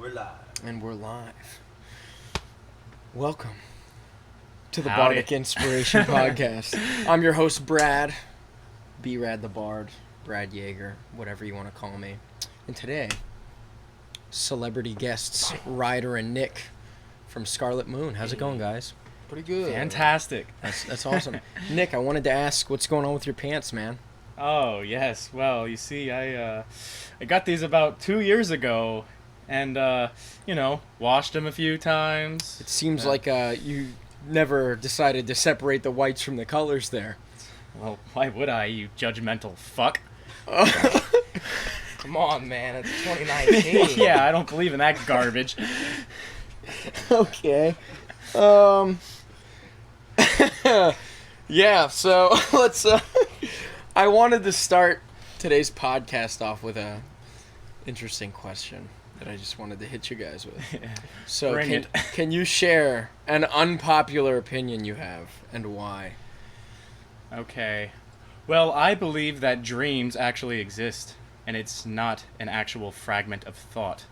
We're live. And we're live. Welcome to the Howdy. Bardic Inspiration Podcast. I'm your host, Brad. B-Rad the Bard. Brad Yeager. Whatever you want to call me. And today, celebrity guests, Ryder and Nick from Scarlet Moon. How's it going, guys? Pretty good. Fantastic. That's awesome. Nick, I wanted to ask, what's going on with your pants, man? Oh, yes. Well, you see, I got these about 2 years ago, and, washed them a few times. It seems like you never decided to separate the whites from the colors there. Well, why would I, you judgmental fuck? Come on, man. It's 2019. Yeah, I don't believe in that garbage. Okay. Yeah, so let's I wanted to start today's podcast off with a interesting question that I just wanted to hit you guys with. So Bring can you share an unpopular opinion you have and why? Okay. Well, I believe that dreams actually exist, and it's not an actual fragment of thought.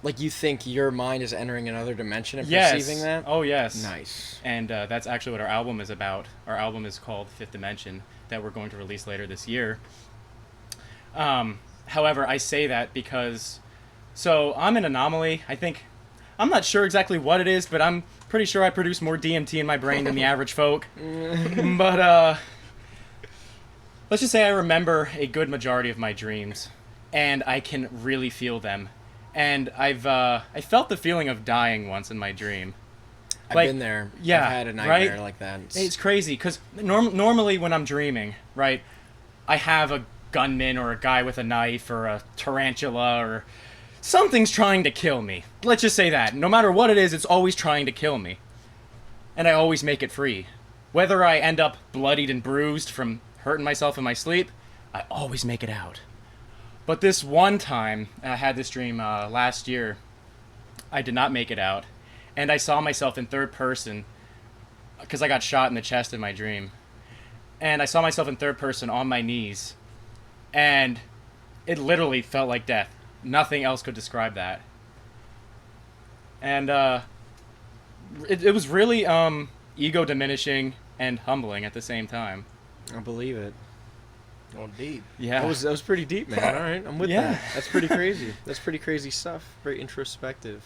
Like, you think your mind is entering another dimension and Yes. perceiving that? Oh, yes. Nice. And that's actually what our album is about. Our album is called Fifth Dimension, that we're going to release later this year. However, I say that because... So, I'm an anomaly. I'm not sure exactly what it is, but I'm pretty sure I produce more DMT in my brain than the average folk. But, let's just say I remember a good majority of my dreams, and I can really feel them. And I felt the feeling of dying once in my dream. I've been there. Yeah, I've had a nightmare right? like that. It's crazy, because normally when I'm dreaming, right, I have a gunman or a guy with a knife or a tarantula or something's trying to kill me. Let's just say that. No matter what it is, it's always trying to kill me. And I always make it free. Whether I end up bloodied and bruised from hurting myself in my sleep, I always make it out. But this one time, I had this dream last year, I did not make it out. And I saw myself in third person, because I got shot in the chest in my dream. And I saw myself in third person on my knees. And it literally felt like death. Nothing else could describe that. And it was really ego diminishing and humbling at the same time. I believe it. Going deep. Yeah. That was pretty deep, man. All right, I'm with Yeah. that. That's pretty crazy. That's pretty crazy stuff. Very introspective.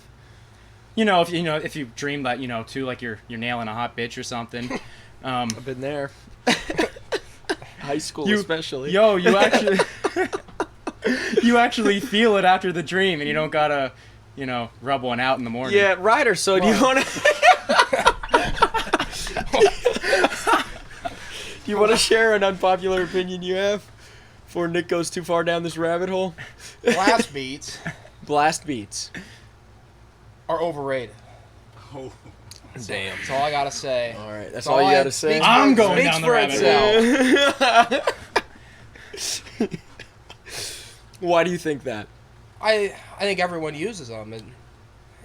If you dream that, too, like you're nailing a hot bitch or something. I've been there. High school, especially. Yo, you actually you actually feel it after the dream, and you don't gotta, rub one out in the morning. Yeah, Ryder. So do you want to? Do you want to share an unpopular opinion you have before Nick goes too far down this rabbit hole? Blast beats Blast beats. are overrated. Oh. Damn. That's all I gotta say. All right, that's all you got to say. Speaks I'm for- going speaks down the for rabbit itself. Why do you think that? I think everyone uses them, and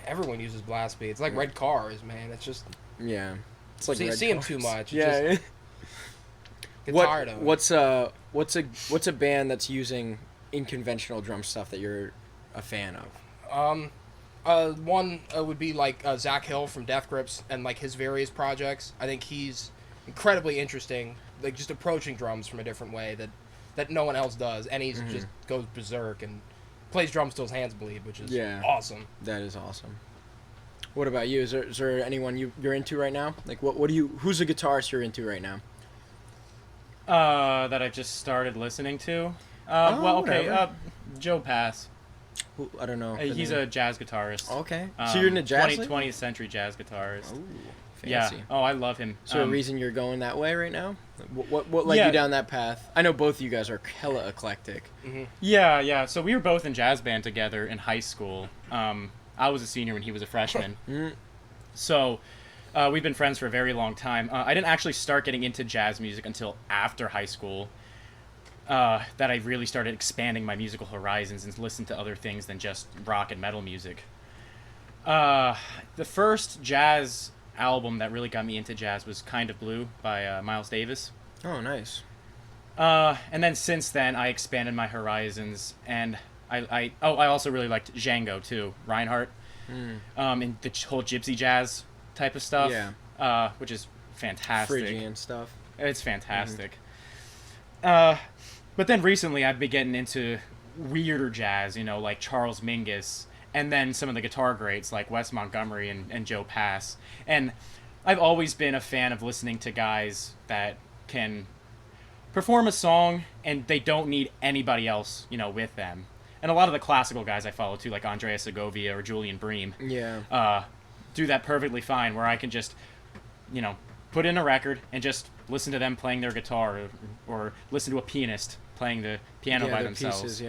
everyone uses blast beats. It's like red cars, man. It's just Yeah, it's like red see them cars. too much. Yeah. Just get tired of it. What's a band that's using unconventional drum stuff that you're a fan of? One would be like Zach Hill from Death Grips and like his various projects. I think he's incredibly interesting, like just approaching drums from a different way that no one else does, and he's just goes berserk and plays drums till his hands bleed, which is awesome. That is awesome. What about you? Is there anyone you're into right now? Like who's a guitarist you're into right now? That I just started listening to. Whatever. Joe Pass. I don't know. He's a jazz guitarist. Okay. So you're in a jazz 20th century jazz guitarist. Oh, Yeah. fancy. Oh, I love him. So a reason you're going that way right now? What led you down that path? I know both of you guys are hella eclectic. Yeah. So we were both in jazz band together in high school. I was a senior when he was a freshman. So we've been friends for a very long time. I didn't actually start getting into jazz music until after high school. That I really started expanding my musical horizons and listened to other things than just rock and metal music. The first jazz album that really got me into jazz was Kind of Blue by Miles Davis. Oh, nice. And then since then, I expanded my horizons, and I also really liked Django too, Reinhardt, and the whole gypsy jazz type of stuff. Yeah. Which is fantastic. Phrygian stuff. It's fantastic. But then recently I've been getting into weirder jazz, like Charles Mingus, and then some of the guitar greats like Wes Montgomery and Joe Pass. And I've always been a fan of listening to guys that can perform a song and they don't need anybody else, with them. And a lot of the classical guys I follow too, like Andrea Segovia or Julian Bream, do that perfectly fine, where I can just, put in a record and just listen to them playing their guitar, or listen to a pianist playing the piano by themselves. Pieces,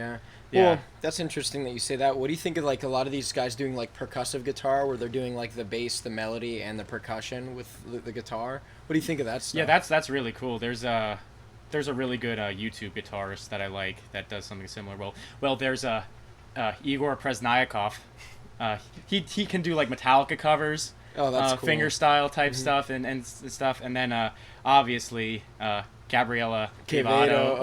Well, that's interesting that you say that. What do you think of like a lot of these guys doing like percussive guitar, where they're doing like the bass, the melody, and the percussion with the guitar? What do you think of that stuff? Yeah, that's really cool. There's a really good YouTube guitarist that I like that does something similar. Well, there's Igor Presnyakov. He can do like Metallica covers. Oh, that's cool. Fingerstyle type stuff and stuff, and then obviously Gabriella Cavato.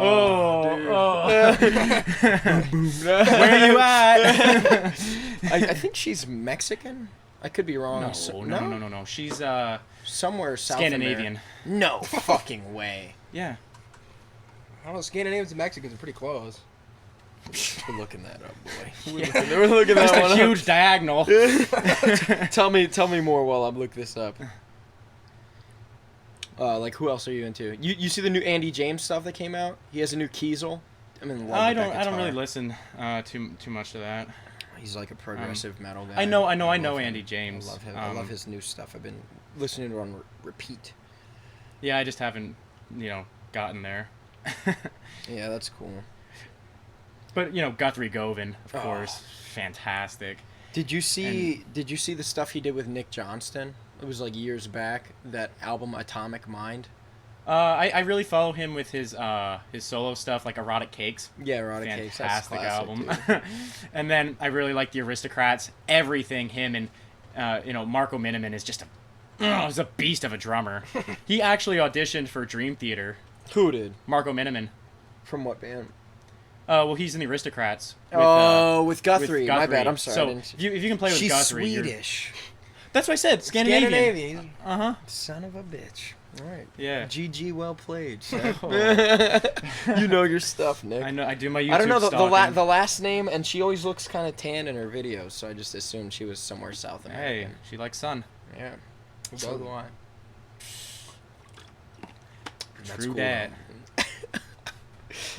Where you at? I think she's Mexican. I could be wrong. No. She's somewhere South Scandinavian. America. No fucking way. Yeah. I don't know. Scandinavians and Mexicans are pretty close. We're looking that up, boy. Yeah. We're looking that Just one a up. huge diagonal. Tell me more while I look this up. Like who else are you into? You see the new Andy James stuff that came out? He has a new Kiesel. I'm in love with that guitar. I don't really listen too much to that. He's like a progressive metal guy. I know him. Andy James. I love him. I love his new stuff. I've been listening to it on repeat. Yeah, I just haven't, gotten there. Yeah, that's cool. But Guthrie Govan, of course, fantastic. Did you see the stuff he did with Nick Johnston? It was like years back. That album Atomic Mind. I really follow him with his solo stuff, like Erotic Cakes. Yeah, Erotic Cakes. That's Fantastic classic, album. And then I really like the Aristocrats. Everything him and Marco Miniman is just he's a beast of a drummer. He actually auditioned for Dream Theater. Who did? Marco Miniman. From what band? Well, he's in the Aristocrats. With Guthrie. My bad. I'm sorry. So if you can play with She's Guthrie, Swedish. That's what I said. Scandinavian. Son of a bitch. All right. Yeah. GG, well played. You know your stuff, Nick. I know. I do my YouTube. I don't know stalking. the last name, and she always looks kind of tan in her videos, so I just assumed she was somewhere South American. Hey, she likes sun. Yeah. So do I. True that.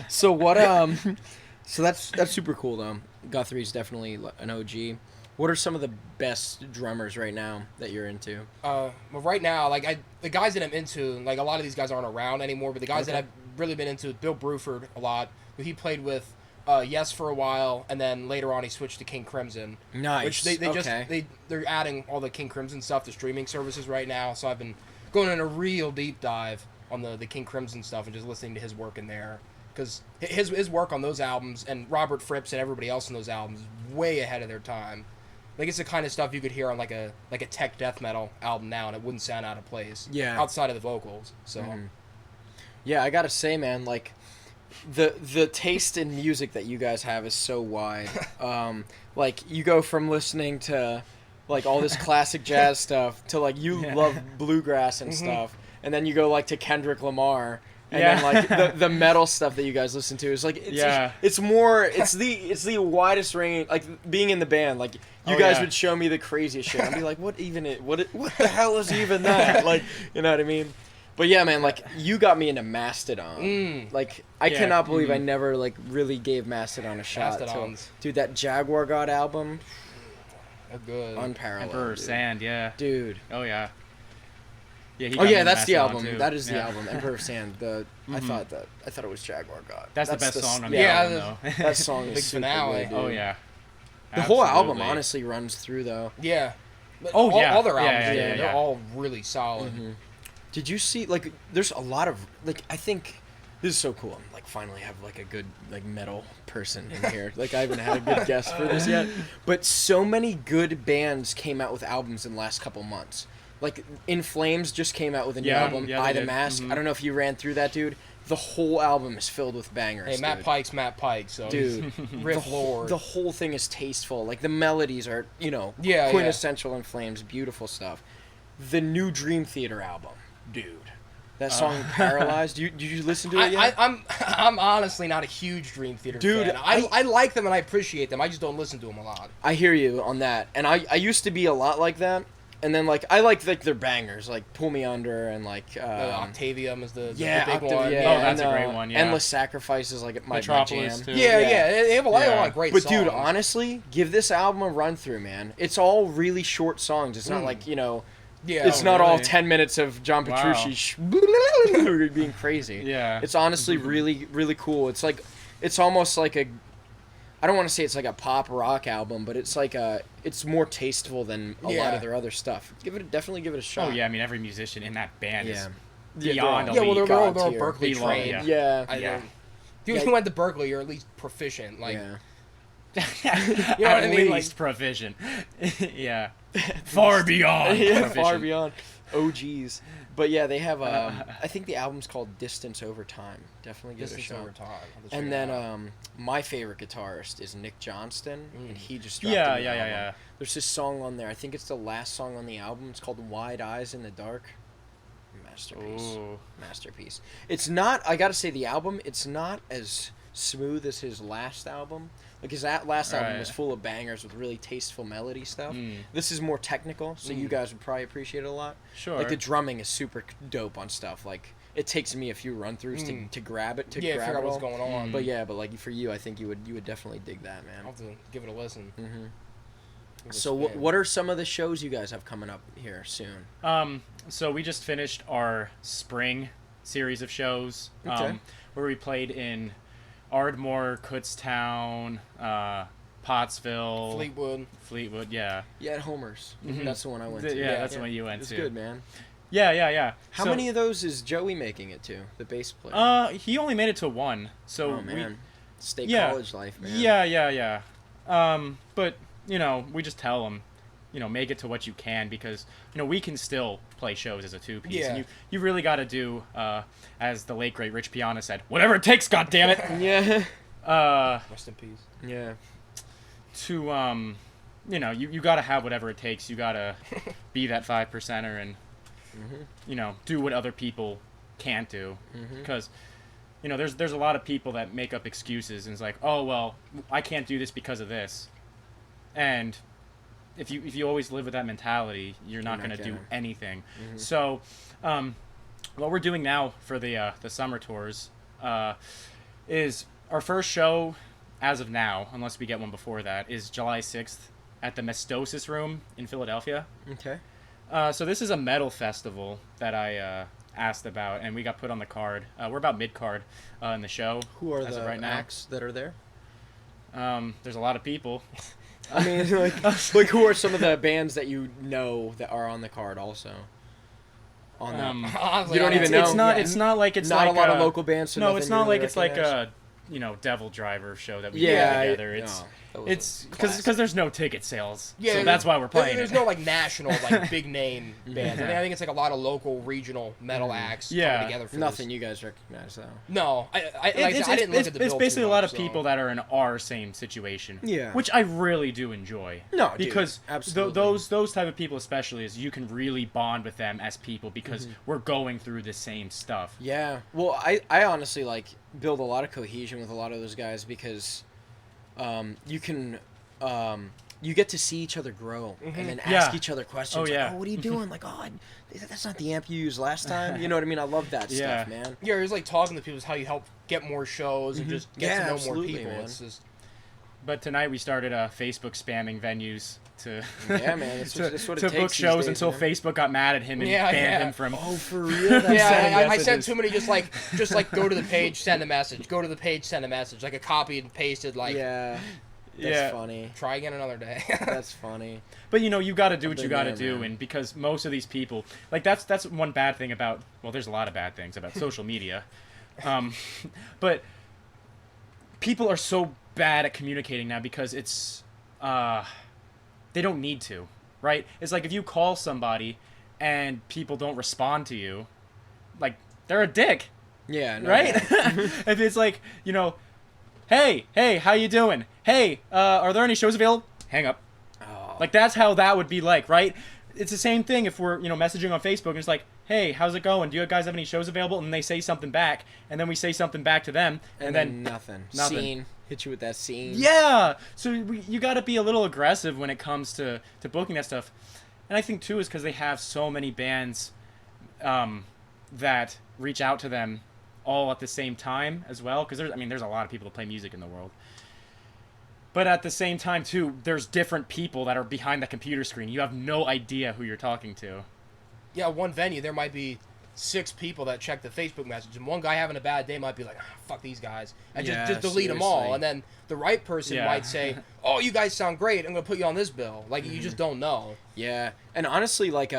So what? So that's super cool though. Guthrie's definitely an OG. What are some of the best drummers right now that you're into? Well, right now, the guys that I'm into, like a lot of these guys aren't around anymore, but the guys that I've really been into, Bill Bruford a lot. He played with Yes for a while, and then later on he switched to King Crimson. Nice. Which they're adding all the King Crimson stuff to streaming services right now. So I've been going in a real deep dive on the King Crimson stuff and just listening to his work in there. Because his work on those albums and Robert Fripp's and everybody else in those albums is way ahead of their time. Like it's the kind of stuff you could hear on like a tech death metal album now, and it wouldn't sound out of place. Yeah. Outside of the vocals. So. Yeah, I gotta say, man, like the taste in music that you guys have is so wide. Like you go from listening to like all this classic jazz stuff to like you love bluegrass and stuff, and then you go like to Kendrick Lamar. And then like the metal stuff that you guys listen to is like it's the widest range. Like being in the band, like you guys would show me the craziest shit. I'd be like, what the hell is even that? Like, you know what I mean? But yeah, man, like you got me into Mastodon. Like I cannot believe I never like really gave Mastodon a shot. Dude, that Jaguar God album, good. Unparalleled. Emperor Sand, dude. Oh yeah. Yeah, that's the album. Too. That is the album, Emperor of Sand. I thought it was Jaguar God. That's the best song on the album, though. That song is big super finale. good, dude. Oh yeah. The whole album honestly runs through though. Yeah. But all their albums, they're all really solid. Did you see like? There's a lot of like. I think this is so cool. I'm like finally have like a good like metal person in here. Like I haven't had a good guest for this yet. But so many good bands came out with albums in the last couple months. Like In Flames just came out with a new album, By the Mask. I don't know if you ran through that, dude. the whole album is filled with bangers. Hey, Matt dude. Pike's Matt Pike, so Dude, riff lord. the whole thing is tasteful. Like the melodies are, Yeah, quintessential In Flames, beautiful stuff. The new Dream Theater album, dude. That song Paralyzed. Did you listen to it yet? I'm honestly not a huge Dream Theater Dude, fan. I like them and I appreciate them. I just don't listen to them a lot. I hear you on that, and I used to be a lot like that. And then I like their bangers, like Pull Me Under and Octavium is the big Octavia, one. Oh, that's a great one, yeah. Endless Sacrifices, like my Metropolis, jam. too. Yeah, they have a lot Yeah. of great But songs. dude, honestly, give this album a run through, man. It's all really short songs. It's not yeah, it's not all really? 10 minutes of John Wow. Petrucci being crazy. Yeah. It's honestly really, really cool. It's almost like I don't want to say it's like a pop rock album, but it's more tasteful than a lot of their other stuff. Definitely give it a shot. Oh yeah, I mean every musician in that band is Yeah, beyond they're Yeah, elite. well, they're God all tier. Berkeley We love it, trained. Yeah. Yeah. If you went to Berkeley, you're at least proficient. Like, Yeah. You know what I mean? Least provision. Yeah. Far beyond. Yeah, provision. far beyond. Oh, geez. But yeah, they have, I think the album's called Distance Over Time. Definitely give it a distance shot. over time. I'll just And check it then out. my favorite guitarist is Nick Johnston, and he just dropped Yeah, a new yeah, album. yeah. There's this song on there. I think it's the last song on the album. It's called Wide Eyes in the Dark. Masterpiece. Ooh. Masterpiece. It's not, I gotta say, the album, it's not as smooth as his last album. Like his last album Right. was full of bangers with really tasteful melody stuff. Mm. This is more technical, so you guys would probably appreciate it a lot. Sure. Like the drumming is super dope on stuff. Like it takes me a few run throughs to grab it. yeah, grab figure out it what's all. going on. But yeah, but like for you, I think you would definitely dig that, I'll man. have to give it a listen. Give it a So spin. what are some of the shows you guys have coming up here soon? So we just finished our spring series of shows, Okay. where we played in Ardmore, Kutztown, Pottsville, Fleetwood. yeah. Yeah, at Homer's. That's the one I went to. Yeah, that's the one you went It's to. good, man. Yeah. How many of those is Joey making it to? The bass player. He only made it to one. So oh man, state Yeah. college life, man. Yeah. But we just tell him, make it to what you can, because we can still play shows as a two-piece. Yeah. And you really got to do, as the late great Rich Piana said, whatever it takes. God damn it. Yeah. Rest in peace. Yeah. To you got to have whatever it takes. You got to be that 5%er and do what other people can't do, because there's a lot of people that make up excuses and it's like, oh well, I can't do this because of this. And if you always live with that mentality, you're not going to do anything. So what we're doing now for the summer tours is our first show as of now, unless we get one before that, is July 6th at the Mestosis Room in Philadelphia. Okay. So this is a metal festival that I asked about, and we got put on the card. We're about mid-card in the show. Who are as of the right now. acts that are there? There's a lot of people. I mean, like who are some of the bands that that are on the card also? On that. Honestly, You don't I even know. It's not. Yeah. It's not like it's Not like a lot of local bands. So No, nothing it's you not really like it's like recognize? a Devil Driver show that we Yeah, put together. It's classic. because there's no ticket sales. Yeah, so that's why we're playing. There's it. no national big name bands. I think it's like a lot of local regional metal acts Yeah. coming together for Nothing this. you guys recognize though. No, I It's didn't look at the bill it's basically too a lot much, of people that are in our same situation. Yeah. Which I really do enjoy. No, dude, because absolutely. those type of people especially is you can really bond with them as people because we're going through the same stuff. Yeah. Well, I honestly build a lot of cohesion with a lot of those guys because you can you get to see each other grow and then ask Yeah. each other questions. Oh, yeah. Like, oh, what are you doing? Like, oh, that's not the amp you used last time. You know what I mean? I love that Yeah. stuff, man. Yeah, it's like talking to people is how you help get more shows and just get Yeah, to know absolutely, more people. man. It's just But tonight we started Facebook spamming venues to Yeah, man. That's what it to takes book these shows days, until man. Facebook got mad at him and Yeah, banned yeah. him from. Oh, for real? That's yeah, sending I sent messages. too many just like go to the page, send a message. Go to the page, send a message. Like a copy and pasted. Like yeah. That's Yeah. funny. try again another day. That's funny. But you got to do what been you got to there, do, man. and because most of these people, like that's one bad thing about. Well, there's a lot of bad things about social media, but people are so bad at communicating now because it's they don't need to, right? It's like if you call somebody and people don't respond to you, like they're a dick. Yeah, no right? doubt. If it's like, hey, how you doing? Hey, are there any shows available? Hang up. Oh. Like, that's how that would be like, right? It's the same thing if we're, messaging on Facebook and it's like, hey, how's it going? Do you guys have any shows available? And they say something back, and then we say something back to them, and then nothing. nothing. Scene. Hit you with that scene. Yeah! So you gotta be a little aggressive when it comes to booking that stuff. And I think, too, is because they have so many bands that reach out to them all at the same time as well. Because there's a lot of people that play music in the world. But at the same time, too, there's different people that are behind the computer screen. You have no idea who you're talking to. Yeah, one venue, there might be 6 people that check the Facebook message, and one guy having a bad day might be like, fuck these guys, and Yeah, just delete them all. seriously. And then the right person Yeah. might say, oh, you guys sound great, I'm going to put you on this bill. Like, you just don't know. Yeah, and honestly, like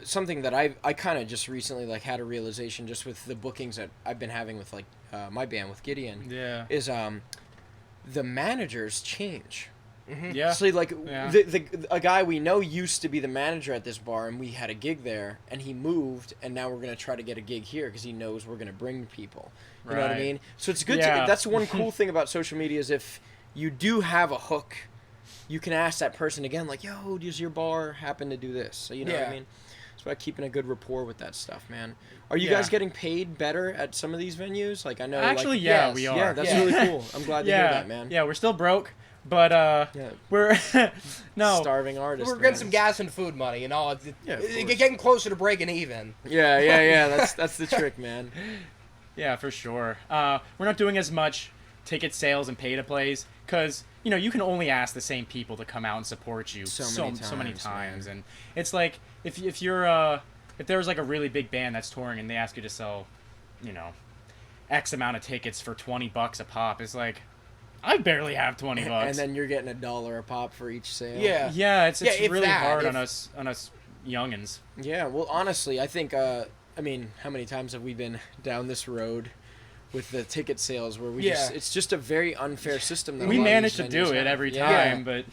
something that I kind of just recently like had a realization just with the bookings that I've been having with like my band with Gideon. Yeah. Is the managers change. Yeah. So like Yeah. a guy we know used to be the manager at this bar, and we had a gig there, and he moved, and now we're gonna try to get a gig here because he knows we're gonna bring people. You know what I Right. mean? So it's good. Yeah. That's one cool thing about social media is if you do have a hook, you can ask that person again, like, "Yo, does your bar happen to do this?" So you know what I Yeah. mean? It's about keeping a good rapport with that stuff, man. Are you Yeah. guys getting paid better at some of these venues? Like I know, Actually, like, yeah, yes. we are. yeah, that's Yeah. really cool. I'm glad to hear that, man. Yeah, we're still broke, but Yeah. we're no. Starving artist. We're getting man. some gas and food money, Yeah, of course. getting closer to breaking even. Yeah. That's the trick, man. Yeah, for sure. We're not doing as much ticket sales and pay to plays because you can only ask the same people to come out and support you So many times, times, man. and it's like if you're if there's like a really big band that's touring and they ask you to sell, X amount of tickets for $20 a pop, it's like I barely have $20. And then you're getting $1 a pop for each sale. yeah, it's Yeah, if really that, hard if- on us youngins. Yeah. Well, honestly, I think. I mean, how many times have we been down this road with the ticket sales where we Yeah. it's just a very unfair system. That We a lot of managed to these do venues it have. every Yeah. time, but it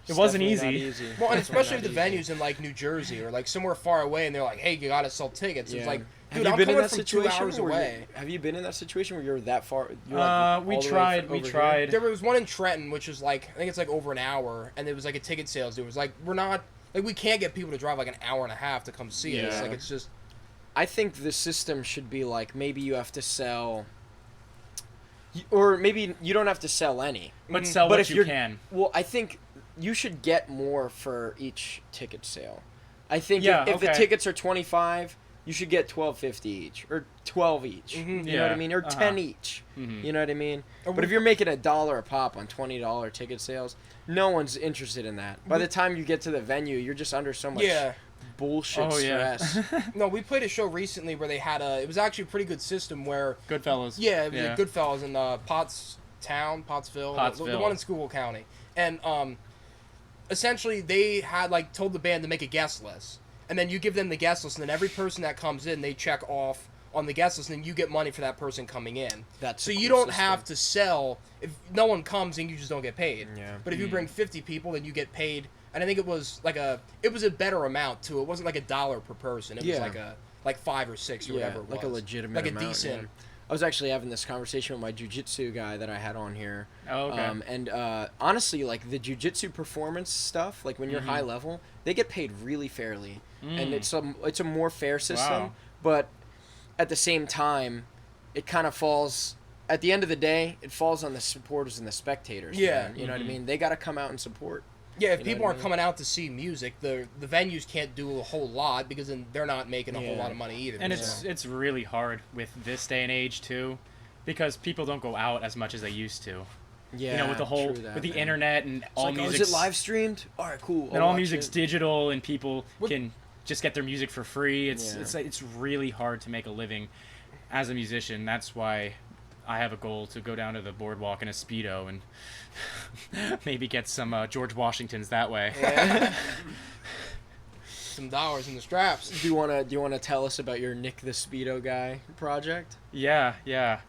It's wasn't definitely easy. not Well, and Definitely especially not if the easy. venues in like New Jersey or like somewhere far away, and they're like, "Hey, you gotta sell tickets." Yeah. It's like, Have dude, you I'm been in coming that from 2 situation hours where away. have you been in that situation where you're that far? You're like We all the way tried. We over here? tried. There was one in Trenton, which was like, I think it's like over an hour, and it was like a ticket sales. It was like, we're not like we can't get people to drive like an hour and a half to come see us. Yeah. Like it's just I think the system should be like maybe you have to sell, or maybe you don't have to sell any. But sell But what if you you're- can. Well, I think you should get more for each ticket sale. I think Yeah, if the okay. tickets are 25, you should get $12.50 each or 12 each. You know what Yeah, I mean? Or 10 each. Mhm. You know what I mean? Or But we- if you're making $1 a pop on $20 ticket sales, no one's interested in that. By the time you get to the venue, you're just under so much yeah. bullshit Oh, yeah. stress. No, we played a show recently where they had a. It was actually a pretty good system where. Goodfellas. Yeah, it was at Goodfellas in Pottsville, the Pottsville. one in Schuylkill County, and essentially they had like told the band to make a guest list, and then you give them the guest list, and then every person that comes in, they check off on the guest list, and then you get money for that person coming in. That's So a you cool don't system. have to sell if no one comes, and you just don't get paid. Yeah. But if you bring 50 people, then you get paid, and I think it was a better amount too. It wasn't like $1 per person. It was Yeah. like 5 or 6 or whatever. It like a was. legitimate like a amount, decent. yeah. I was actually having this conversation with my jiu-jitsu guy that I had on here. Oh, okay. And honestly, like the jiu-jitsu performance stuff, like when you're high level, they get paid really fairly, and it's a more fair system. Wow. But at the same time, it kind of falls. At the end of the day, it falls on the supporters and the spectators. Yeah. man. You know what I mean? They got to come out and support. Yeah, if You know people what I aren't mean? coming out to see music, the venues can't do a whole lot because then they're not making a whole Yeah. lot of money either. And so. it's really hard with this day and age too, because people don't go out as much as they used to. Yeah, With the whole true that, with the man. internet and It's all like, oh, music. is it live streamed? All right, cool. And I'll all watch music's it. digital, and people What- can just get their music for free. It's Yeah. it's really hard to make a living as a musician. That's why I have a goal to go down to the boardwalk in a Speedo and maybe get some George Washingtons that way. Yeah. Some dollars in the straps. Do you wanna tell us about your Nick the Speedo Guy project? Yeah.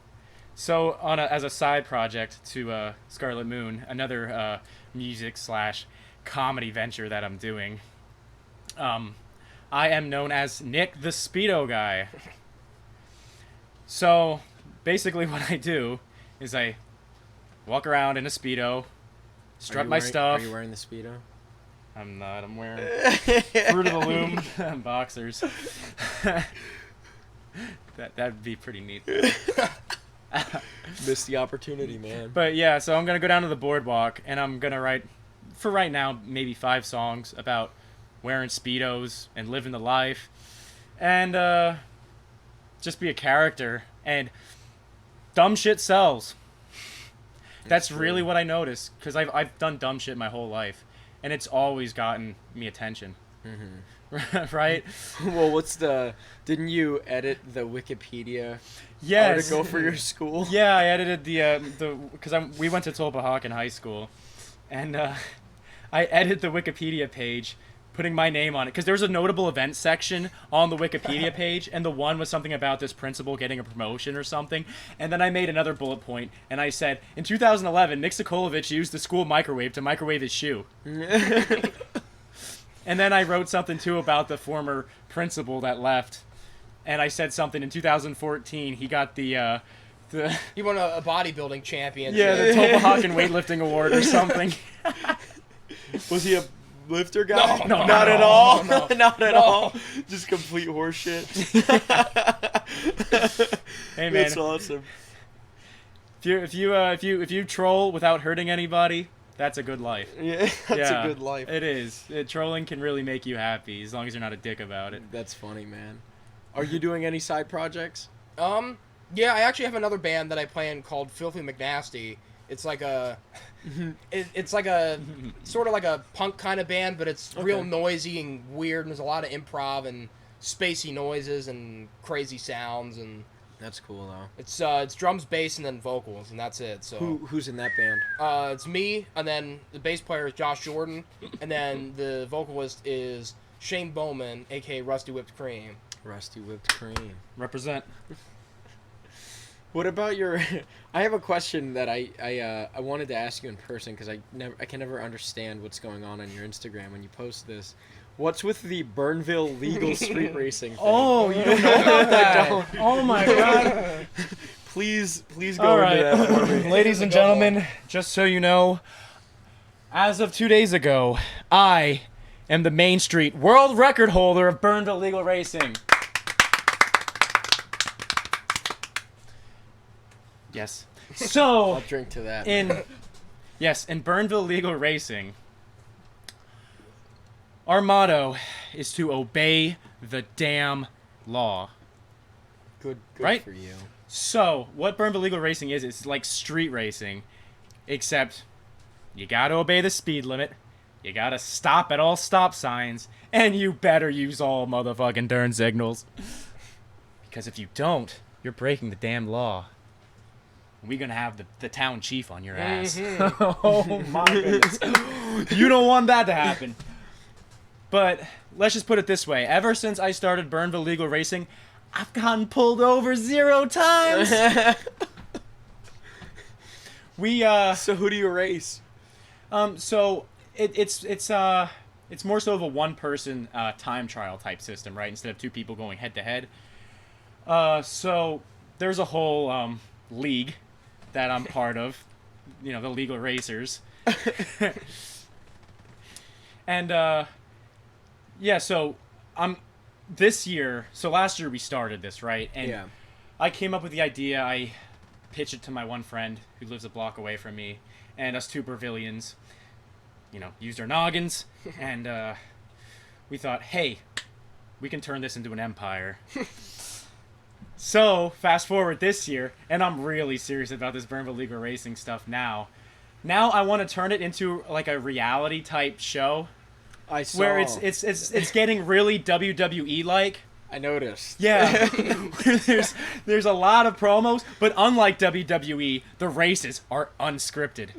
So as a side project to Scarlet Moon, another music/comedy venture that I'm doing, I am known as Nick the Speedo Guy. So, basically what I do is I walk around in a Speedo, strut my stuff. Are you wearing the Speedo? I'm not. I'm wearing Fruit of the Loom boxers. That'd be pretty neat. Missed the opportunity, man. But yeah, so I'm going to go down to the boardwalk, and I'm going to write, for right now, maybe 5 songs about wearing Speedos and living the life. And just be a character. And dumb shit sells. That's really what I noticed, because I've done dumb shit my whole life, and it's always gotten me attention. Mm-hmm. Right? Well, didn't you edit the Wikipedia Yes. article for your school? Yeah, I edited because we went to Tulpehocken High School, and I edited the Wikipedia page, putting my name on it, because there was a notable event section on the Wikipedia page, and the one was something about this principal getting a promotion or something, and then I made another bullet point, and I said, in 2011, Nick Sokolovich used the school microwave to microwave his shoe. And then I wrote something, too, about the former principal that left, and I said something in 2014, he got He won a bodybuilding championship. Yeah, the Tulpehocken weightlifting award or something. Was he a lifter guy? No, not at all. no. Not at all. Just complete horseshit. Hey man, That's awesome. if you troll without hurting anybody, that's a good life. Yeah, that's a good life. It is. Trolling can really make you happy as long as you're not a dick about it. That's funny, man. Are you doing any side projects? Yeah, I actually have another band that I play in called Filthy McNasty. It's like it's like a sort of like a punk kind of band, but it's real noisy and weird, and there's a lot of improv and spacey noises and crazy sounds, and That's cool though. it's drums, bass, and then vocals, and that's it. So Who's in that band? it's me, and then the bass player is Josh Jordan, and then the vocalist is Shane Bowman, aka Rusty Whipped Cream. Rusty Whipped Cream. Represent. What about your? I have a question that I wanted to ask you in person because I can never understand what's going on your Instagram when you post this. What's with the Bernville legal street racing thing? Oh, you don't know about that? Oh my god. Please go All into right, that for me. ladies and gentlemen, just so you know, as of 2 days ago, I am the Main Street world record holder of Bernville legal racing. Yes. So I'll drink to that. in Bernville legal racing, our motto is to obey the damn law. Good right? for you. So, what Bernville legal racing is, it's like street racing, except you gotta obey the speed limit, you gotta stop at all stop signs, and you better use all motherfucking turn signals. Because if you don't, you're breaking the damn law. We're gonna have the town chief on your ass. Oh my goodness. You don't want that to happen. But let's just put it this way. Ever since I started Bernville legal racing, I've gotten pulled over 0 times. So who do you race? So it's more so of a one-person time trial type system, right? Instead of 2 people going head to head. So there's a whole league that I'm part of, you know, the legal racers. And yeah, so this year, so last year we started this, right? And Yeah. I came up with the idea. I pitched it to my one friend who lives a block away from me, and us 2 Bervillians, you know, used our noggins, and we thought, hey, we can turn this into an empire. So, fast forward this year, and I'm really serious about this Bernville legal racing stuff now. Now I want to turn it into like a reality type show. I saw. Where it's getting really WWE like. I noticed. Yeah. there's a lot of promos, but unlike WWE, the races are unscripted.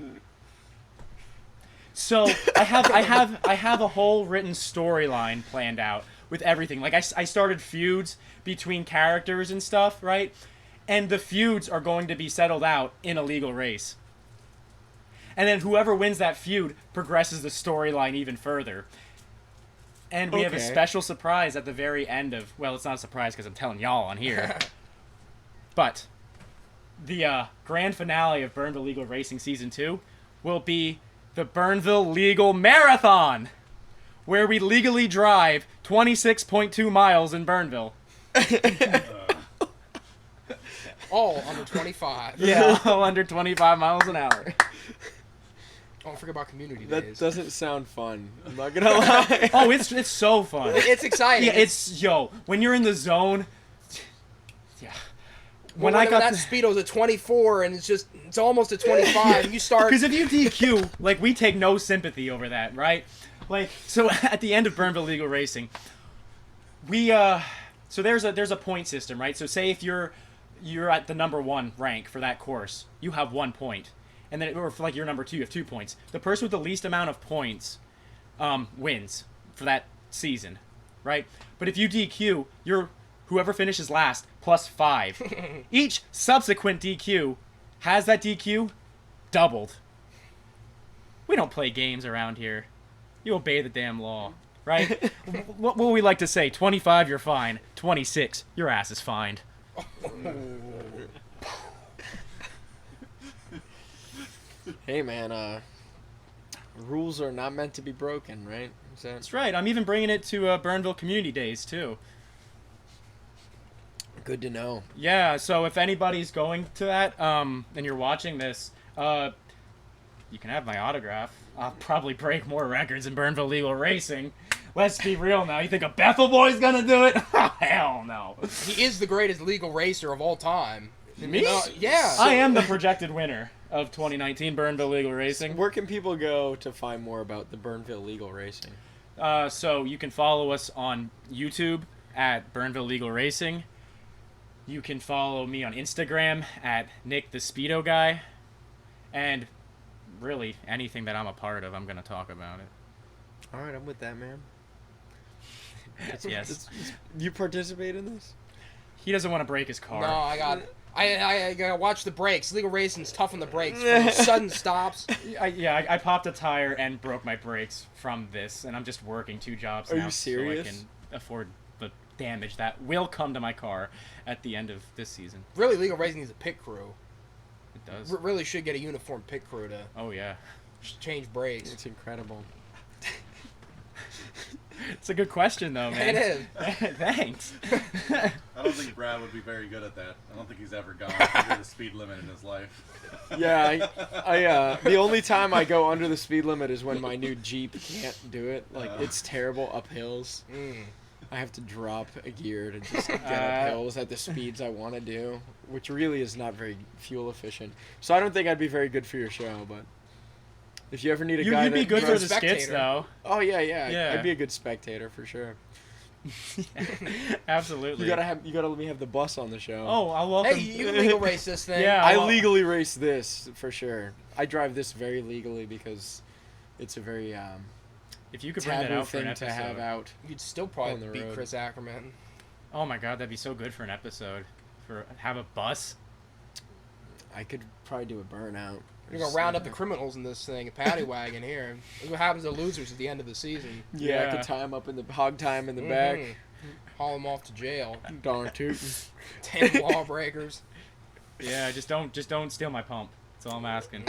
So I have a whole written storyline planned out with everything. Like I started feuds between characters and stuff, right? And the feuds are going to be settled out in a legal race. And then whoever wins that feud progresses the storyline even further. And we have a special surprise at the very end of... Well, it's not a surprise because I'm telling y'all on here. But the grand finale of Bernville Legal Racing Season 2 will be the Bernville Legal Marathon, where we legally drive 26.2 miles in Bernville. All under 25. Yeah, all under 25 miles an hour. Don't forget about community That days. doesn't sound fun. I'm not gonna lie. Oh, it's so fun. It's exciting. Yeah, it's when you're in the zone. Yeah. when that Speedo's a 24 and it's almost a 25, and you start. Because if you DQ, like, we take no sympathy over that, right? Like, so at the end of Bernville Legal Racing, so there's a point system, right? So say if you're at the number 1 rank for that course, you have 1 point. And then, or if, like, you're number 2, you have 2 points. The person with the least amount of points wins for that season, right? But if you DQ, whoever finishes last plus 5. Each subsequent DQ has that DQ doubled. We don't play games around here. You obey the damn law, right? What will we like to say? 25, you're fine. 26, your ass is fined. Hey man, rules are not meant to be broken, right? That's right. I'm even bringing it to Bernville Community Days too. Good to know. Yeah. So if anybody's going to that, and you're watching this, you can have my autograph. I'll probably break more records in Bernville Legal Racing. Let's be real now. You think a Bethel boy's gonna do it? Hell no. He is the greatest legal racer of all time. Me? Yeah. I am the projected winner of 2019 Bernville Legal Racing. Where can people go to find more about the Bernville Legal Racing? So you can follow us on YouTube at Bernville Legal Racing. You can follow me on Instagram at Nick the Speedo Guy. And really, anything that I'm a part of, I'm going to talk about it. All right, I'm with that, man. Yes. You participate in this? He doesn't want to break his car. No, I gotta watch the brakes. Legal racing's tough on the brakes. Sudden stops. I popped a tire and broke my brakes from this, and I'm just working 2 jobs Are now you serious? so I can afford the damage that will come to my car at the end of this season. Really, legal racing needs a pit crew. It does. Really should get a uniform pit crew to Oh, yeah. change brakes. It's incredible. It's a good question, though, man. It is. Thanks. I don't think Brad would be very good at that. I don't think he's ever gone under the speed limit in his life. Yeah, I the only time I go under the speed limit is when my new Jeep can't do it. Like, it's terrible up hills. I have to drop a gear to just get up hills at the speeds I want to do, which really is not very fuel efficient. So I don't think I'd be very good for your show, but if you ever need a guy You'd be that good for drives- the skits, spectator. though. Oh yeah, Yeah. I'd be a good spectator for sure. Absolutely. You gotta let me have the bus on the show. Oh, I'll welcome. Hey, you can legal race this thing. Yeah. I well- legally race this for sure. I drive this very legally because it's a very If you could bring that taboo out for an thing to episode. have out. You'd still On probably the beat road. Chris Ackerman. Oh my god, that'd be so good for an episode. Have a bus. I could probably do a burnout. You're gonna round up the criminals in this thing, a paddy wagon here. Look what happens to losers at the end of the season. Yeah, I Yeah. could tie him up in the hog tie him in the back. Haul them off to jail. Darn tootin'. 10 lawbreakers. Yeah, just don't steal my pump. That's all I'm asking.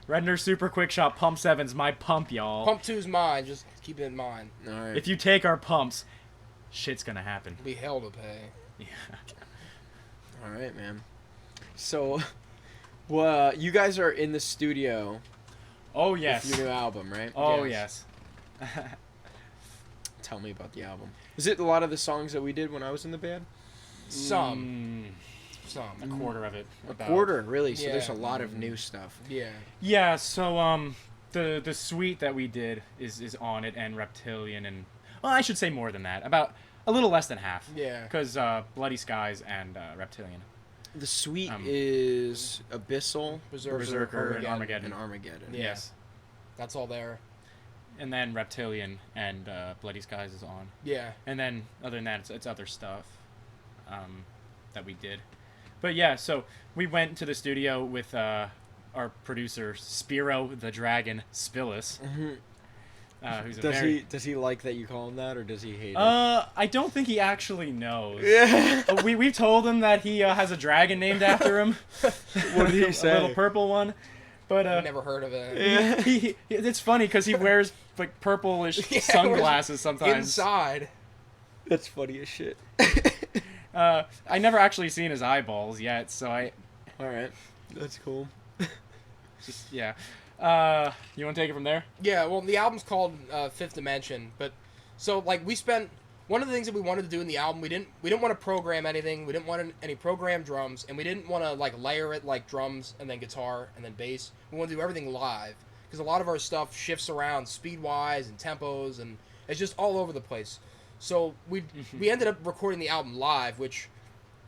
Redner Super Quick Shop Pump 7's my pump, y'all. Pump 2's mine. Just keep it in mind. All right. If you take our pumps, shit's gonna happen. It'll be hell to pay. Yeah. All right, man. So, well, you guys are in the studio Oh with yes. your new album, right? Oh Yes. yes. Tell me about the album. Is it a lot of the songs that we did when I was in the band? Some. A Some. quarter of it. about. Quarter, really. So there's a Yeah. lot of new stuff. Yeah. Yeah. So the suite that we did is on it, and Reptilian, and well, I should say more than that. About a little less than half. Yeah. Because Bloody Skies and Reptilian. The suite Um, is Abyssal, Berserker and Armageddon. and Armageddon. Yeah. Yes. That's all there. And then Reptilian and Bloody Skies is on. Yeah. And then other than that, it's other stuff that we did. But yeah, so we went to the studio with our producer Spiro the Dragon Spillis, who's a Does he like that you call him that, or does he hate it? I don't think he actually knows. Yeah. We've told him that he has a dragon named after him. What did he say? A little purple one. But I've never heard of it. Yeah. It's funny because he wears like purplish sunglasses sometimes. Inside. That's funny as shit. I never actually seen his eyeballs yet, so I All right, that's cool. just you want to take it from there? Yeah, well, the album's called Fifth Dimension, but so like we spent one of the things that we wanted to do in the album, we didn't want to program anything, we didn't want any programmed drums, and we didn't want to like layer it like drums and then guitar and then bass. We want to do everything live because a lot of our stuff shifts around speed wise and tempos, and it's just all over the place. So we ended up recording the album live, which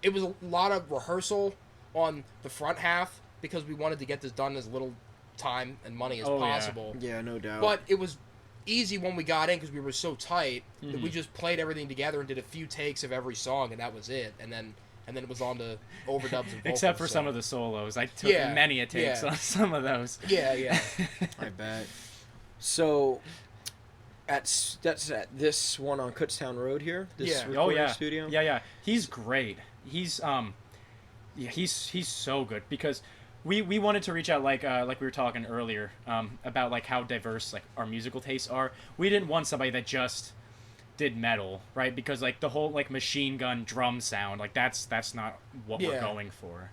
it was a lot of rehearsal on the front half because we wanted to get this done as little time and money as possible. Yeah, no doubt. But it was easy when we got in because we were so tight that we just played everything together and did a few takes of every song, and that was it. And then it was on to overdubs and vocals. Except for some of the solos. I took many a takes on some of those. Yeah. I bet. So, that's at this one on Kutztown Road here. This recording studio. Yeah. He's great. He's he's so good because we wanted to reach out like we were talking earlier about like how diverse like our musical tastes are. We didn't want somebody that just did metal, right? Because like the whole like machine gun drum sound, like that's not what we're going for.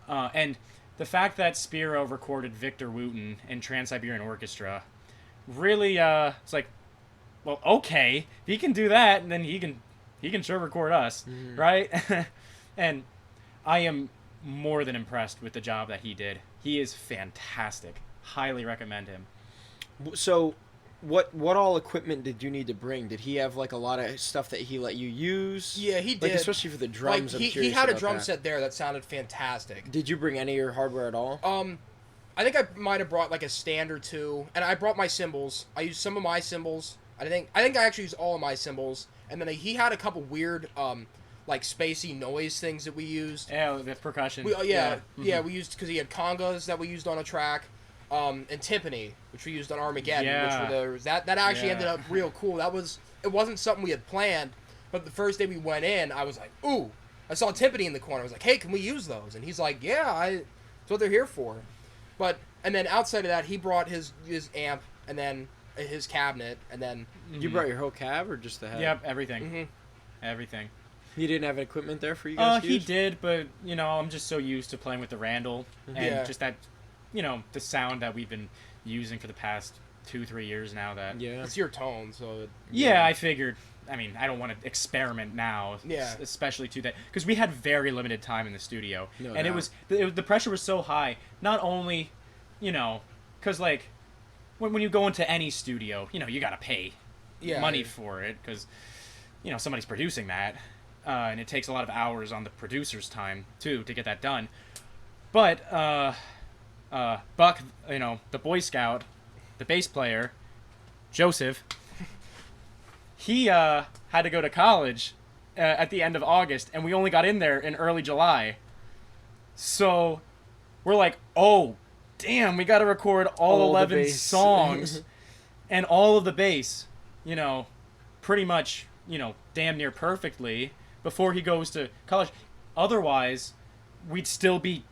And the fact that Speedo recorded Victor Wooten and Trans-Siberian Orchestra really it's like, well, okay, if he can do that, and then he can sure record us, right? And I am more than impressed with the job that he did. He is fantastic. Highly recommend him. So, what all equipment did you need to bring? Did he have like a lot of stuff that he let you use? Yeah, he did. Like especially for the drums. Like, he had a drum set there that sounded fantastic. Did you bring any of your hardware at all? I think I might have brought like a stand or two, and I brought my cymbals. I used some of my cymbals. I think I actually used all of my cymbals, and then he had a couple weird like spacey noise things that we used. Yeah, the percussion. We used because he had congas that we used on a track, and timpani, which we used on Armageddon. Yeah. Which were that actually ended up real cool. It wasn't something we had planned, but the first day we went in, I was like, ooh, I saw timpani in the corner. I was like, hey, can we use those? And he's like, yeah, that's what they're here for. And then outside of that, he brought his amp and then his cabinet, and then You brought your whole cab or just the head? Yep, everything. Everything. He didn't have equipment there for you guys to He use? did, but I'm just so used to playing with the Randall and just that, the sound that we've been using for the past 2-3 years now. That it's your tone, so I figured. I mean, I don't want to experiment now, especially to that, because we had very limited time in the studio, and the pressure was so high. Not only, because like when you go into any studio, you gotta pay money for it because somebody's producing that, and it takes a lot of hours on the producer's time too to get that done. But Buck, the Boy Scout, the bass player, Joseph, he had to go to college at the end of August, and we only got in there in early July. So we're like, oh, damn, we got to record all 11 songs and all of the bass, pretty much, damn near perfectly before he goes to college. Otherwise, we'd still be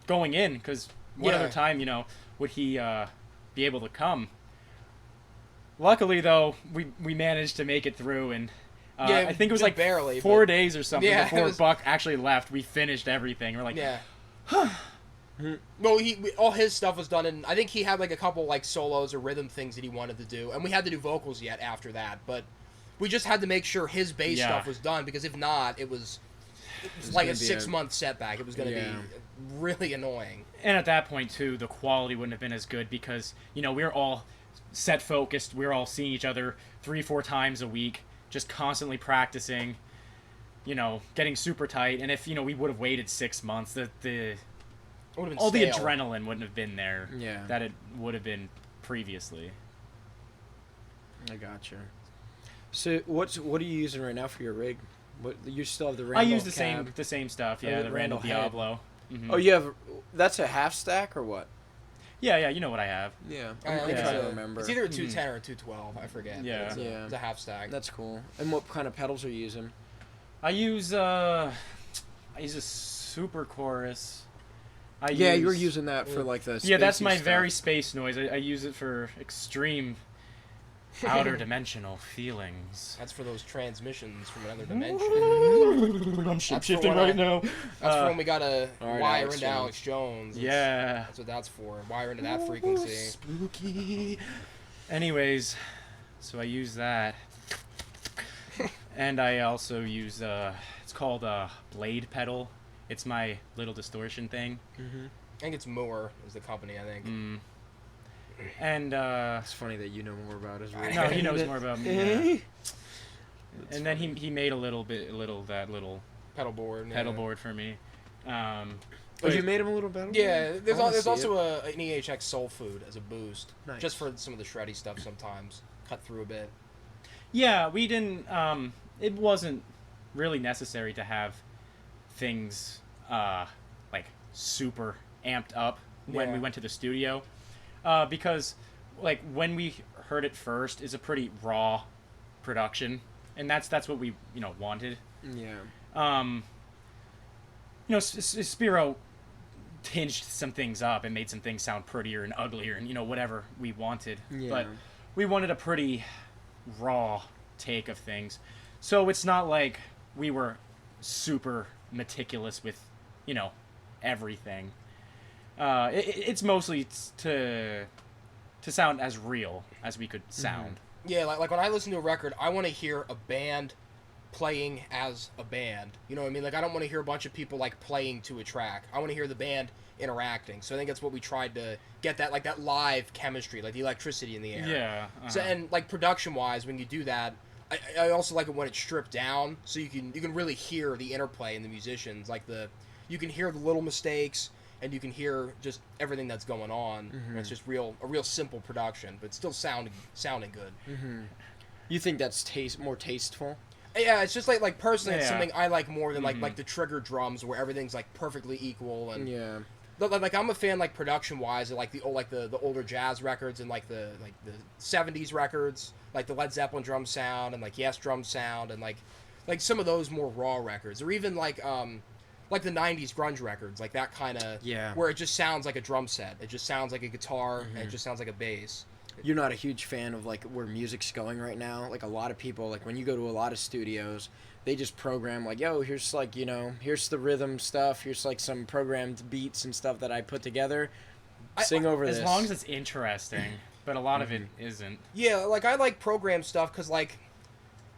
going in, because what other time, would he be able to come? Luckily, though, we managed to make it through, and I think it was like barely 4 days or something before was... Buck actually left. We finished everything. We're like, Well, all his stuff was done, and I think he had like a couple like solos or rhythm things that he wanted to do, and we had to do vocals yet after that, but we just had to make sure his bass stuff was done, because if not, it was like a 6-month setback. It was going to be really annoying. And at that point too, the quality wouldn't have been as good, because we were all set focused. We were all seeing each other 3-4 times a week, just constantly practicing, getting super tight. And if we would have waited 6 months, the adrenaline wouldn't have been there that it would have been previously. I gotcha. So what are you using right now for your rig? What you still have the Randall? I use the same stuff. Yeah, the Randall Diablo. Oh, you have that's a half stack or what? Yeah, you know what I have. Yeah, I I'm think trying to it's remember. It's either a 210 or a 212. I forget. Yeah. It's a half stack. That's cool. And what kind of pedals are you using? I use a super chorus. You were using that for like the Yeah, that's spacey my stuff. very space noise. I use it for extreme outer dimensional feelings. That's for those transmissions from another dimension. I'm shifting shifting right now. That's for when we gotta all right, wire Alex into Alex Jones. Yeah. That's what that's for. Wire into that frequency. Spooky. Anyways, so I use that. And I also use, it's called a blade pedal. It's my little distortion thing. I think it's Moore is the company, I think. And, It's funny that you know more about it. no, he knows more about me. Yeah. And then he made that little Pedal board. pedal board for me. Oh, you made him a little better? Yeah, there's I wanna see also an EHX Soul Food as a boost. Nice. Just for some of the shreddy stuff sometimes. Cut through a bit. Yeah, we didn't, it wasn't really necessary to have things, like, super amped up when we went to the studio. Because, like, when we heard it first, it's a pretty raw production. And that's what we, wanted. Yeah. Spiro tinged some things up and made some things sound prettier and uglier and, whatever we wanted. Yeah. But we wanted a pretty raw take of things. So it's not like we were super meticulous with, everything. It's mostly to sound as real as we could sound. Yeah, like when I listen to a record, I want to hear a band playing as a band. You know what I mean? Like, I don't want to hear a bunch of people, like, playing to a track. I want to hear the band interacting. So I think that's what we tried to get, that, like, that live chemistry, like the electricity in the air. Yeah. So, and, like, production-wise, when you do that, I also like it when it's stripped down, so you can really hear the interplay in the musicians. Like, you can hear the little mistakes, and you can hear just everything that's going on. And it's just a real simple production, but still sounding good. You think that's more tasteful? Yeah, it's just like personally, it's Yeah. something I like more than like the trigger drums where everything's like perfectly equal. And Yeah. like I'm a fan, like, production wise, of like the older jazz records and like the 70s records, like the Led Zeppelin drum sound and like Yes drum sound and like some of those more raw records, or even like the 90s grunge records, like that kind of, where it just sounds like a drum set. It just sounds like a guitar and it just sounds like a bass. You're not a huge fan of, like, where music's going right now? Like, a lot of people, like, when you go to a lot of studios, they just program, like, yo, here's, like, here's the rhythm stuff, here's, like, some programmed beats and stuff that I put together. Sing over this. As long as it's interesting, but a lot of it isn't. Yeah, like, I like program stuff because, like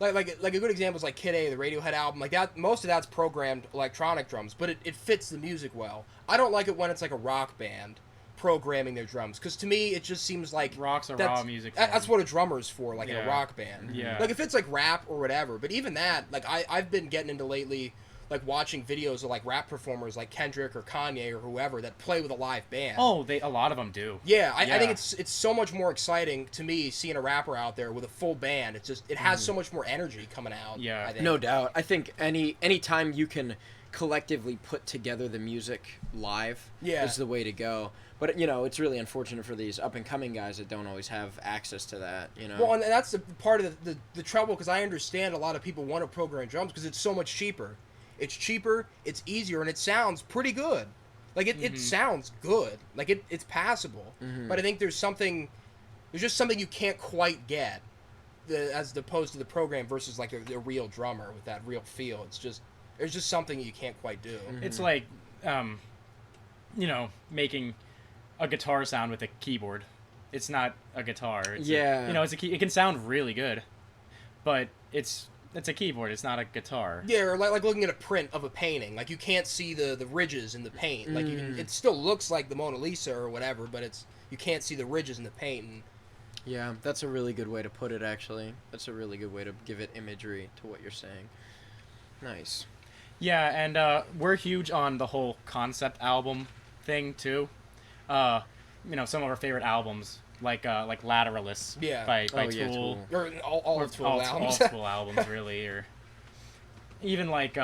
a good example is like Kid A, the Radiohead album. Like, that, most of that's programmed electronic drums, but it fits the music well. I don't like it when it's like a rock band programming their drums, because to me it just seems like Rock's a raw music form. that's what a drummer's for, like in a Yeah. rock band. Yeah. Like, if it's like rap or whatever, but even that, like, I've been getting into lately, like, watching videos of like rap performers like Kendrick or Kanye or whoever that play with a live band. Oh, a lot of them do. Yeah, I think it's so much more exciting to me seeing a rapper out there with a full band. It has so much more energy coming out. Yeah. I think. No doubt. I think any time you can collectively put together the music live is the way to go. But, it's really unfortunate for these up-and-coming guys that don't always have access to that, Well, and that's the part of the trouble, because I understand a lot of people want to program drums because it's so much cheaper. It's cheaper, it's easier, and it sounds pretty good. Like, it sounds good. Like, it's passable. But I think there's just something you can't quite get as opposed to the program versus, like, a real drummer with that real feel. There's just something you can't quite do. It's like, making a guitar sound with a keyboard. It's not a guitar. It's it can sound really good, but it's a keyboard. It's not a guitar. Yeah, or like looking at a print of a painting. Like, you can't see the ridges in the paint. Like, it still looks like the Mona Lisa or whatever, but you can't see the ridges in the paint. And Yeah, that's a really good way to put it, actually. That's a really good way to give it imagery to what you're saying. Nice. Yeah, and we're huge on the whole concept album thing too. Some of our favorite albums, like Lateralus by Tool. Or all of Tool albums. All Tool albums, really, or even like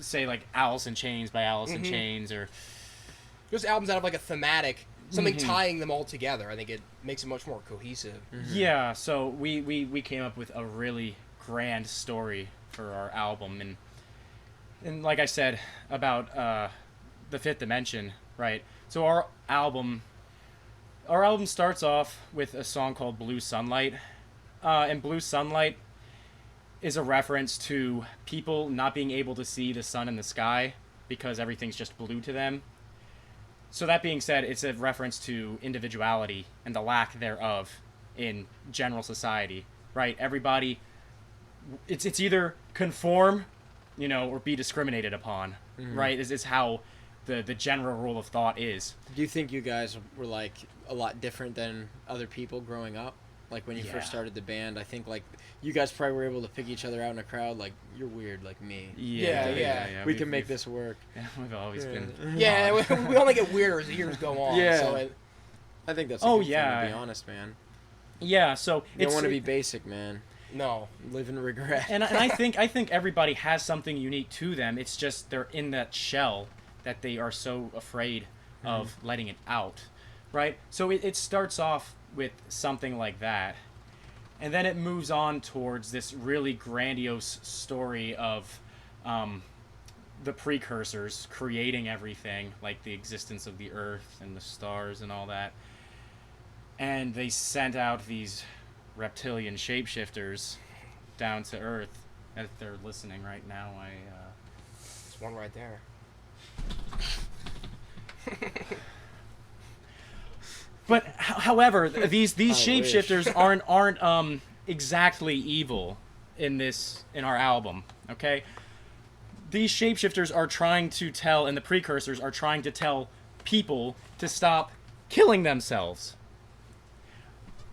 say like Alice in Chains by Alice in Chains, or just albums that have like a thematic something tying them all together. I think it makes it much more cohesive. Yeah, so we came up with a really grand story for our album, and like I said about the Fifth Dimension, right? So our album starts off with a song called Blue Sunlight, and Blue Sunlight is a reference to people not being able to see the sun in the sky because everything's just blue to them. So that being said, it's a reference to individuality and the lack thereof in general society, right? Everybody, it's either conform, or be discriminated upon, right? Is how the general rule of thought is. Do you think you guys were like a lot different than other people growing up? Like when you first started the band, I think like you guys probably were able to pick each other out in a crowd. Like, you're weird like me. Yeah. We can make this work. Yeah, we've always been. Yeah, we only get weirder as the years go on. Yeah. So I think that's a good thing, to be honest, man. Yeah, so You don't want to be basic, man. no. Live in regret. and I think everybody has something unique to them. It's just they're in that shell that they are so afraid of letting it out, right? So it starts off with something like that, and then it moves on towards this really grandiose story of the precursors creating everything, like the existence of the earth and the stars and all that, and they sent out these reptilian shapeshifters down to earth. If they're listening right now, There's one right there. But however, these shapeshifters wish. aren't exactly evil in our album. Okay, these shapeshifters are trying to tell, and the precursors are trying to tell people to stop killing themselves.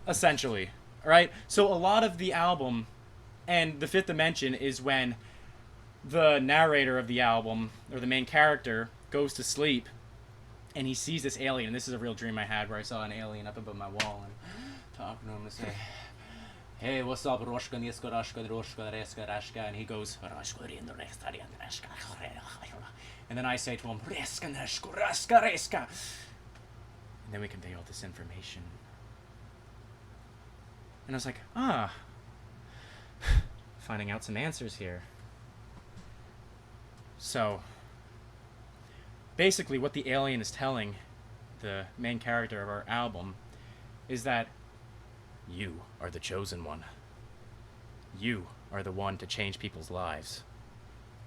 Essentially, right? So a lot of the album and the Fifth Dimension is when the narrator of the album, or the main character, goes to sleep, and he sees this alien. And this is a real dream I had, where I saw an alien up above my wall and talking to him to say, "Hey, what's up, Roshka, Niska, Rashka, Roshka, Reska, Rashka?" And he goes, and then I say to him, "Reska, Rashka, Raska, Reska." And then we convey all this information. And I was like, finding out some answers here. So, basically what the alien is telling the main character of our album is that you are the chosen one. You are the one to change people's lives.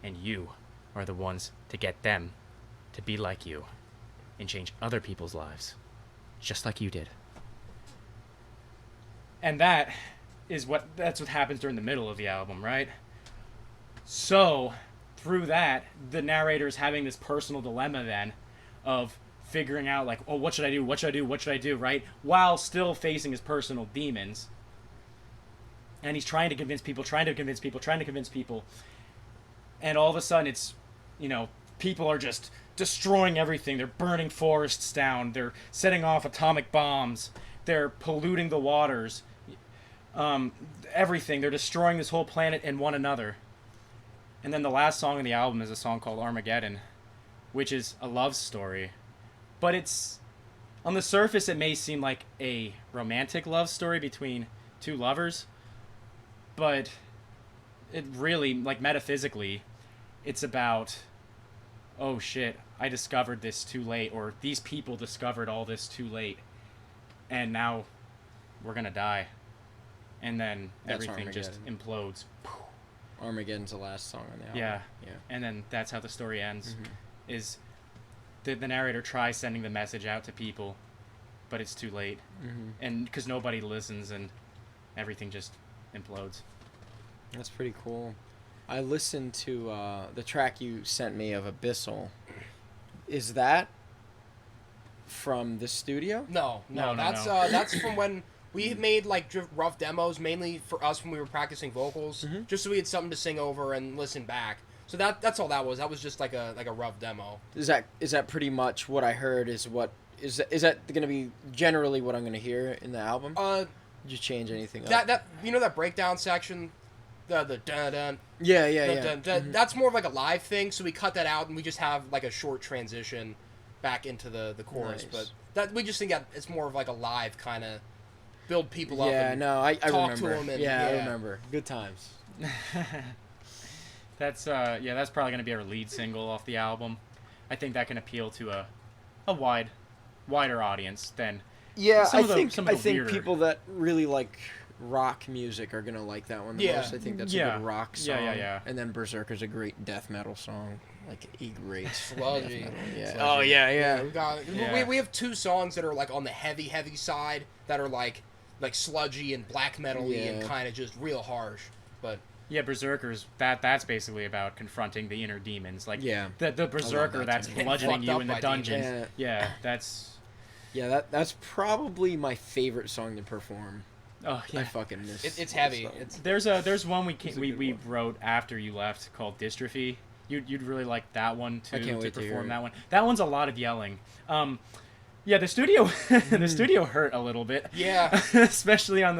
And you are the ones to get them to be like you and change other people's lives, just like you did. And that's what happens during the middle of the album, right? So, through that, the narrator's having this personal dilemma then of figuring out, like, oh, what should I do? What should I do? What should I do, right? While still facing his personal demons. And he's trying to convince people. And all of a sudden it's, people are just destroying everything. They're burning forests down. They're setting off atomic bombs. They're polluting the waters. Everything. They're destroying this whole planet and one another. And then the last song on the album is a song called Armageddon, which is a love story. But it's, on the surface, it may seem like a romantic love story between two lovers. But it really, like, metaphysically, it's about, oh shit, I discovered this too late, or these people discovered all this too late, and now we're gonna die. And then everything just implodes. Armageddon's the last song on the album. Yeah. And then that's how the story ends. Is the narrator tries sending the message out to people, but it's too late. And because nobody listens, and everything just implodes. That's pretty cool. I listened to the track you sent me of Abyssal. Is that from the studio? No. That's from when we made like rough demos, mainly for us when we were practicing vocals, just so we had something to sing over and listen back. So that's all that was. That was just like a rough demo. Is that pretty much what I heard? Is that going to be generally what I'm going to hear in the album? Did you change anything up? That that breakdown section, the dun dun. Yeah. That's more of like a live thing. So we cut that out and we just have like a short transition back into the chorus. Nice. But that we just think that it's more of like a live kind of build people up. Yeah, and no, I talk remember. to them and, I yeah. remember. Good times. That's that's probably gonna be our lead single off the album. I think that can appeal to a wider audience than Yeah, I think weirder. people that really like rock music are gonna like that one the Yeah. most. I think that's a Yeah. good rock song. Yeah. And then Berserker's a great death metal song, like a great Sludgy. death metal. Yeah. Sludgy. Oh yeah. We got Yeah. we have 2 songs that are like on the heavy side that are like sludgy and black metal-y and Yeah. kind of just real harsh. But Yeah, Berserker's that's basically about confronting the inner demons. Like Yeah. the Berserker that that's too. bludgeoning Fucked you up in the by dungeon. demons. Yeah, that's That's probably my favorite song to perform. oh I yeah. fucking miss. it's this heavy. song. It's There's one we It's a good we one. wrote after you left called Dystrophy. You'd really like that one too I can't wait to hear perform it. that one. That one's a lot of yelling. Yeah, the studio the studio hurt a little bit. Yeah. Especially on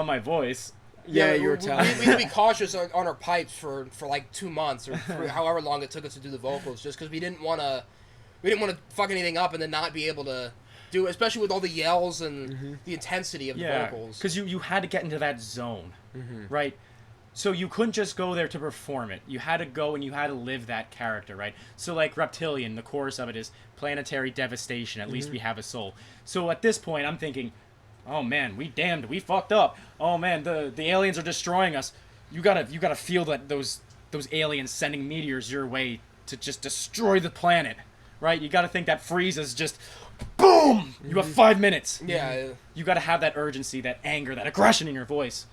my voice. Yeah, you were we telling had to be cautious on our pipes for like 2 months or for however long it took us to do the vocals, just because we didn't want to fuck anything up and then not be able to do it, especially with all the yells and the intensity of the Yeah, vocals. because you had to get into that zone, right? So you couldn't just go there to perform it. You had to go and you had to live that character, right? So like Reptilian, the chorus of it is planetary devastation. At least we have a soul. So at this point, I'm thinking, oh man, we fucked up. Oh man, the aliens are destroying us. You gotta feel that those aliens sending meteors your way to just destroy the planet, right? You gotta think that freezes just, boom. You have 5 minutes. Yeah. You gotta have that urgency, that anger, that aggression in your voice.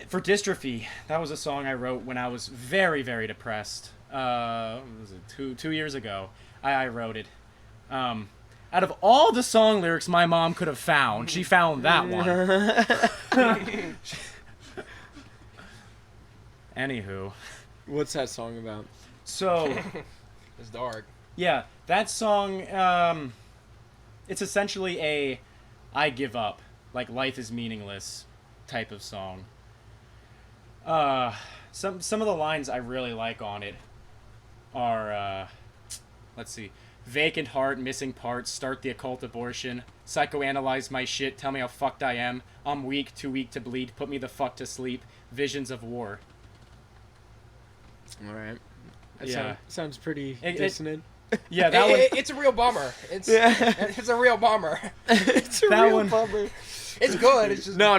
For Dystrophy, that was a song I wrote when I was very, very depressed. What was it, two years ago? I wrote it. Out of all the song lyrics my mom could have found, she found that one. Anywho, What's that song about? so It's dark. yeah, that song, it's essentially a I give up, like life is meaningless type of song. Some of the lines I really like on it are, let's see, vacant heart, missing parts, start the occult abortion, psychoanalyze my shit, tell me how fucked I am, I'm weak, too weak to bleed, put me the fuck to sleep, visions of war. All right. That Yeah. sounds pretty It- dissonant. Yeah, that one. It's a real bummer. It's a real bummer. It's a That real one- bummer. It's good. It's just No,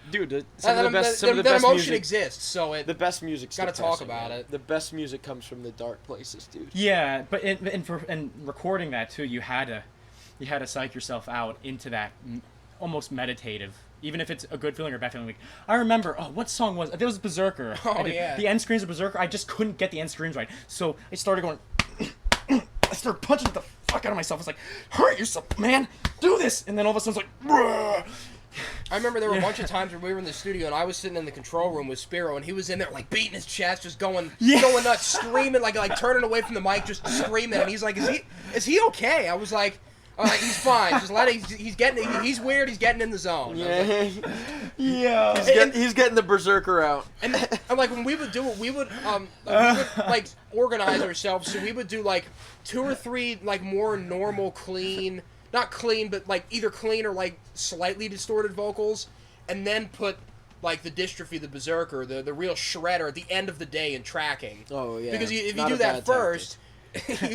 dude. Some of the best that music. emotion exists, so it The best music's Gotta talk depressing, about man. it. The best music comes from the dark places, dude. Yeah, but in recording that too, you had to psych yourself out into that almost meditative, even if it's a good feeling or a bad feeling. Like I remember, what song was it? It was Berserker. Oh, yeah. The end screams of Berserker. I just couldn't get the end screams right, so I started going. I started punching the fuck out of myself. I was like, hurt yourself, man. Do this, and then all of a sudden it's like. Bruh. I remember there were a bunch of times where we were in the studio and I was sitting in the control room with Spiro and he was in there like beating his chest, just going nuts, screaming, like turning away from the mic, just screaming. And he's like, "Is he okay?" I was like, "He's fine. Just let it. He's weird. He's getting in the zone." Yeah. He's getting the berserker out. And like when we would do it, we would like organize ourselves. So we would do like 2 or 3 like more normal, clean. Not clean, but like either clean or like slightly distorted vocals, and then put like the Dystrophy, the Berserker, the real shredder at the end of the day in tracking. Oh yeah. Because if you Not do a that bad first,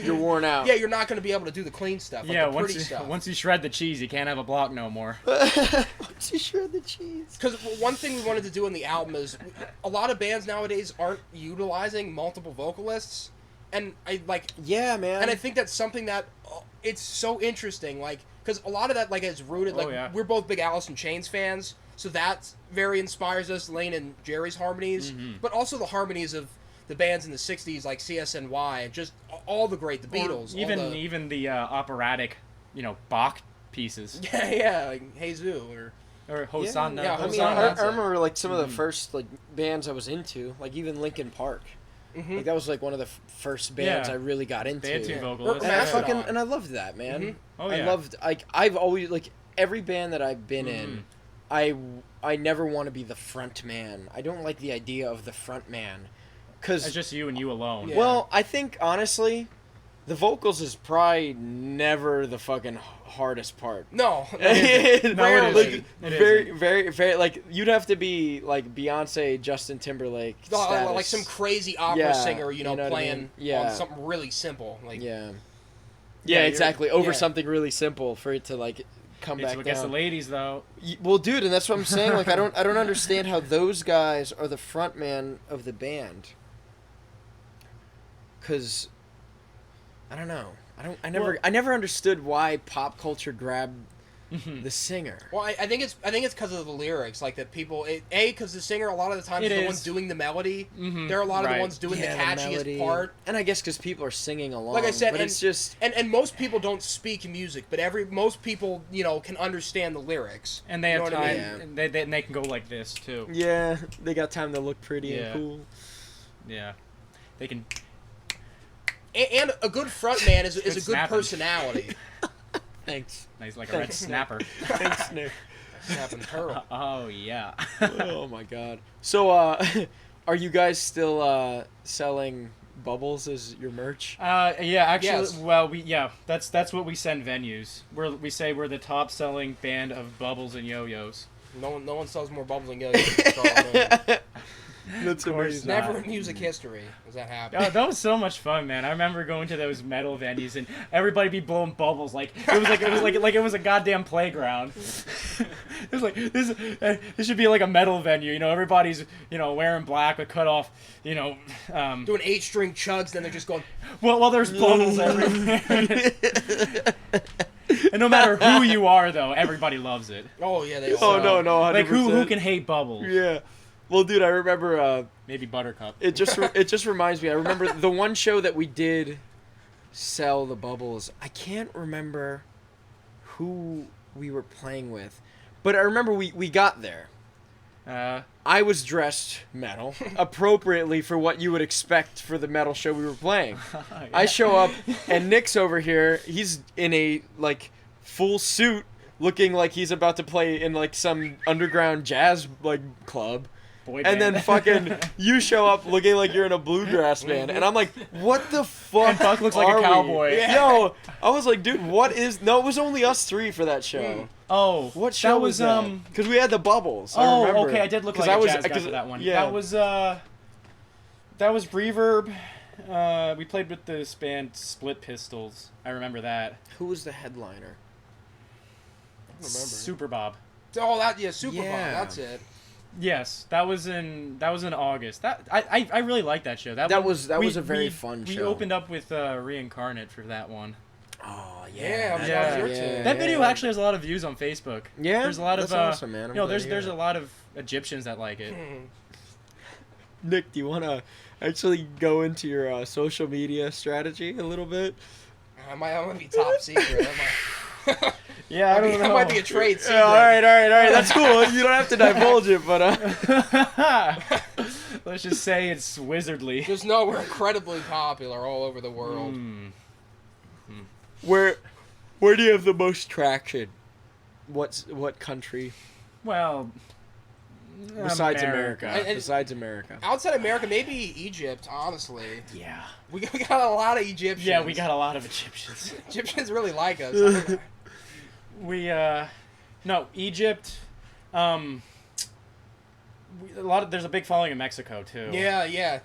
you're worn out. Yeah, you're not going to be able to do the clean stuff. Like Yeah, the pretty stuff. once you shred the cheese, you can't have a block no more. Once you shred the cheese. Because one thing we wanted to do on the album is a lot of bands nowadays aren't utilizing multiple vocalists, and I like. Yeah, man. And I think that's something that it's so interesting, like, because a lot of that, like, is rooted, like, yeah. we're both big Alice in Chains fans, so that very inspires us, Lane and Jerry's harmonies, but also the harmonies of the bands in the 60s, like CSNY, and just all the great, the Beatles. Or even the operatic, Bach pieces. Yeah, like Hey-Zoo, Or Hosanna. Yeah, I mean, Hosanna. I remember like some of the first like bands I was into, like even Linkin Park. Like that was like one of the first bands Yeah. I really got into. They had 2 Yeah. vocalists. And I Mastodon. and I loved that, man. Oh, I yeah. loved I've always like every band that I've been in, I never want to be the front man. I don't like the idea of the front man, It's cuz just you and you alone. Yeah. well, I think honestly, The vocals is probably never the fucking hardest part. No, Rarely. It Very, very, like, you'd have to be, like, Beyonce, Justin Timberlake status. like some crazy opera Yeah, singer, you know what I playing mean? Yeah. on something really simple. Like, Yeah. Yeah, Yeah, you're- exactly. Over yeah. something really simple for it to, like, come It's back against the down. ladies, though. Well, dude, and that's what I'm saying. Like, I don't understand how those guys are the front man of the band. 'Cause I don't know. I never understood why pop culture grabbed the singer. well, I think it's because of the lyrics, like that people. Because the singer a lot of the times It is the is. one doing the melody. Mhm. They're a lot of the Right. ones doing Yeah, the catchiest melody. part. And I guess because people are singing along. Like I said, but it's just and most people don't speak music, but most people can understand the lyrics. And they You have know what I time. mean? And they can go like this, too. yeah, they got time to look pretty Yeah. and cool. Yeah. They can... And a good front man is a good snapping. personality. Thanks. Nice, like a red snapper. Thanks, Nick. Snapping turtle. Oh, yeah. Oh my god. So, are you guys still selling bubbles as your merch? Yeah, actually, Yes. well, that's what we send venues. We say we're the top selling band of bubbles and yo-yos. No one sells more bubbles than Yo-Yo than Scarlet Moon. That's Of course amazing. not. Never in music history has that happened. Oh, that was so much fun, man. I remember going to those metal venues and everybody be blowing bubbles like it was a goddamn playground. It was like this should be like a metal venue, everybody's wearing black with cut off, Doing 8-string chugs, then they're just going. well there's bubbles everywhere. And no matter who you are though, everybody loves it. Oh yeah, they. Oh no, 100%. Like who can hate bubbles? Yeah. Well, dude, I remember. Maybe Buttercup. It just reminds me. I remember the one show that we did sell the bubbles. I can't remember who we were playing with, but I remember we got there. I was dressed metal, appropriately for what you would expect for the metal show we were playing. I show up, and Nick's over here. He's in a full suit, looking like he's about to play in some underground jazz club. Boy And band. then fucking you show up looking like you're in a bluegrass band, and I'm like, what the fuck? And Buck looks like a are we? cowboy. Yeah. Yo, I was like, dude, what is? No, it was only us three for that show. Oh, What show that was that? Because we had the bubbles. I remember. Okay, I did look 'Cause like I a was- jazz guy 'cause- for that one. yeah. That was Reverb. We played with this band Split Pistols. I remember that. Who was the headliner? I don't remember. Super Bob. Oh, Super Yeah. Bowl. That's it. Yes, that was in August. That I really liked that show. That was a very fun We show. opened up with Reincarnate for that one. Oh Yeah, that- that was your tune. That video actually has a lot of views on Facebook. Yeah, There's a lot that's of awesome, man. I'm glad to hear there's it. a lot of Egyptians that like it. Nick, do you want to actually go into your social media strategy a little bit? I might be top secret. That might, Yeah, I don't know. that might be a trade secret. Yeah, all right, that's cool. You don't have to divulge it, but Let's just say it's wizardly. Just know we're incredibly popular all over the world. where do you have the most traction? What country Well, besides America? And- Besides America. Outside America, maybe Egypt. Honestly, Yeah. we got a lot of Egyptians. Yeah, we got a lot of Egyptians. Egyptians really like us. No, Egypt. There's a big following in Mexico too. yeah.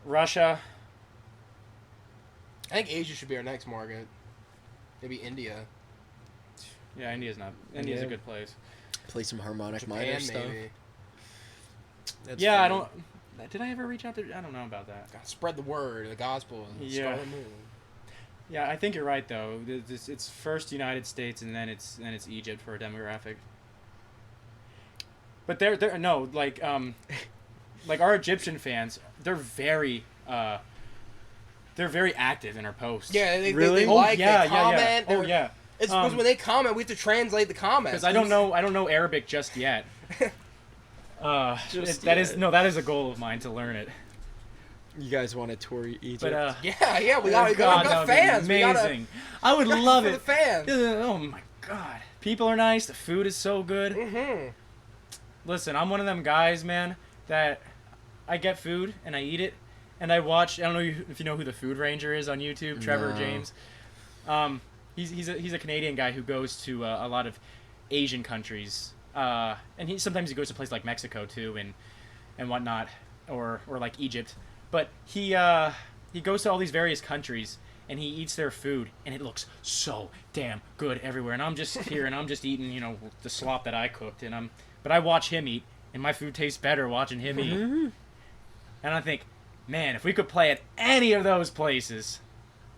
Russia. I think Asia should be our next market. Maybe India. Yeah, India's a good place. Play some harmonic Japan, minor stuff. maybe. That's Yeah, I fun. don't. Did I ever reach out to? I don't know about that. Gotta spread the word, the gospel, Yeah. Scarlet Moon. Yeah, I think you're right though. It's first United States and then it's Egypt for a demographic. But they're no like our Egyptian fans, they're very active in our posts. Yeah, they Really? like, yeah, they comment. yeah. Oh they're- yeah. It's because when they comment, we have to translate the comments. Because I don't know Arabic just yet. That is a goal of mine to learn it. You guys want to tour Egypt? But Yeah, we got, God, that got would be fans. We gotta- amazing. I would love for it. the fans. Oh my god, people are nice. The food is so good. Mm-hmm. Listen, I'm one of them guys, man, that I get food and I eat it, and I watch. I don't know if you know who the Food Ranger is on YouTube, Trevor No. James. He's a Canadian guy who goes to a lot of Asian countries, and sometimes he goes to places like Mexico too, and whatnot, or like Egypt. But he goes to all these various countries and he eats their food, and it looks so damn good everywhere. And I'm just here and I'm just eating, the slop that I cooked, but I watch him eat, and my food tastes better watching him eat. And I think, man, if we could play at any of those places,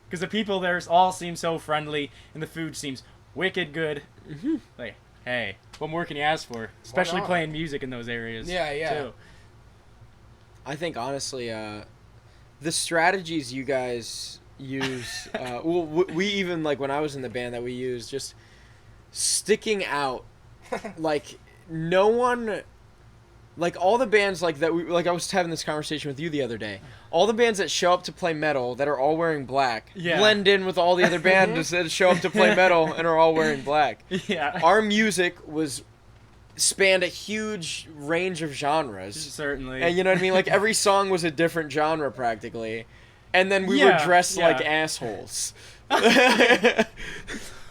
because the people there all seem so friendly, and the food seems wicked good. Like, hey, what more can you ask for? Especially not? playing music in those areas. Yeah. Too. I think honestly, the strategies you guys use, well, we even like when I was in the band that we used, just sticking out, like no one, like all the bands like that. I was having this conversation with you the other day. All the bands that show up to play metal that are all wearing black blend in with all the other bands that show up to play metal and are all wearing black. Yeah. Our music spanned a huge range of genres. Certainly. And you know what I mean? Like every song was a different genre practically. And then we were dressed like assholes.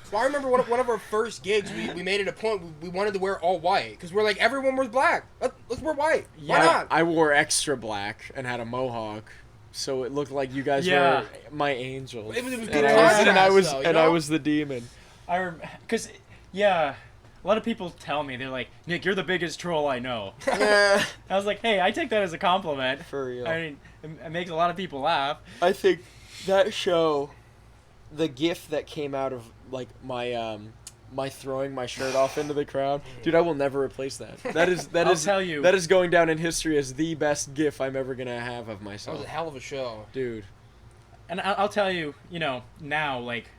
Well, I remember one of our first gigs, we made it a point, we wanted to wear all white. Because we're like, everyone wears black. Let's wear white. Why not? I wore extra black and had a mohawk. So it looked like you guys were my angels. It was good and I was contrast, and I was the demon. Because, a lot of people tell me, they're like, Nick, you're the biggest troll I know. Yeah, I was like, hey, I take that as a compliment. for real. I mean, it makes a lot of people laugh. I think that show, the gif that came out of like my throwing my shirt off into the crowd, dude, I will never replace that. I'll tell you. That is going down in history as the best gif I'm ever gonna have of That myself. was a hell of a show. Dude. And I'll tell you, now, like,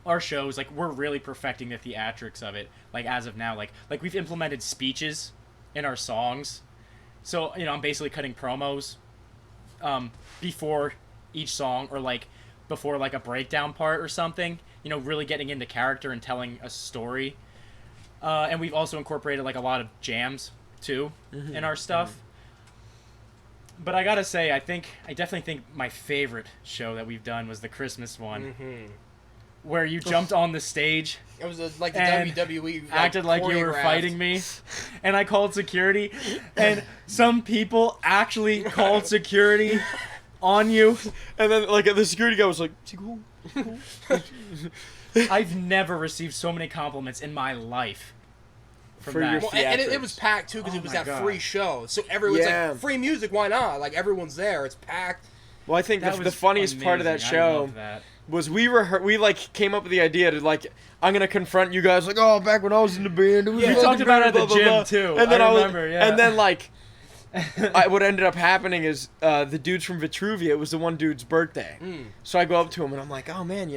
our shows, like, we're really perfecting the theatrics of it, like, as of now. Like we've implemented speeches in our songs. So, I'm basically cutting promos before each song, or, like, before, like, a breakdown part or something. Really getting into character and telling a story. And we've also incorporated, like, a lot of jams, too, in our stuff. But I gotta say, I definitely think my favorite show that we've done was the Christmas one. Where you jumped on the stage. It was like the And WWE. Acted like you were choreographed. fighting me, and I called security, and some people actually called security on you. And then like the security guy was like, "Is he cool?" I've never received so many compliments in my life from For that. your Well, and it theatrics. was packed too because Oh it was my that God. free show. So everyone's like, free music, why not? Like everyone's there, it's packed. Well, I think That the was funniest part of that amazing. I show love that. was we like came up with the idea to like, I'm gonna confront you guys like, oh, back when I was in the band, it was Yeah, we fucking talked about it at the blah, blah, gym, blah. too. And then I was, remember, yeah. And then like, what ended up happening is the dudes from Vitruvia, it was the one dude's birthday. So I go up to him and I'm like, oh man,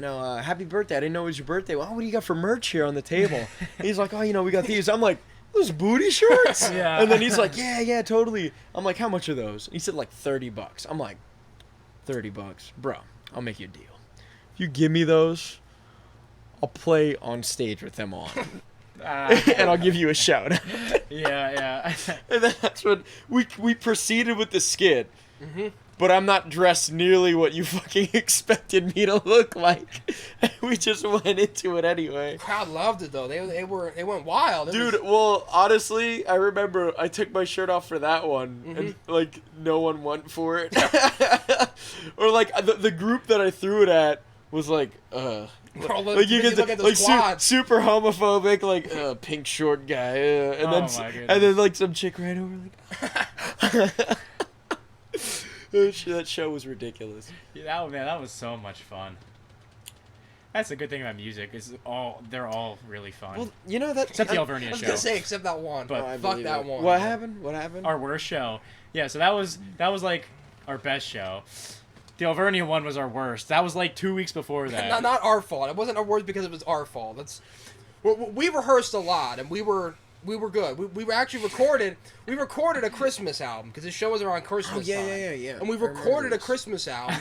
happy birthday! I didn't know it was your birthday. Well, what do you got for merch here on the table? He's like, oh, we got these. I'm like, those booty shorts? Yeah. And then he's like, yeah, totally. I'm like, how much are those? He said like $30. I'm like, $30, bro. I'll make you a deal. If you give me those, I'll play on stage with them on, and I'll give you a shout out. Yeah. And then that's when we proceeded with the skit. But I'm not dressed nearly what you fucking expected me to look like. We just went into it anyway. The crowd loved it though. They went wild. It Dude, was- well, honestly, I remember I took my shirt off for that one, and like no one went for it. Or like the group that I threw it at was like, Bro, like you look get at the like squads. super homophobic, like pink short guy, and Oh then my and then like some chick right over like. That show was ridiculous. That was so much fun. That's the good thing about music is they're all really fun. Well, that Except the I Alvernia was show. gonna say except that one. But- Oh, I fuck believe that it. one. What happened? What happened? Our worst show. Yeah, so that was like our best show. The Alvernia one was our worst. That was like 2 weeks before that. Not our fault. It wasn't our worst because it was our fault. We rehearsed a lot and we were good. We were actually recorded. We recorded a Christmas album because the show was around Christmas time. yeah. And we I remember recorded a this. Christmas album,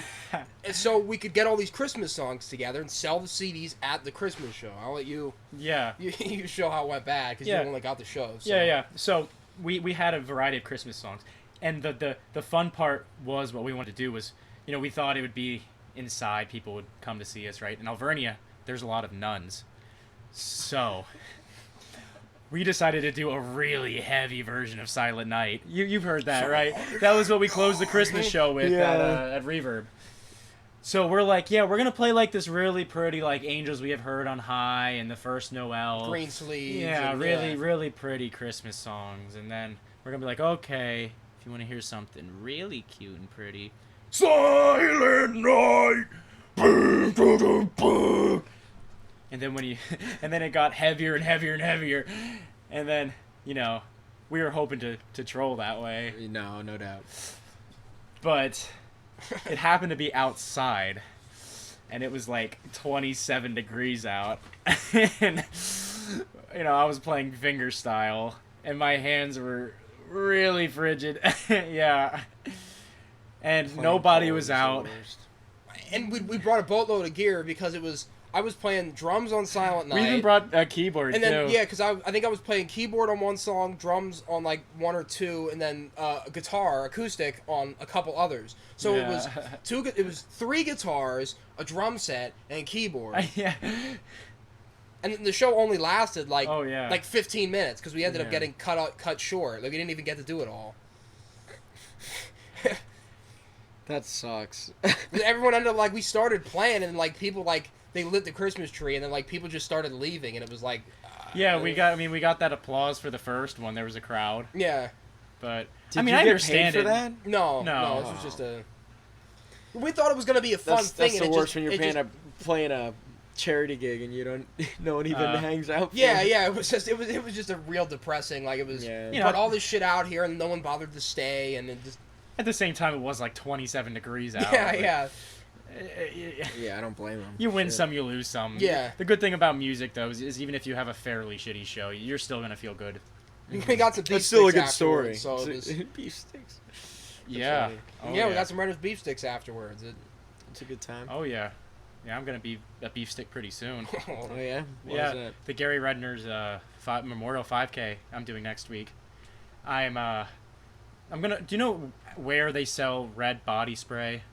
and so we could get all these Christmas songs together and sell the CDs at the Christmas show. I'll let you Yeah. you show how it went bad because Yeah. you only got the show. So. Yeah. So we had a variety of Christmas songs. And the fun part was what we wanted to do was, we thought it would be inside. People would come to see us, right? In Alvernia, there's a lot of nuns. So we decided to do a really heavy version of Silent Night. You've heard that, right? That was what we closed the Christmas show with at Reverb. So we're like, we're going to play like this really pretty, like Angels We Have Heard on High and The First Noel. Green Sleeves. Yeah, and, really pretty Christmas songs. And then we're going to be like, okay, if you want to hear something really cute and pretty, Silent Night. Boom, boom, boom, boom. And then and then it got heavier and heavier and heavier. And then, we were hoping to troll that way. No doubt. But it happened to be outside, and it was like 27 degrees out. And, I was playing fingerstyle, and my hands were really frigid. Yeah. And nobody was out. And we brought a boatload of gear because I was playing drums on Silent Night. We even brought a keyboard, and then, too. because I think I was playing keyboard on one song, drums on, like, one or two, and then a guitar, acoustic, on a couple others. So it was 3 guitars, a drum set, and a keyboard. Yeah. And the show only lasted, like, Oh, yeah. like 15 minutes, because we ended up getting cut short. Like, we didn't even get to do it all. That sucks. Everyone ended up, like, we started playing, and, like, people, like, they lit the Christmas tree, and then, like, people just started leaving, and it was like... Yeah, we got that applause for the first one. There was a crowd. Yeah. But, Did I mean, you I get understand paid it. for that? No, this was just a... We thought it was going to be a fun thing, That's and the worst when you're just, playing a charity gig and you don't... No one even hangs out for Yeah, you. yeah, it was just a real depressing, like, it was... Yeah. You Put know, all this shit out here, and no one bothered to stay, and it just... At the same time, it was like 27 degrees out. Yeah, but, yeah. Yeah, I don't blame them. You win Shit. some, you lose some. Yeah. The good thing about music, though, is even if you have a fairly shitty show, you're still going to feel good. We got some beef That's still a sticks good story. afterwards, So it was... Beef sticks. Yeah. funny. Oh, yeah, we got some Renner's beef sticks afterwards. It's a good time. Oh, yeah. Yeah, I'm going to be a beef stick pretty soon. Oh, yeah? What Yeah, is that? the Gary Redner's Memorial 5K I'm doing next week. I'm gonna... Do you know where they sell red body spray?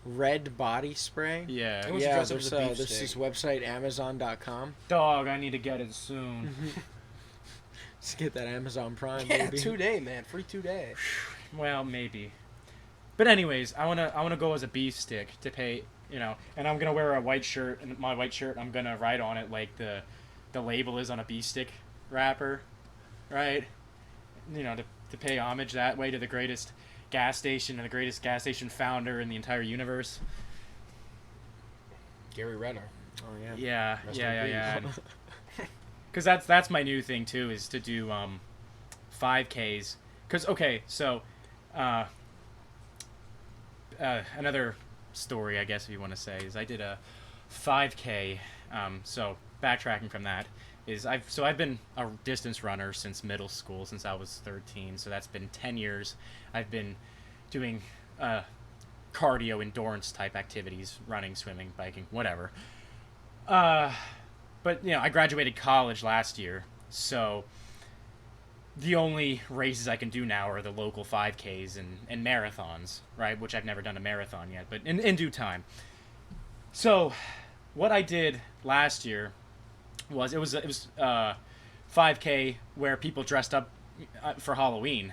Red body spray? Yeah. It was Yeah, dressed up as a beef there's stick. this website, Amazon.com. Dog, I need to get it soon. Let's get that Amazon Prime, Yeah, baby. 2-day, man. Free 2-day. Well, maybe. But anyways, I wanna go as a beef stick to pay, and I'm gonna wear a white shirt, and my white shirt, I'm gonna write on it like the label is on a beef stick wrapper, right? To pay homage that way to the greatest gas station and the greatest gas station founder in the entire universe. Gary Renner. Oh, yeah. Yeah, Rest yeah. in peace. Because that's my new thing too, is to do 5Ks. Because so another story, I guess, if you want to say, is I did a 5K. So backtracking from that is I've been a distance runner since middle school, since I was 13. So that's been 10 years. I've been doing cardio endurance type activities, running, swimming, biking, whatever. But I graduated college last year, so the only races I can do now are the local 5Ks and marathons, right? Which I've never done a marathon yet, but in due time. So what I did last year was it was 5K where people dressed up for Halloween,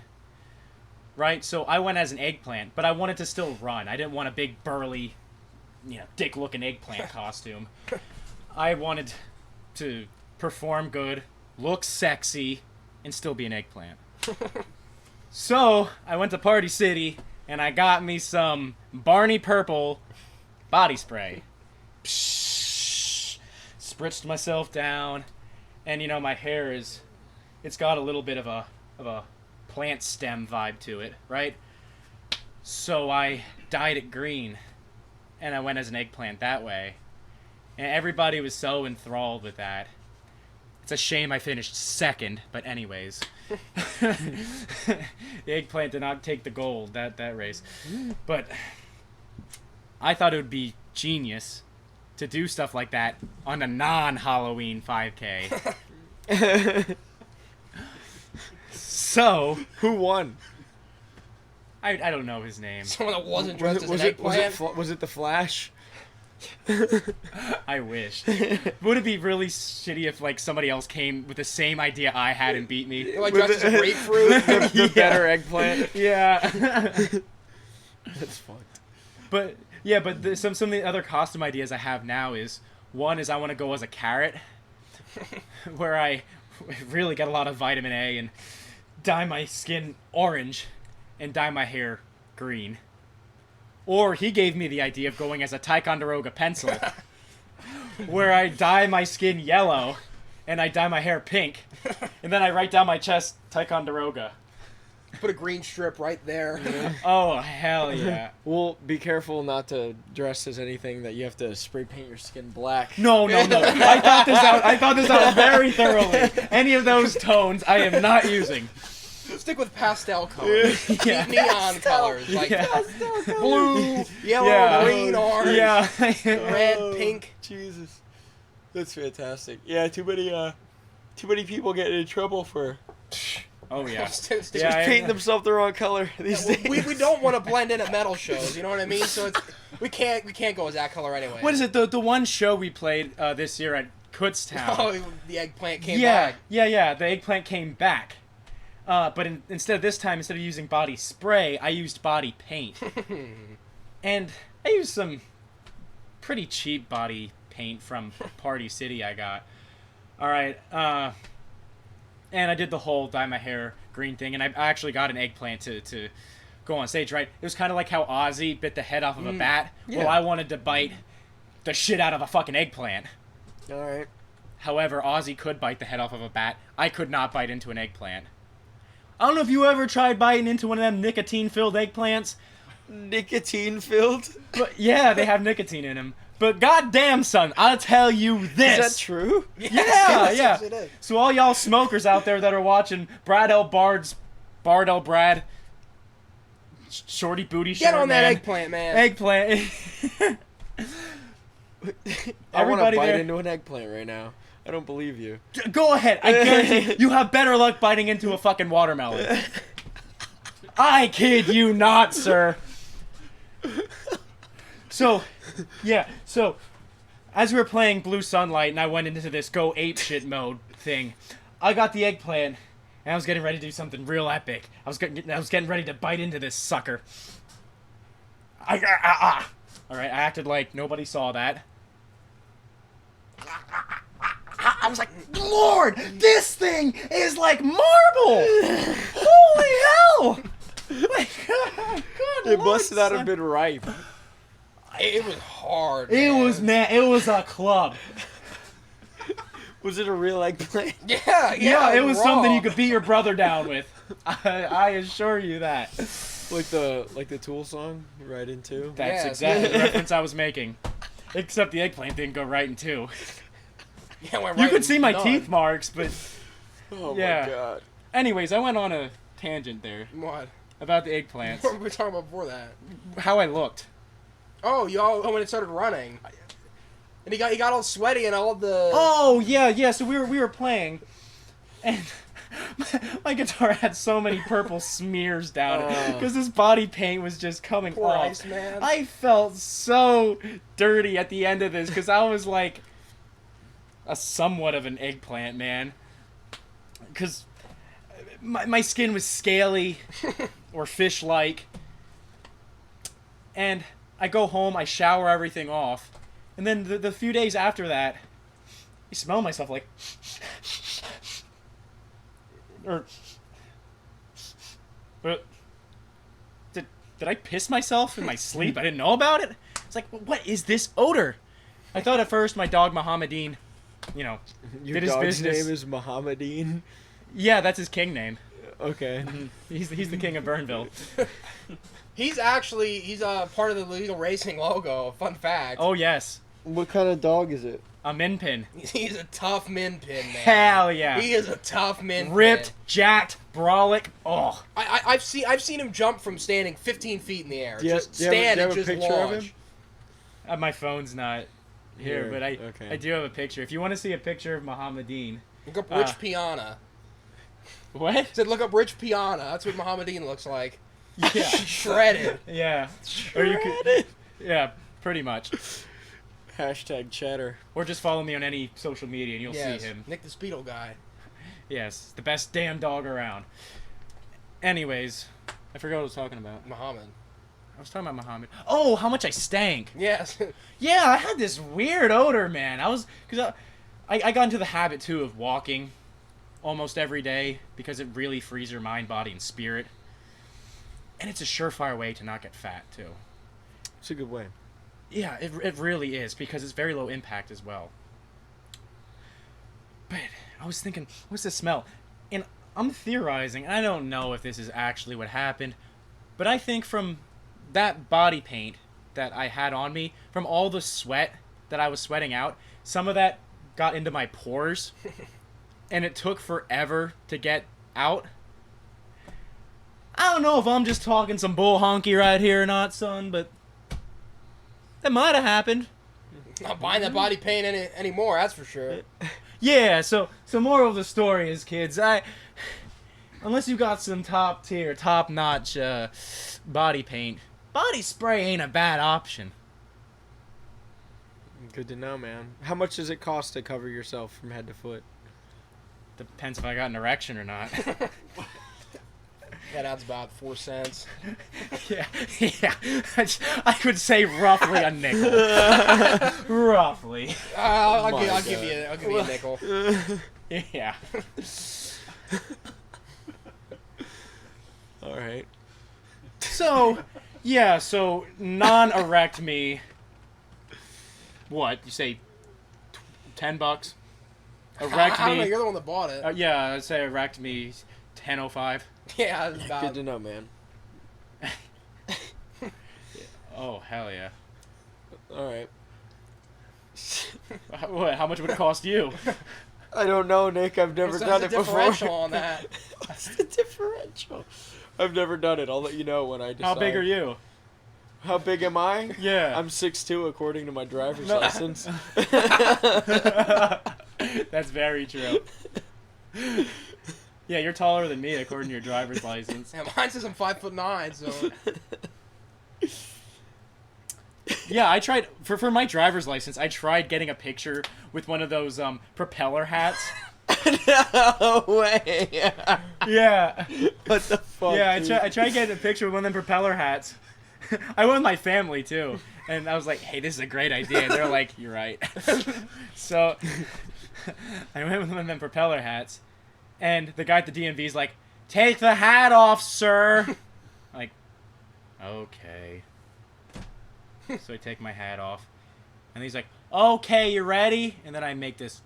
right? So I went as an eggplant, but I wanted to still run. I didn't want a big burly, dick-looking eggplant costume. I wanted to perform good, look sexy, and still be an eggplant. So I went to Party City and I got me some Barney Purple body spray. Psh, spritzed myself down, and my hair it's got a little bit of a plant stem vibe to it, right? So I dyed it green, and I went as an eggplant that way. And everybody was so enthralled with that. It's a shame I finished second, but anyways. The eggplant did not take the gold that race. But I thought it would be genius to do stuff like that on a non-Halloween 5K. So, Who won? I don't know his name. Someone that wasn't dressed as an eggplant. Was it the Flash? I wish. Would it be really shitty if like somebody else came with the same idea I had and beat me? Like dressed as a grapefruit. The better eggplant. Yeah. That's fucked. But some of the other costume ideas I have now is one is I want to go as a carrot, where I really get a lot of vitamin A and dye my skin orange and dye my hair green. Or he gave me the idea of going as a Ticonderoga pencil, where I dye my skin yellow and I dye my hair pink, and then I write down my chest Ticonderoga. Put a green strip right there. Oh, hell yeah. Well, be careful not to dress as anything that you have to spray paint your skin black. No. I thought this out very thoroughly. Any of those tones I am not using. Stick with pastel colors. Yeah. Neon colors. Like blue, yellow, Yeah. green, orange, Yeah. red, pink. Jesus. That's fantastic. Yeah, too many people get in trouble for Oh, yeah. Stick- Yeah, painting themselves the wrong color these days. we don't want to blend in at metal shows, you know what I mean? So we can't go as that color anyway. What is it? The one show we played this year at Kutztown. Oh, the eggplant came back. Yeah. The eggplant came back. But instead of using body spray, I used body paint. And I used some pretty cheap body paint from Party City I got. Alright, and I did the whole dye my hair green thing, and I actually got an eggplant to go on stage, right? It was kind of like how Ozzy bit the head off of a bat. Yeah. Well, I wanted to bite the shit out of a fucking eggplant. Alright. However, Ozzy could bite the head off of a bat. I could not bite into an eggplant. I don't know if you ever tried biting into one of them nicotine-filled eggplants. Nicotine-filled? But yeah, they have nicotine in them. But goddamn, son, I'll tell you this. Is that true? Yeah. It is. So all y'all smokers out there that are watching Bard L. Brad, Shorty Booty Get Short on that Man, eggplant, man. Eggplant. I want to Everybody bite there- into an eggplant right now. I don't believe you. Go ahead. I guarantee you have better luck biting into a fucking watermelon. I kid you not, sir. So, as we were playing Blue Sunlight and I went into this go ape shit mode thing, I got the eggplant and I was getting ready to do something real epic. I was getting ready to bite into this sucker. All right, I acted like nobody saw that. I was like, Lord, this thing is like marble! Holy hell! Like, good It Lord, must not son. have been ripe. It was hard. It man. was a club. Was it a real eggplant? Yeah, it was raw. something you could beat your brother down with. I assure you that. Like the Tool song, Right in Two? That's Yeah, exactly the reference I was making. Except the eggplant didn't go right in two. Yeah, went You right could see my done. teeth marks, but Oh Yeah. my god. anyways, I went on a tangent there What? about the eggplants. What were we talking about before that? How I looked. Oh, when it started running, and he got all sweaty and all the. Oh yeah. So we were playing, and my guitar had so many purple smears down it because this body paint was just coming Poor off. Iceman. I felt so dirty at the end of this because I was like a somewhat of an eggplant, man. Because my skin was scaly or fish-like, and I go home, I shower everything off, and then the few days after that, I smell myself like, did I piss myself in my sleep? I didn't know about it. It's like, what is this odor? I thought at first my dog Mohammedine, Your did his dog's business. name is Mohammedine. Yeah, that's his king name. Okay. He's the king of Bernville. He's part of the legal racing logo. Fun fact. Oh yes, What kind of dog is it? a min pin. He's a tough min pin, man. Hell yeah. He is a tough min Ripped, pin. jacked, brolic. Oh, I've seen him jump from standing 15 feet in the air. Do you Just have- do you stand have and a just picture of launch. him? my phone's not here, but okay. I do have a picture. If you want to see a picture of Mohammedine. Look up Rich Piana. What? Said look up Rich Piana. That's what Mohammedine looks like. Yeah. Shredded. Yeah. Or you could, yeah, pretty much. Hashtag cheddar. Or just follow me on any social media and you'll Yes, see him. Nick the Speedo Guy. Yes, the best damn dog around. Anyways, I forgot what I was talking about. Muhammad. I was talking about Muhammad. Oh, how much I stank. Yes. Yeah, I had this weird odor, man. Because I got into the habit, too, of walking almost every day because it really frees your mind, body, and spirit. And it's a surefire way to not get fat, too. It's a good way. Yeah, it really is, because it's very low impact as well. But I was thinking, what's the smell? And I'm theorizing, and I don't know if this is actually what happened, but I think from that body paint that I had on me, from all the sweat that I was sweating out, some of that got into my pores, and it took forever to get out. I don't know if I'm just talking some bull honky right here or not, son, but that might have happened. Not buying that body paint anymore, that's for sure. Yeah, so moral of the story is, kids, unless you got some top tier, top notch body paint, body spray ain't a bad option. Good to know, man. How much does it cost to cover yourself from head to foot? Depends if I got an erection or not. That adds about 4 cents. Yeah. I would say roughly a nickel. Roughly. I'll give you a nickel. Yeah. All right. So non-erect me. What you say? $10. Erect I don't know, me. you're the one that bought it. Yeah, I'd say erect me. $10.05. Yeah, it's about. Good to know, man. Oh hell yeah. All right. What? How much would it cost you? I don't know, Nick. I've never done it before. Differential on that. What's the differential? I've never done it. I'll let you know when I decide. How big are you? How big am I? Yeah. I'm 6'2", according to my driver's license. That's very true. Yeah, you're taller than me according to your driver's license. Yeah, mine says I'm 5'9", so. Yeah, I tried for my driver's license. I tried getting a picture with one of those propeller hats. No way. Yeah. What the fuck? Yeah, dude? I tried getting a picture with one of them propeller hats. I went with my family too, and I was like, "Hey, this is a great idea." And they're like, "You're right." So I went with one of them propeller hats, and the guy at the DMV is like, "Take the hat off, sir." I'm like, okay. So I take my hat off, and he's like, "Okay, you ready?" And then I make this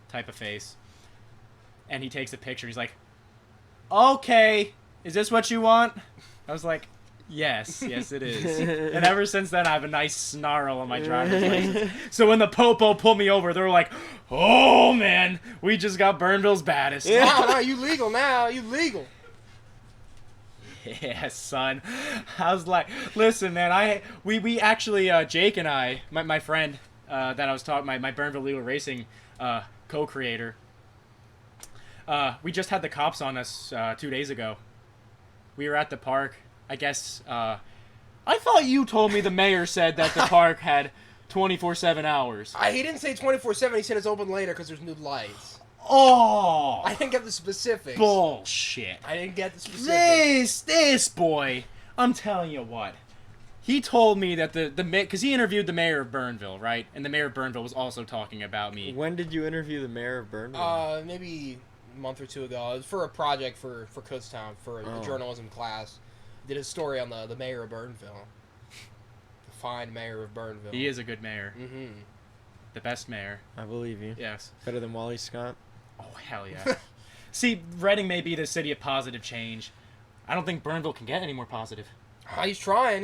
type of face, and he takes a picture. He's like, "Okay, is this what you want?" I was like, yes it is. And ever since then, I have a nice snarl on my driver's license. So when the popo pulled me over, they were like, "Oh man, we just got Bernville's baddest." No, you legal now. You legal. Yeah, son. I was like, listen, man, we actually, Jake and I, my friend that I was talking, my Bernville Legal Racing co-creator, we just had the cops on us 2 days ago. We were at the park. I guess, I thought you told me the mayor said that the park had 24/7 hours. He didn't say 24/7. He said it's open later because there's new lights. Oh! I didn't get the specifics. Bullshit. I didn't get the specifics. This boy, I'm telling you what. He told me that the because he interviewed the mayor of Bernville, right? And the mayor of Bernville was also talking about me. When did you interview the mayor of Bernville? Maybe a month or two ago. It was for a project for Kutztown, for a journalism class. Did a story on the mayor of Bernville. The fine mayor of Bernville. He is a good mayor. Mm-hmm. The best mayor. I believe you. Yes. Better than Wally Scott? Oh, hell yeah. See, Reading may be the city of positive change. I don't think Bernville can get any more positive. He's trying.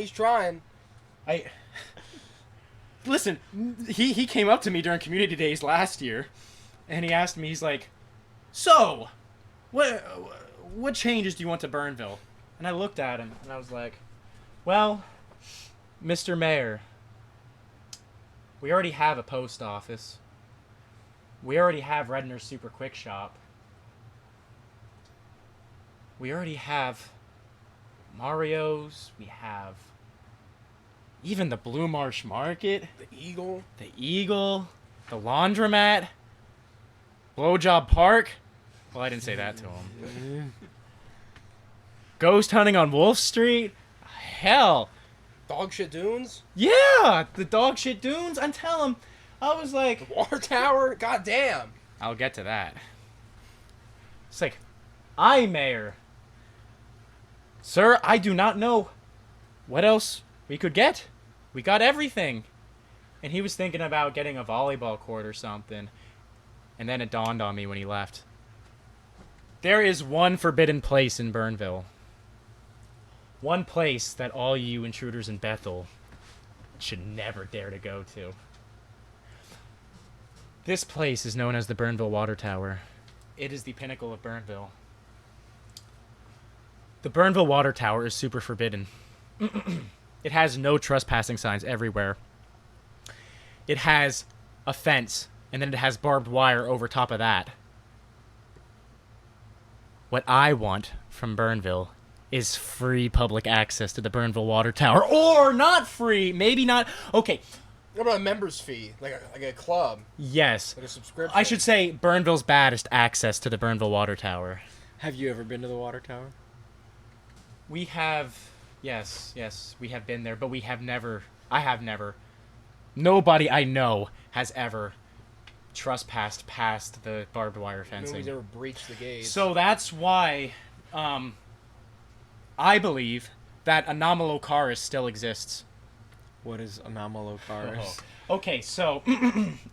Listen, he came up to me during community days last year, and he asked me, he's like, "So, what changes do you want to Bernville?" And I looked at him, and I was like, "Well, Mr. Mayor, we already have a post office. We already have Redner's Super Quick Shop. We already have Mario's. We have even the Blue Marsh Market. The Eagle. The Eagle. The Laundromat. Blowjob Park. Well, I didn't say that to him. Ghost hunting on Wolf Street. Hell. Dog shit dunes. Yeah, the dog shit dunes. I'm telling him. I was like, Water tower. God damn. I'll get to that. It's like, I, Mayor. Sir, I do not know what else we could get. We got everything. And he was thinking about getting a volleyball court or something. And then it dawned on me when he left. There is one forbidden place in Bernville. One place that all you intruders in Bethel should never dare to go to. This place is known as the Bernville Water Tower. It is the pinnacle of Bernville. The Bernville Water Tower is super forbidden. It has no trespassing signs everywhere. It has a fence, and then it has barbed wire over top of that. What I want from Bernville is free public access to the Bernville Water Tower. Or not free, maybe not. Okay, What about a member's fee? Like a club? yes. Like a subscription? I should say Bernville's baddest access to the Bernville Water Tower. Have you ever been to the water tower? We have, yes, we have been there, but I have never, nobody I know has ever trespassed past the barbed wire fencing. Nobody's ever breached the gate. So that's why I believe that Anomalocaris still exists. What is Anomalocaris? Okay, so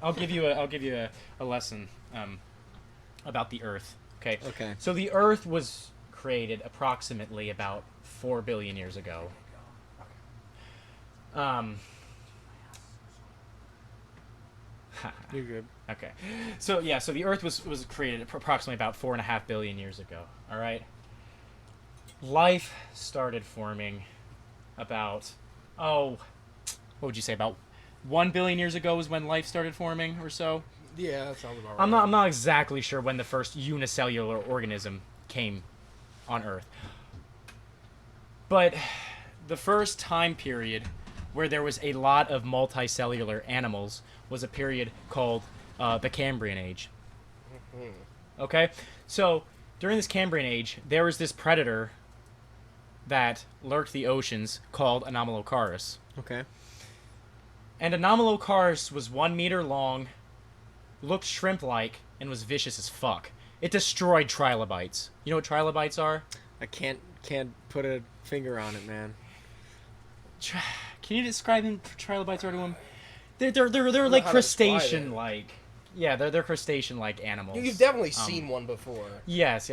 I'll give you a lesson about the Earth. Okay. Okay. So the Earth was created approximately about 4 billion years ago. You're good. Okay. So yeah, so the Earth was created approximately about 4.5 billion years ago. All right. Life started forming about what would you say, about 1 billion years ago is when life started forming or so. Yeah, that sounds about right. I'm not exactly sure when the first unicellular organism came on Earth. But the first time period where there was a lot of multicellular animals was a period called the Cambrian Age. Okay? So, during this Cambrian Age, there was this predator that lurked the oceans called Anomalocaris. Okay. And Anomalocaris was 1 meter long, looked shrimp-like, and was vicious as fuck. It destroyed trilobites. You know what trilobites are? I can't put a finger on it, man. Can you describe him? Trilobites are to him? They're like crustacean-like. Yeah, they're crustacean-like animals. You've definitely seen one before. Yes.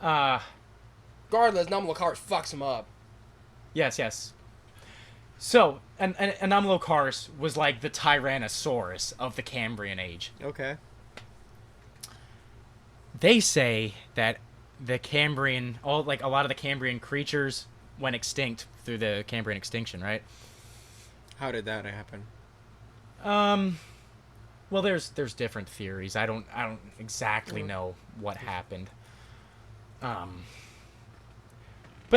Regardless, Anomalocaris fucks him up. Yes. So, an Anomalocaris was like the Tyrannosaurus of the Cambrian Age. Okay. They say that the Cambrian, a lot of the Cambrian creatures went extinct through the Cambrian extinction, right? How did that happen? Well, there's different theories. I don't exactly know what happened. But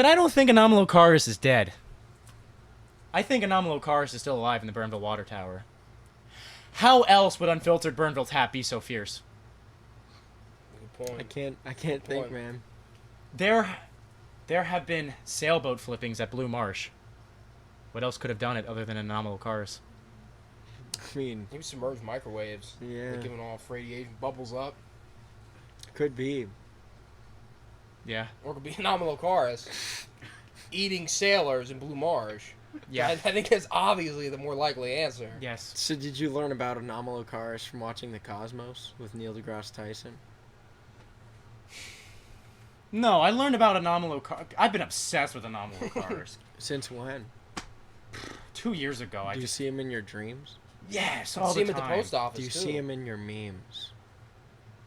I don't think Anomalocaris is dead. I think Anomalocaris is still alive in the Bernville Water Tower. How else would unfiltered Bernville tap be so fierce? Good point. I can't think, man. There have been sailboat flippings at Blue Marsh. What else could have done it other than Anomalocaris? I mean, Maybe submerged microwaves. Yeah. Like giving off radiation, bubbles up. could be. Yeah. Or it could be Anomalocaris eating sailors in Blue Marsh. Yeah. I think that's obviously the more likely answer. Yes. So did you learn about Anomalocaris from watching The Cosmos with Neil deGrasse Tyson? No, I learned about Anomalocaris. I've been obsessed with Anomalocaris. Since when? 2 years ago. Do you see him in your dreams? Yes, I all see the him at time. the post office. Do you too. see him in your memes?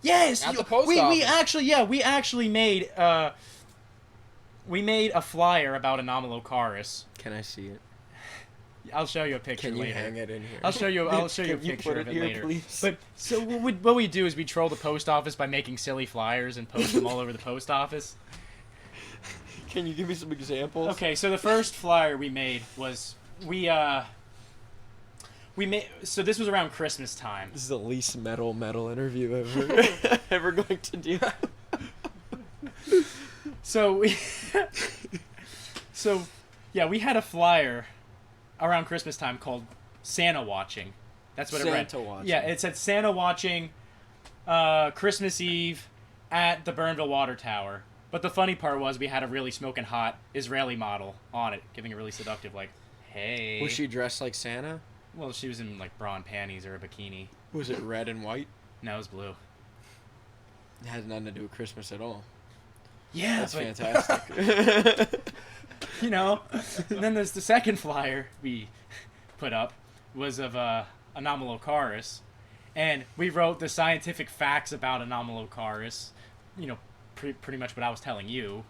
Yes, At the post we office. actually made a flyer about Anomalocaris. Can I see it? I'll show you a picture Can you later. hang it in here? I'll show you a Can you picture put of it it here, later. please? But so what we do is we troll the post office by making silly flyers and post them all over the post office. Can you give me some examples? Okay, so the first flyer we made was we made. So this was around Christmas time. This is the least metal interview ever ever going to do. So we, we had a flyer around Christmas time called Santa Watching. That's what it read. Santa Watching. Yeah, it said Santa Watching, Christmas Eve at the Bernville Water Tower. But the funny part was we had a really smoking hot Israeli model on it, giving a really seductive like, "Hey." Was she dressed like Santa? Well, she was in like bra and panties or a bikini. Was it red and white? No, it was blue. It has nothing to do with Christmas at all. Yeah, That's but, fantastic. you know. And then there's the second flyer we put up was of Anomalocaris, and we wrote the scientific facts about Anomalocaris. You know, pretty much what I was telling you.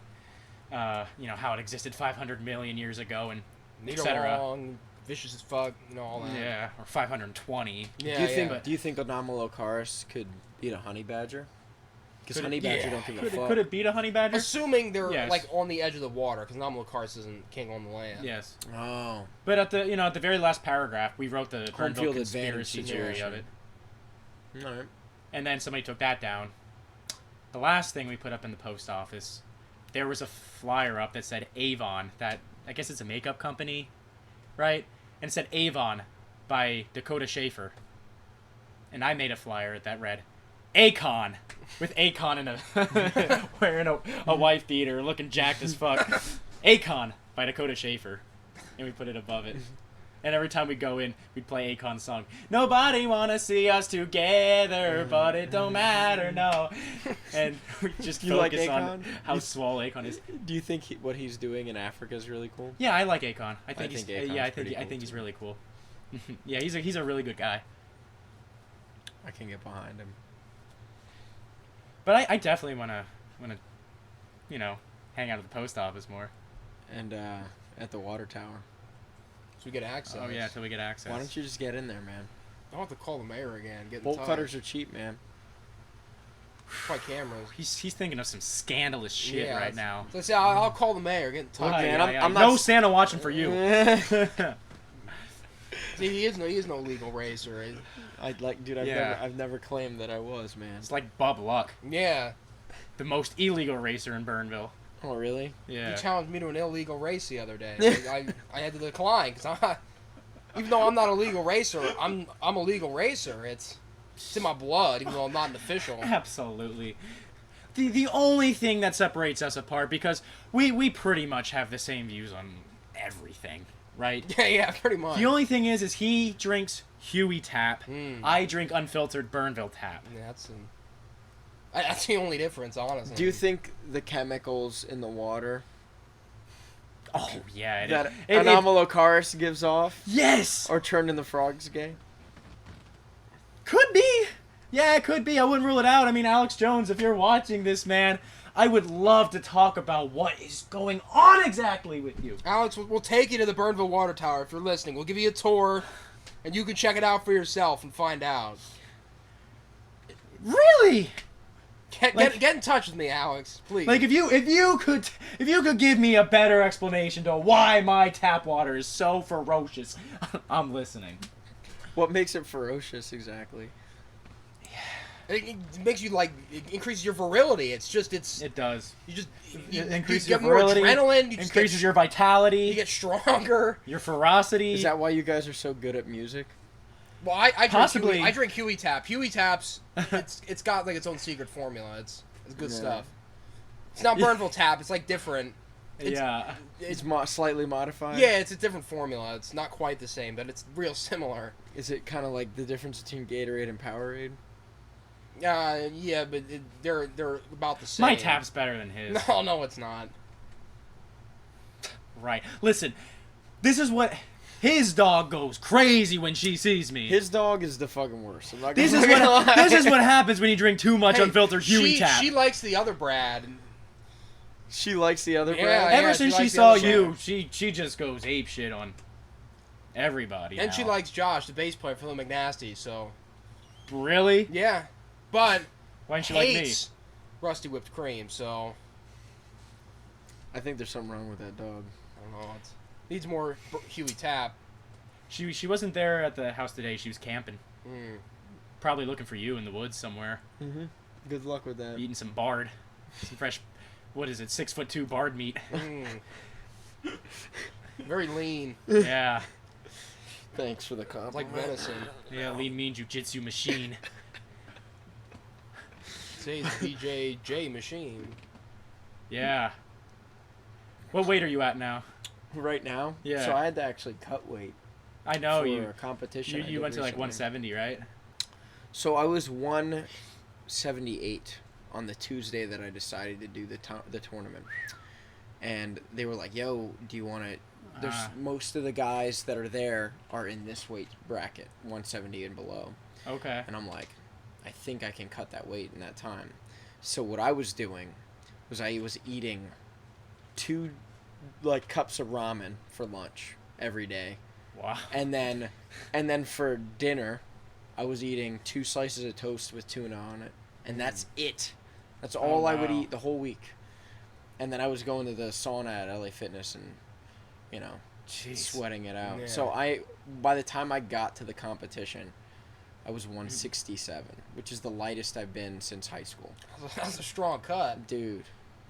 You know how it existed 500 million years ago, and etc. Long, vicious as fuck, you know all that. Yeah, or 520. Yeah, Do you think Anomalocaris could beat a honey badger? Because honey badger don't give a fuck. Could it beat a honey badger? Assuming they're Yes. like on the edge of the water, because Anomalocaris isn't king on the land. Yes. Oh. But at the very last paragraph, we wrote the Home Bernville field advantage conspiracy theory situation. of it, All right. and then somebody took that down. The last thing we put up in the post office, there was a flyer up that said Avon. That I guess it's a makeup company, right? And it said Avon by Dakota Schaefer. And I made a flyer that read Akon, with Akon in a wearing a wife beater, looking jacked as fuck. Akon by Dakota Schaefer, and we put it above it. And every time we go in, we'd play Akon's song. Nobody wanna see us together, but it don't matter, no. And we just You like focus on Akon? how swole Akon is. Do you think what he's doing in Africa is really cool? Yeah, I like Akon. I think he's Akon's yeah, I pretty think cool, he's too. really cool. Yeah, he's a really good guy. I can get behind him. But I definitely wanna you know, hang out at the post office more. And at the water tower. So we get access. Oh yeah, until we get access. Why don't you just get in there, man? I'll have to call the mayor again. Get in Bolt touch. cutters are cheap, man. Probably cameras. He's thinking of some scandalous shit Yeah, right now. So I'll call the mayor. Get in touch. Look, man, I'm no not- Santa watching for you. See, he is no legal racer. Dude, I've never claimed that I was, man. It's like Bob Luck, Yeah. the most illegal racer in Bernville. Oh, really? Yeah. He challenged me to an illegal race the other day. I had to decline because even though I'm not a legal racer, I'm a legal racer. It's in my blood, even though I'm not an official. Absolutely. The only thing that separates us apart, because we pretty much have the same views on everything, right? Yeah, pretty much. The only thing is he drinks Huey tap. Mm. I drink unfiltered Bernville tap. Yeah, that's the only difference, honestly. Do you think the chemicals in the water Oh yeah, that Anomalocaris gives off yes, are turned in the frogs gay? could be. Yeah, it could be. I wouldn't rule it out. I mean, Alex Jones, if you're watching this, man, I would love to talk about what is going on exactly with you. Alex, we'll take you to the Bernville Water Tower if you're listening. We'll give you a tour, and you can check it out for yourself and find out. Really? Get in touch with me, Alex, please. Like if you could give me a better explanation to why my tap water is so ferocious, I'm listening. What makes it ferocious exactly? It makes you it increases your virility. It does. You Increases get your more virility, adrenaline. You increases your vitality, You get stronger. your ferocity. Is that why you guys are so good at music? Well, I Possibly. drink Huey, I drink Huey Tap. Huey Taps. It's got its own secret formula. It's good Yeah. stuff. It's not Bernville Tap. It's different. yeah. It's slightly modified? Yeah, it's a different formula. It's not quite the same, but it's real similar. Is it kind of like the difference between Gatorade and Powerade? Yeah, but they're about the same. My tap's better than his. No, it's not. Right. Listen, this is what his dog goes crazy when she sees me. His dog is the fucking worst. I'm not This gonna is fucking what lie. this is what happens when you drink too much Hey, unfiltered Huey tap. She likes the other Brad. She likes the other Yeah, brand. Ever yeah, since she she likes the saw other you, song. she just goes ape shit on everybody. And now. she likes Josh, the bass player for the McNasty, so... Really? Yeah. But Why didn't she like me? hates Rusty Whipped Cream, so... I think there's something wrong with that dog. I don't know. It needs more Huey tap. She wasn't there at the house today. She was camping. Mm. Probably looking for you in the woods somewhere. Mm-hmm. Good luck with that. Eating some bard. Some fresh, what is it, 6'2" bard meat. Very lean. Yeah. Thanks for the compliment. Like venison. Yeah, lean mean jujitsu machine. Today's BJJ machine. Yeah. What weight are you at now? Right now? Yeah. So I had to actually cut weight I know for you. a competition. I You did went to like recently. 170, right? So I was 178 on the Tuesday that I decided to do the tournament. And they were like, yo, do you want to... There's most of the guys that are there are in this weight bracket, 170 and below. Okay. And I'm like, I think I can cut that weight in that time. So what I was doing was I was eating 2 like cups of ramen for lunch every day. Wow. And then for dinner, I was eating 2 slices of toast with tuna on it. And that's it. That's all I would wow. eat the whole week. And then I was going to the sauna at LA Fitness and, you know, Jeez. sweating it out. Yeah. So by the time I got to the competition, I was 167, which is the lightest I've been since high school. That's a strong cut. Dude.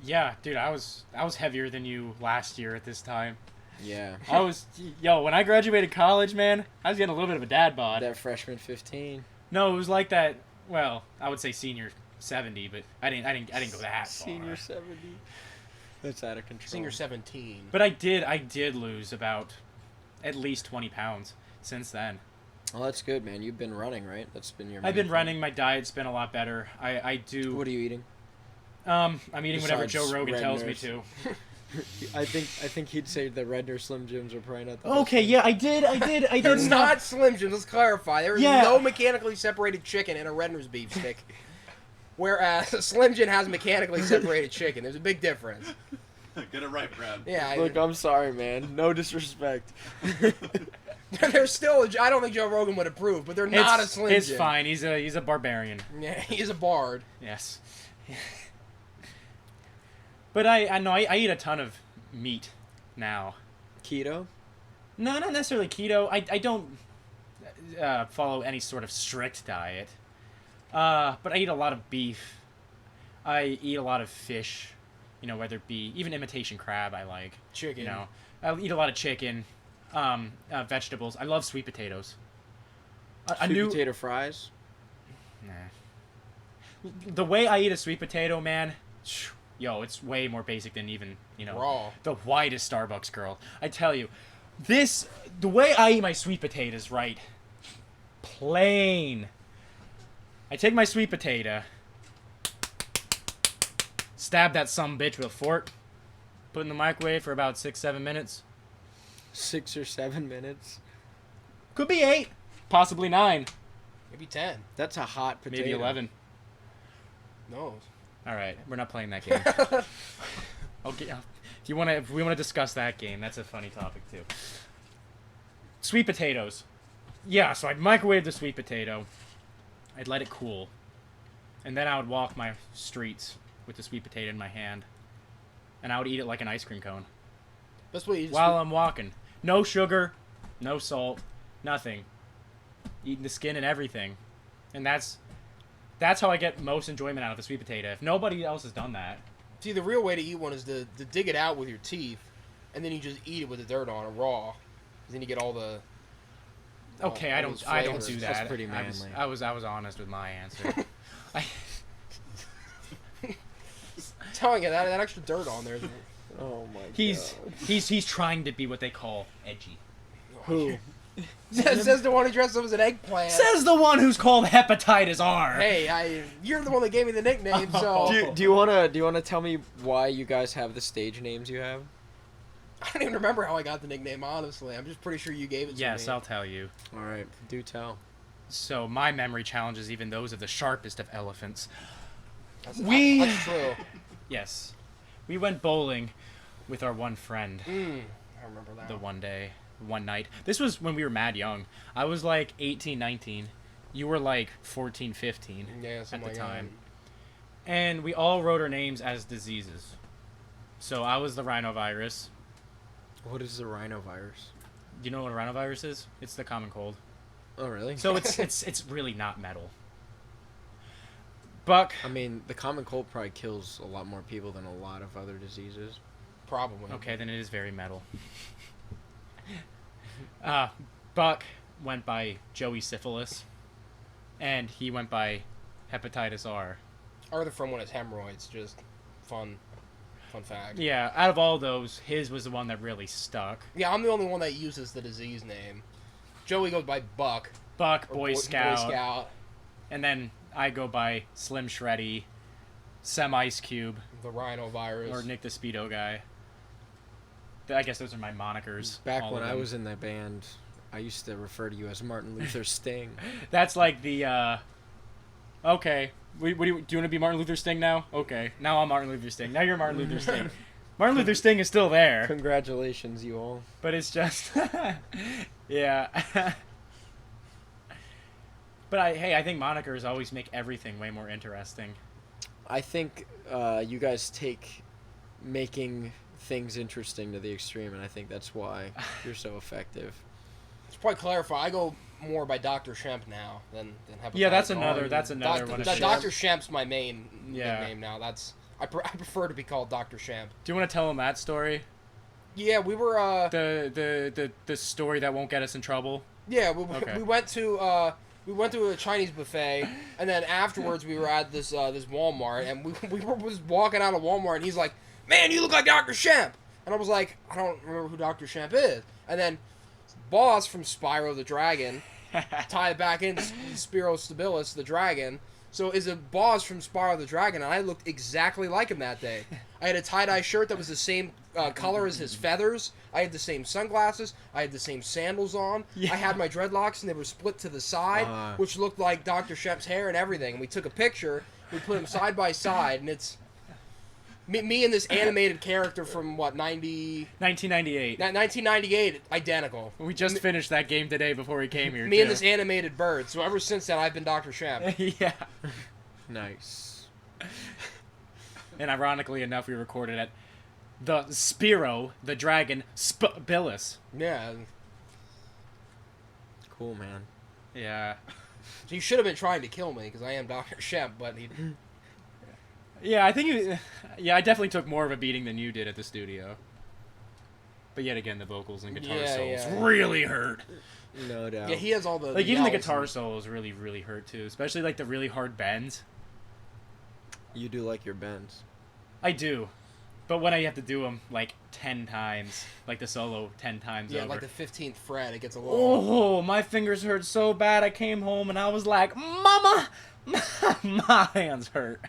Yeah, dude, I was heavier than you last year at this time. Yeah. When I graduated college, man, I was getting a little bit of a dad bod. That freshman 15. No, it was like that. Well, I would say senior 70, but I didn't go that far. Senior 70. That's out of control. Senior 17. But I did lose about at least 20 pounds since then. Well, that's good, man. You've been running, right? That's been your. I've been main running. My diet's been a lot better. I do. thing. What are you eating? I'm eating whatever Besides Joe Rogan Red tells me Nurse. to. I think he'd say the Redner Slim Jims are probably not the Okay, yeah, I did. They're not Slim Jims, let's clarify. There is Yeah. no mechanically separated chicken in a Redner's beef stick. Whereas a Slim Jim has mechanically separated chicken. There's a big difference. Get it right, Brad. Yeah, Look, I'm sorry, man. No disrespect. they're still. I don't think Joe Rogan would approve, but they're not a Slim Jim. It's fine. He's a barbarian. Yeah, he's a bard. Yes. But I know I eat a ton of meat now. Keto? No, not necessarily keto. I don't follow any sort of strict diet. But I eat a lot of beef. I eat a lot of fish. You know, whether it be even imitation crab, I like. Chicken. You know, I eat a lot of chicken, vegetables. I love sweet potatoes. Sweet potato fries? Nah. The way I eat a sweet potato, man, yo, it's way more basic than even, Raw. the whitest Starbucks girl. I tell you, the way I eat my sweet potatoes, right? Plain. I take my sweet potato, stab that sumbitch with a fork, put it in the microwave for about 6-7 minutes. 6 or 7 minutes? Could be 8, possibly 9, Maybe 10. That's a hot potato. maybe 11. No. All right, we're not playing that game. Okay, if we want to discuss that game, that's a funny topic too. Sweet potatoes. Yeah, so I'd microwave the sweet potato. I'd let it cool, and then I would walk my streets with the sweet potato in my hand, and I would eat it like an ice cream cone That's what you while I'm walking. No sugar, no salt, nothing. Eating the skin and everything, and that's how I get most enjoyment out of the sweet potato. If nobody else has done that. See, the real way to eat one is to dig it out with your teeth, and then you just eat it with the dirt on it raw. Then you get all the. Okay, all I those don't do flavors. that. That's pretty manly. I was honest with my answer. Telling you that extra dirt on there. Is, Oh my He's god. he's trying to be what they call edgy. Who? says the one who dressed up as an eggplant. Says the one who's called Hepatitis R. Hey, you're the one that gave me the nickname, so Do you wanna tell me why you guys have the stage names you have? I don't even remember how I got the nickname. Honestly, I'm just pretty sure you gave it to Yes, me. I'll tell you. All right, do tell. So my memory challenges even those of the sharpest of elephants. That's true. Yes, we went bowling with our one friend I remember that. the one night. This was when we were mad young. I was like 18, 19. You were like 14, 15 Yeah, at something the like time. And we all wrote our names as diseases. So I was the rhinovirus. What is the rhinovirus? Do you know what a rhinovirus is? It's the common cold. Oh, really? So it's really not metal. Buck. I mean, the common cold probably kills a lot more people than a lot of other diseases. Probably. Okay, then it is very metal. Buck went by Joey Syphilis, and he went by Hepatitis R. Arthur from when it's hemorrhoids. Just fun fact. Yeah, out of all those, his was the one that really stuck. Yeah, I'm the only one that uses the disease name. Joey goes by Buck. Buck, or Boy Scout. Boy Scout. And then I go by Slim Shreddy, Sem Ice Cube, The rhinovirus. or Nick the Speedo Guy. I guess those are my monikers. Back all when of I them. was in that band, I used to refer to you as Martin Luther Sting. That's like the, okay. Do you want to be Martin Luther Sting now? Okay. Now I'm Martin Luther Sting. Now you're Martin Luther Sting. Martin Luther Sting is still there. Congratulations, you all. But it's just... yeah. But I think monikers always make everything way more interesting. I think you guys take making things interesting to the extreme, and I think that's why you're so effective. To probably clarify, I go more by Dr. Shemp now than Hepatitis Yeah, that's R. another one. Dr. Shemp's my main Yeah. nickname now. I prefer to be called Dr. Shemp. Do you want to tell him that story? Yeah, we were The story that won't get us in trouble? yeah, Okay. we went to a Chinese buffet, and then afterwards we were at this Walmart, and we were was walking out of Walmart, and he's like, "Man, you look like Dr. Shemp," and I was like, "I don't remember who Dr. Shemp is," and then Boss from Spyro the Dragon tie it back in Spyro Stabilis the Dragon. So is a Boss from Spyro the Dragon, and I looked exactly like him that day. I had a tie-dye shirt that was the same color as his feathers. I had the same sunglasses. I had the same sandals on. Yeah. I had my dreadlocks, and they were split to the side, which looked like Dr. Shemp's hair and everything. And we took a picture. We put them side by side, and it's me and this animated character from, 1998. 1998, identical. We just finished that game today before we came here, Me and this animated bird. So ever since then, I've been Dr. Shemp. Yeah. Nice. And ironically enough, we recorded at the Spyro the Dragon Spabilis. Yeah. Cool, man. Yeah. So you should have been trying to kill me, because I am Dr. Shemp, but he... Yeah, I think I definitely took more of a beating than you did at the studio. But yet again, the vocals and guitar solos really hurt. No doubt. Yeah, he has all the... Like, even the yells guitar and- solos really, really hurt, too. Especially, like, the really hard bends. You do like your bends. I do. But when I have to do them, like, 10 times, like the solo 10 times Yeah, over. like the 15th fret, it gets a little... Oh, my fingers hurt so bad. I came home and I was like, Mama, my hands hurt.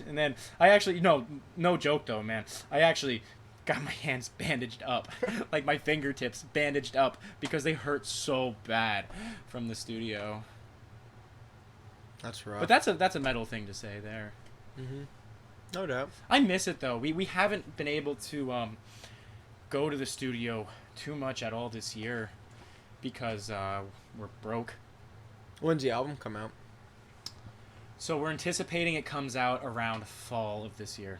And then I actually, no joke though, man. I actually got my hands bandaged up, like my fingertips bandaged up because they hurt so bad from the studio. That's rough. But that's a metal thing to say there. Mm-hmm. No doubt. I miss it though. We haven't been able to go to the studio too much at all this year because we're broke. When's the album come out? So we're anticipating it comes out around fall of this year.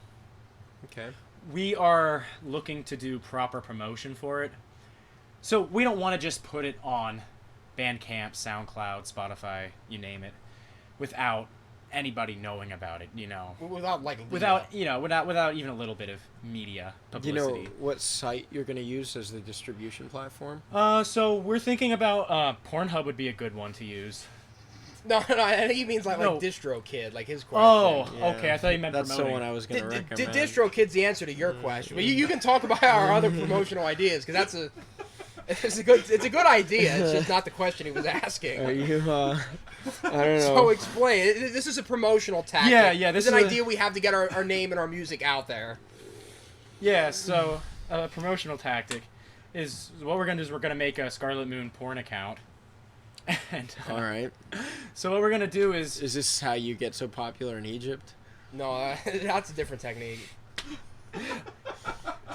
Okay. We are looking to do proper promotion for it. So we don't want to just put it on Bandcamp, SoundCloud, Spotify, you name it, without anybody knowing about it, Without, like... Without even a little bit of media Do you publicity. know what site you're going to use as the distribution platform? So we're thinking about Pornhub would be a good one to use. No, I think he means like No. DistroKid, like his question. Oh, Yeah. okay. I thought you meant That's promoting. the one I was going to recommend. DistroKid's the answer to your question, but you can talk about our other promotional ideas because it's a good idea. It's just not the question he was asking. Are you, I don't know. So explain. This is a promotional tactic. Yeah, This this is an is a- idea we have to get our name and our music out there. Yeah, so a promotional tactic is what we're going to do is we're going to make a Scarlet Moon porn account. And All right. so what we're going to do is Is this how you get so popular in Egypt? No, that's a different technique.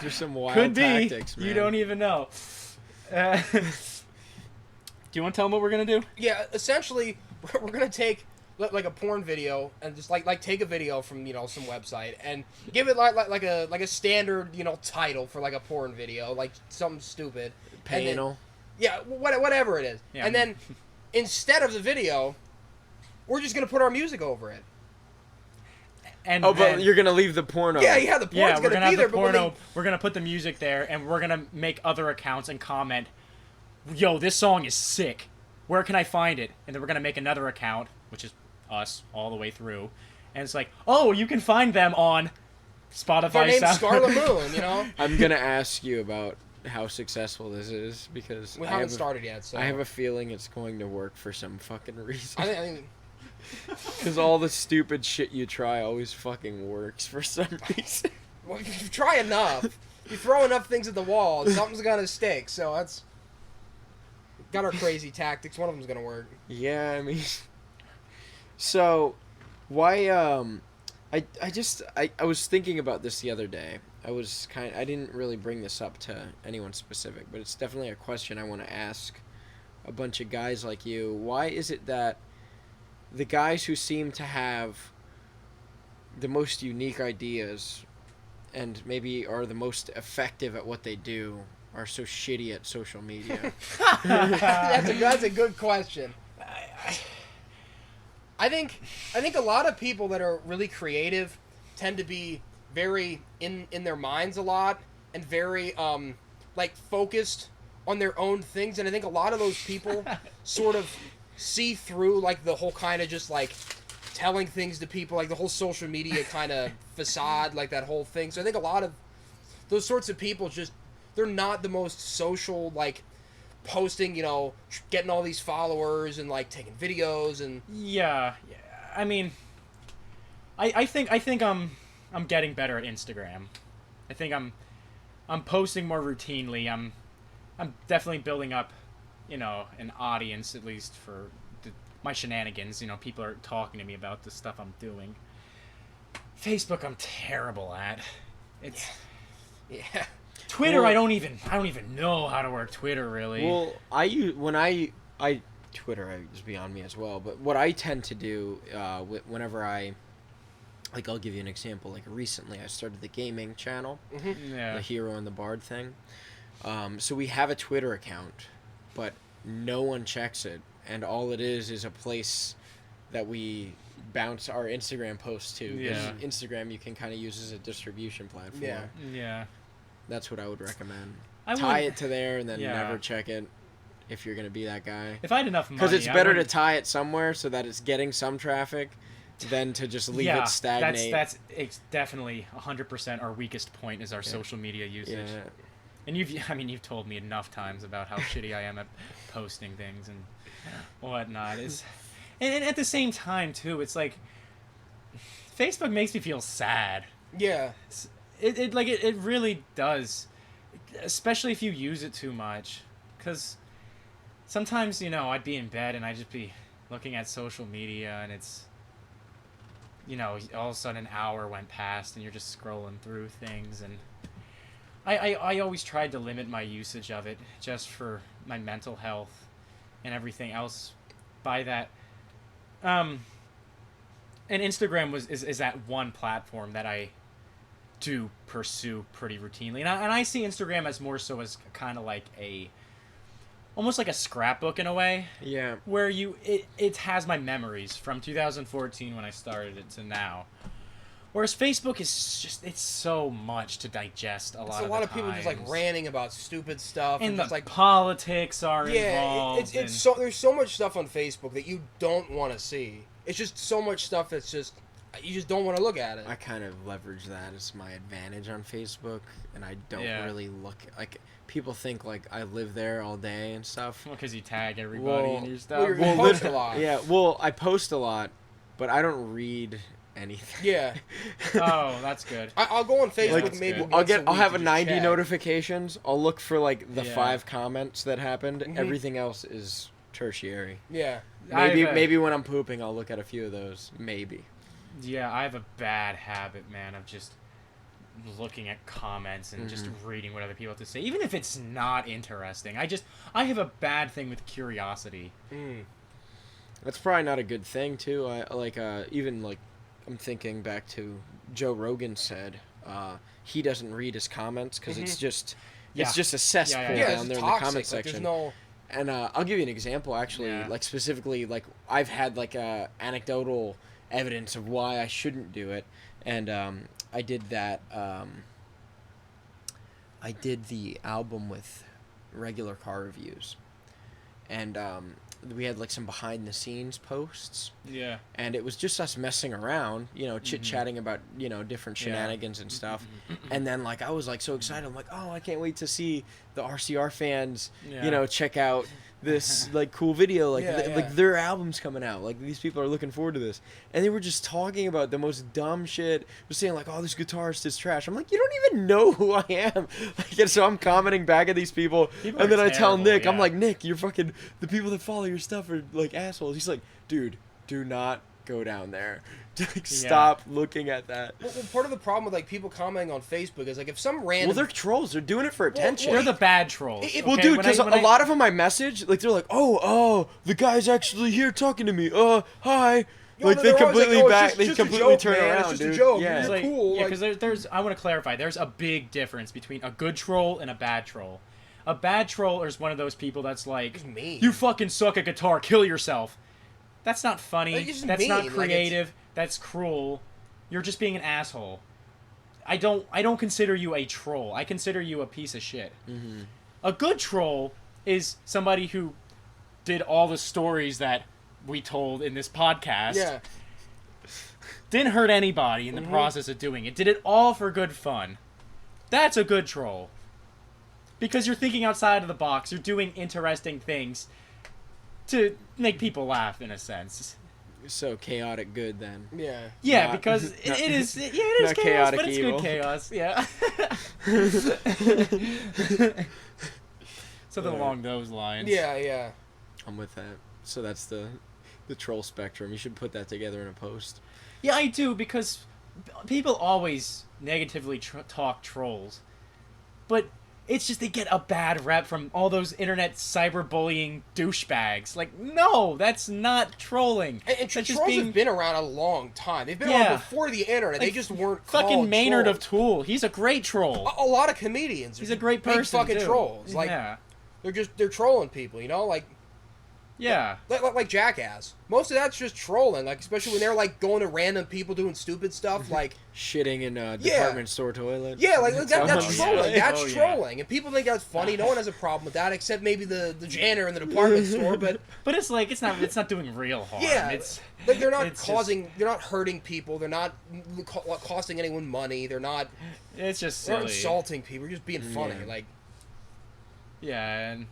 There's some wild could be. tactics, man. You don't even know. Do you want to tell them what we're going to do? Yeah, essentially, we're gonna take like a porn video and just like take a video from some website and give it like a standard title for like a porn video, like something stupid. Panel. Yeah, whatever it is. Yeah. And then instead of the video, we're just gonna put our music over it. And But then, you're gonna leave the porno. Yeah, the porn's yeah, we're gonna gonna be have there, the but when porno. We're gonna put the music there, and we're gonna make other accounts and comment, "Yo, this song is sick. Where can I find it?" And then we're gonna make another account, which is us all the way through, and it's like, "Oh, you can find them on Spotify." their name's Sound- Scarlet Moon, I'm gonna ask you about how successful this is because We haven't started yet, so I have a feeling it's going to work for some fucking reason. I think Because all the stupid shit you try always fucking works for some reason. well, if you try enough, you throw enough things at the wall, something's gonna stick. So that's got our crazy tactics. One of them's gonna work. Yeah, I mean, so why? I was thinking about this the other day. I didn't really bring this up to anyone specific, but it's definitely a question I want to ask a bunch of guys like you. Why is it that the guys who seem to have the most unique ideas and maybe are the most effective at what they do are so shitty at social media? That's a good question. I think a lot of people that are really creative tend to be very in their minds a lot and very like focused on their own things, and I think a lot of those people sort of see through like the whole kind of just like telling things to people, like the whole social media kind of facade, like that whole thing. So I think a lot of those sorts of people they're not the most social, like posting, getting all these followers and like taking videos and Yeah. I mean, I think I'm getting better at Instagram. I think I'm posting more routinely. I'm definitely building up, an audience, at least for my shenanigans. People are talking to me about the stuff I'm doing. Facebook, I'm terrible at. It's yeah. Twitter. Well, I don't even know how to work Twitter really. Well, Twitter is beyond me as well. But what I tend to do whenever I'll give you an example. Like recently, I started the gaming channel, Yeah. the Hero and the Bard thing. So we have a Twitter account, but no one checks it, and all it is a place that we bounce our Instagram posts to. 'Cause Yeah. Instagram you can kind of use as a distribution platform. Yeah. Yeah. That's what I would recommend. I Tie would- it to there and then Yeah. never check it if you're gonna be that guy. If I had enough money, Because it's I better to wouldn't- tie it somewhere so that it's getting some traffic than to just leave it stagnate. That's it's definitely 100% our weakest point is our social media usage. Yeah. And you've told me enough times about how shitty I am at posting things and whatnot. And at the same time too, it's like Facebook makes me feel sad. Yeah. It really does, especially if you use it too much, because sometimes I'd be in bed and I'd just be looking at social media and it's all of a sudden an hour went past and you're just scrolling through things, and I always tried to limit my usage of it just for my mental health and everything else by that. And Instagram is that one platform that I do pursue pretty routinely, and I see Instagram as more so as kind of like almost like a scrapbook in a way, Yeah. where it has my memories from 2014 when I started it to now. Whereas Facebook is just, it's so much to digest a lot of people just like times. ranting about stupid stuff And just the like politics are yeah, involved. it's so there's so much stuff on Facebook that you don't want to see. It's just so much stuff that's just you just don't want to look at it. I kind of leverage that as my advantage on Facebook, and I don't Yeah. really look like people think like I live there all day and stuff. because you tag everybody Well- in your stuff. Well, you're- You post lit- a lot. Yeah, well, I post a lot, but I don't read anything. Yeah, Oh, that's good. I'll go on Facebook that's maybe. good. I'll once a I'll week have to a just 90 check. notifications. I'll look for like the Yeah. 5 comments that happened. Mhm. Everything else is tertiary. Yeah, Maybe when I'm pooping, I'll look at a few of those. Maybe. Yeah, I have a bad habit, man, of just looking at comments and just reading what other people have to say, even if it's not interesting. I have a bad thing with curiosity. That's probably not a good thing too. Even I'm thinking back to Joe Rogan said he doesn't read his comments because it's just it's just a cesspool down there in the comment section. There's no... And I'll give you an example actually, like specifically like I've had like anecdotal evidence of why I shouldn't do it, and I did that. I did the album with regular car reviews, and we had like some behind the scenes posts. Yeah. And it was just us messing around, chit-chatting about, different shenanigans and stuff. And then like I was like so excited. I'm like, "Oh, I can't wait to see the RCR fans, check out this like cool video like their album's coming out. Like these people are looking forward to this." And they were just talking about the most dumb shit. Just saying like, "Oh, this guitarist is trash." I'm like, "You don't even know who I am." Like, and so I'm commenting back at these people and then I tell Nick, I'm like, "Nick, you're fucking the people that follow your stuff are like assholes." He's like, "Dude, do not go down there. Like, stop looking at that." Well, part of the problem with like people commenting on Facebook is like if some random... Well, they're trolls. They're doing it for attention. They're the bad trolls. Well, dude, because a lot of them I message, like they're like, "Oh, the guy's actually here talking to me. Hi." Like they completely turn around, it's just dude. a joke. Yeah, You're like, cool. Yeah, because there's I want to clarify. There's a big difference between a good troll and a bad troll. A bad troll is one of those people that's like, mean. "You fucking suck at guitar. Kill yourself." That's not funny. Like, that's mean. not Like, creative. That's cruel. You're just being an asshole. I don't consider you a troll. I consider you a piece of shit. Mm-hmm. A good troll is somebody who did all the stories that we told in this podcast. Yeah. Didn't hurt anybody in the process of doing it. Did it all for good fun. That's a good troll. Because you're thinking outside of the box. You're doing interesting things to make people laugh, in a sense. So chaotic good then. Yeah. Yeah, Not- because not- it is chaos, chaotic but it's evil. good chaos. Yeah. Something along those lines. Yeah. I'm with that. So that's the troll spectrum. You should put that together in a post. Yeah, I do, because people always negatively talk trolls. But it's just they get a bad rep from all those internet cyberbullying douchebags. Like, no, that's not trolling. And That's trolls have been around a long time. They've been around before the internet. They just weren't fucking called Maynard trolls. of Tool. He's a great troll. A lot of comedians. He's a great person, big fucking too. trolls. Like Yeah. they're trolling people. Yeah. Like Jackass. Most of that's just trolling. Like especially when they're like going to random people doing stupid stuff. Like Shitting in a department store toilet. yeah, like that's trolling. yeah. That's Oh, yeah. trolling, and people think that's funny. No one has a problem with that, except maybe the janitor in the department store. But But it's like it's not doing real harm. yeah, It's like they're not it's causing. They're not hurting people. They're not costing anyone money. They're not. It's just They're silly. insulting people. You're just being funny. Yeah. Like Yeah, and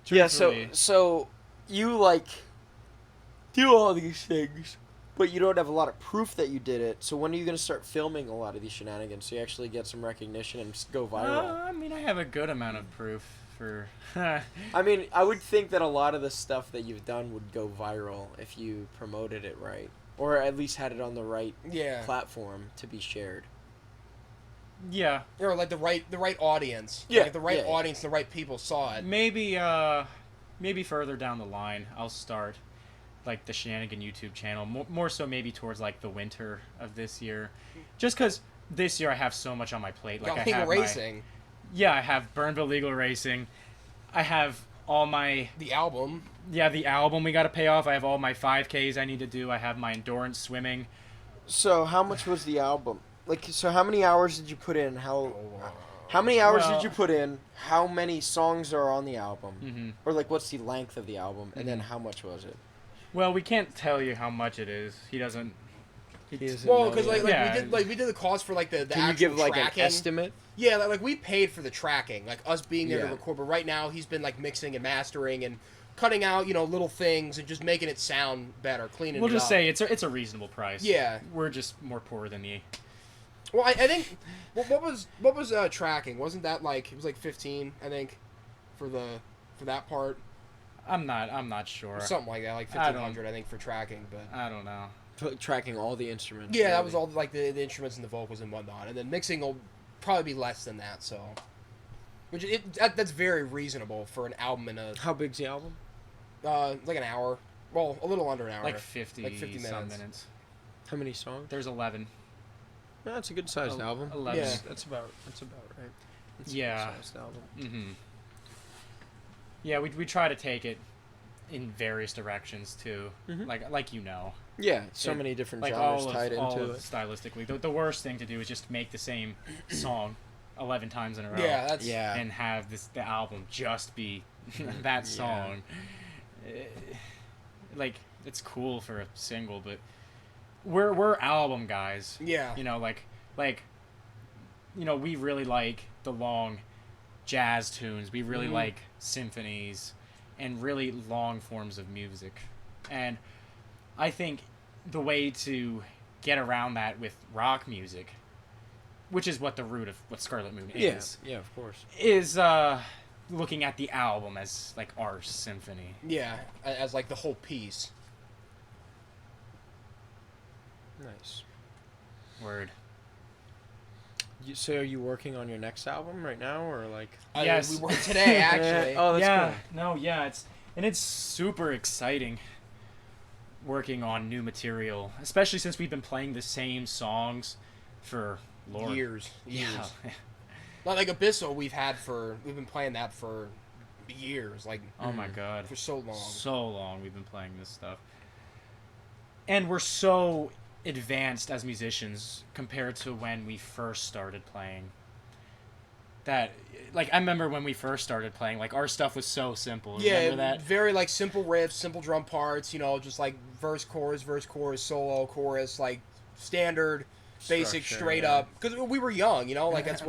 Yeah, truthfully- so you like do all these things, but you don't have a lot of proof that you did it. So when are you going to start filming a lot of these shenanigans so you actually get some recognition and go viral? I mean, I have a good amount of proof for. I mean, I would think that a lot of the stuff that you've done would go viral if you promoted it right, or at least had it on the right platform to be shared. Yeah, or like the right audience. Yeah, like if the right yeah. audience, the right people saw it. maybe further down the line, I'll start like the Shenanigan YouTube channel. More so maybe towards like the winter of this year, just because this year I have so much on my plate. Like I have racing. I have Bernville Legal Racing. I have all my The album. the album we got to pay off. I have all my 5Ks I need to do. I have my endurance swimming. So how much was the album? Like, so how many hours did you put in? How many hours did you put in? How many songs are on the album? Mm-hmm. Or like, what's the length of the album? And then how much was it? Well, we can't tell you how much it is. He doesn't. Well, because like Yeah. we did the cost for like the Can you actual give like tracking. an estimate? Yeah, like we paid for the tracking, like us being there to Yeah. record. But right now he's been like mixing and mastering and cutting out little things and just making it sound better, cleaning. We'll it just up. say it's a reasonable price. Yeah. We're just more poor than the. Well, I think what was tracking? Wasn't that like it was like 15? I think for that part. I'm not sure. Something like that, like 1,500, I think, for tracking. But I don't know. Tracking all the instruments. yeah, that really. was all like the instruments and the vocals and whatnot, and then mixing will probably be less than that. So, that's very reasonable for an album and a. How big's the album? Like an hour. Well, a little under an hour. Like 50 minutes. some minutes. How many songs? There's 11. No, that's a good sized album. 11. Yeah. That's about right. It's Yeah. a good sized album. Mm-hmm. Yeah, we try to take it in various directions too. Like you know. Yeah, so It- many different Like genres all tied of into it. stylistically. The worst thing to do is just make the same song 11 times in a row. Yeah, that's Yeah. And have the album just be that song. Like it's cool for a single, but we're album guys. Yeah. You know, we really like the long jazz tunes. We really like symphonies and really long forms of music. And I think the way to get around that with rock music, which is what the root of what Scarlet Moon is, Yeah, of course. is looking at the album as like our symphony. Yeah, as like the whole piece. Nice. Word. So are you working on your next album right now, or like? Yes. We were today, actually. Oh, that's yeah. cool. No, yeah, it's super exciting working on new material, especially since we've been playing the same songs for Lord. Years. Yeah. Not like Abyssal we've been playing that for years, like Oh my god. for so long. So long we've been playing this stuff. And we're so advanced as musicians compared to when we first started playing. That, like, I remember when we first started playing, like, our stuff was so simple. Remember that? Very like simple riffs, simple drum parts, just like verse, chorus, solo, chorus, like standard, basic, Structure, straight yeah. up. Because we were young, like that's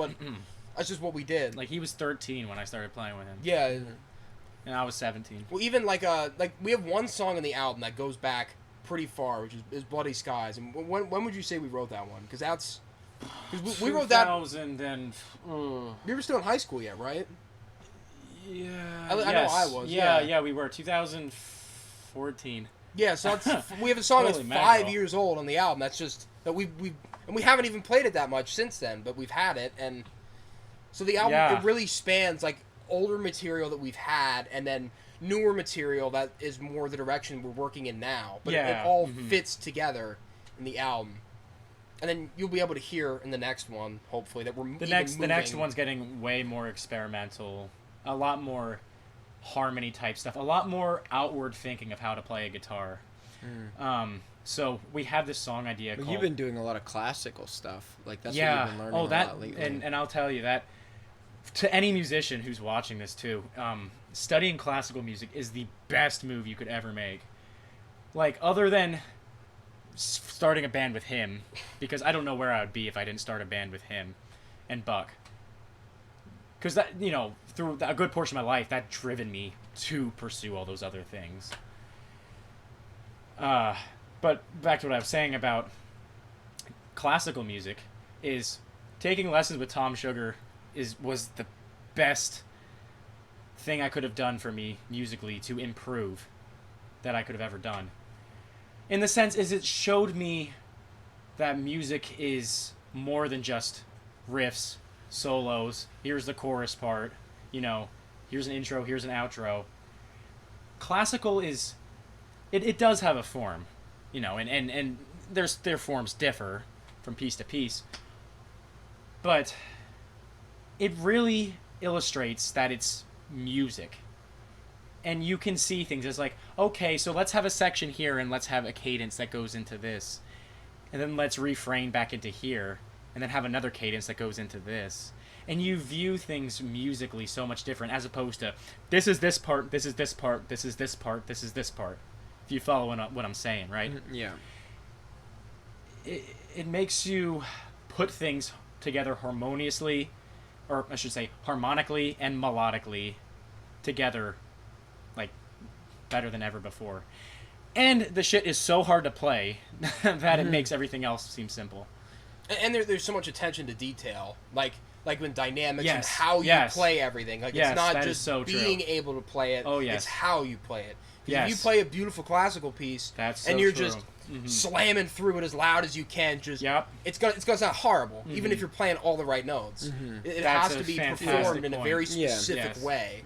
just what we did. Like, he was 13 when I started playing with him. Yeah. And I was 17. Well, even like we have one song in the album that goes back pretty far, which is Bloody Skies. And when would you say we wrote that one? Because that's we wrote that. 2000 and... We were still in high school yet, right? Yeah. I know I was, Yeah, yeah. we were. 2014. Yeah, so we have a song that's Holy 5 mackerel. years old on the album. That's just that we haven't even played it that much since then, but we've had it, and so the album Yeah. it really spans like older material that we've had, and then newer material that is more the direction we're working in now. But Yeah. it all fits together in the album, and then you'll be able to hear in the next one, hopefully, that we're The next one's getting way more experimental, a lot more harmony type stuff, a lot more outward thinking of how to play a guitar. So we have this song idea Well, called... you've been doing a lot of classical stuff. Like that's what yeah. you've been learning Oh, a that lot lately. and I'll tell you that to any musician who's watching this too, studying classical music is the best move you could ever make. Like, other than starting a band with him, because I don't know where I would be if I didn't start a band with him and Buck. Because that, through a good portion of my life, that driven me to pursue all those other things. But back to what I was saying about classical music is taking lessons with Tom Sugar was the best thing I could have done for me musically to improve that I could have ever done. In the sense is it showed me that music is more than just riffs, solos, here's the chorus part, here's an intro, here's an outro. Classical is it does have a form, and their forms differ from piece to piece. But it really illustrates that it's music. And you can see things as like, okay, so let's have a section here and let's have a cadence that goes into this. And then let's refrain back into here and then have another cadence that goes into this. And you view things musically so much different as opposed to this is this part, this is this part, this is this part, this is this part. If you follow what I'm saying, right? Yeah. It makes you put things together harmoniously, or I should say harmonically and melodically together, like better than ever before. And the shit is so hard to play that it makes everything else seem simple. And there's so much attention to detail, like when dynamics and Yes, how you yes. play everything. Like Yes, it's not that is just so true. being able to play it. Oh, yes. It's how you play it. 'Cause Yes. If you play a beautiful classical piece That's and so you're true. just slamming through it as loud as you can, Yep. it's gonna sound horrible, even if you're playing all the right notes. It That's has a to be fantastic performed in a point. very Yeah. specific Yes. way.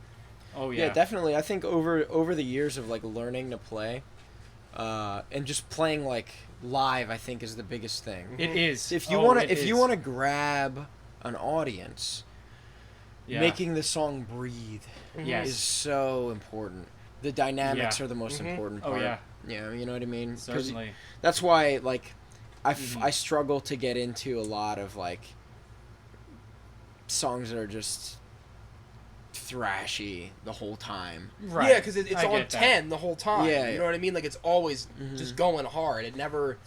Oh Yeah, yeah. definitely. I think over the years of like learning to play, and just playing like live, I think is the biggest thing. It is. If you Oh, wanna it if you is. wanna grab an audience, Yeah. making the song breathe Yes. is so important. The dynamics Yeah. are the most important Oh part. yeah. Yeah, you know what I mean? 'Cause Certainly. that's why like I struggle to get into a lot of like songs that are just thrashy the whole time. Right. Yeah, because it's I on get that. 10 the whole time. Yeah. You know what I mean? Like, it's always just going hard. It never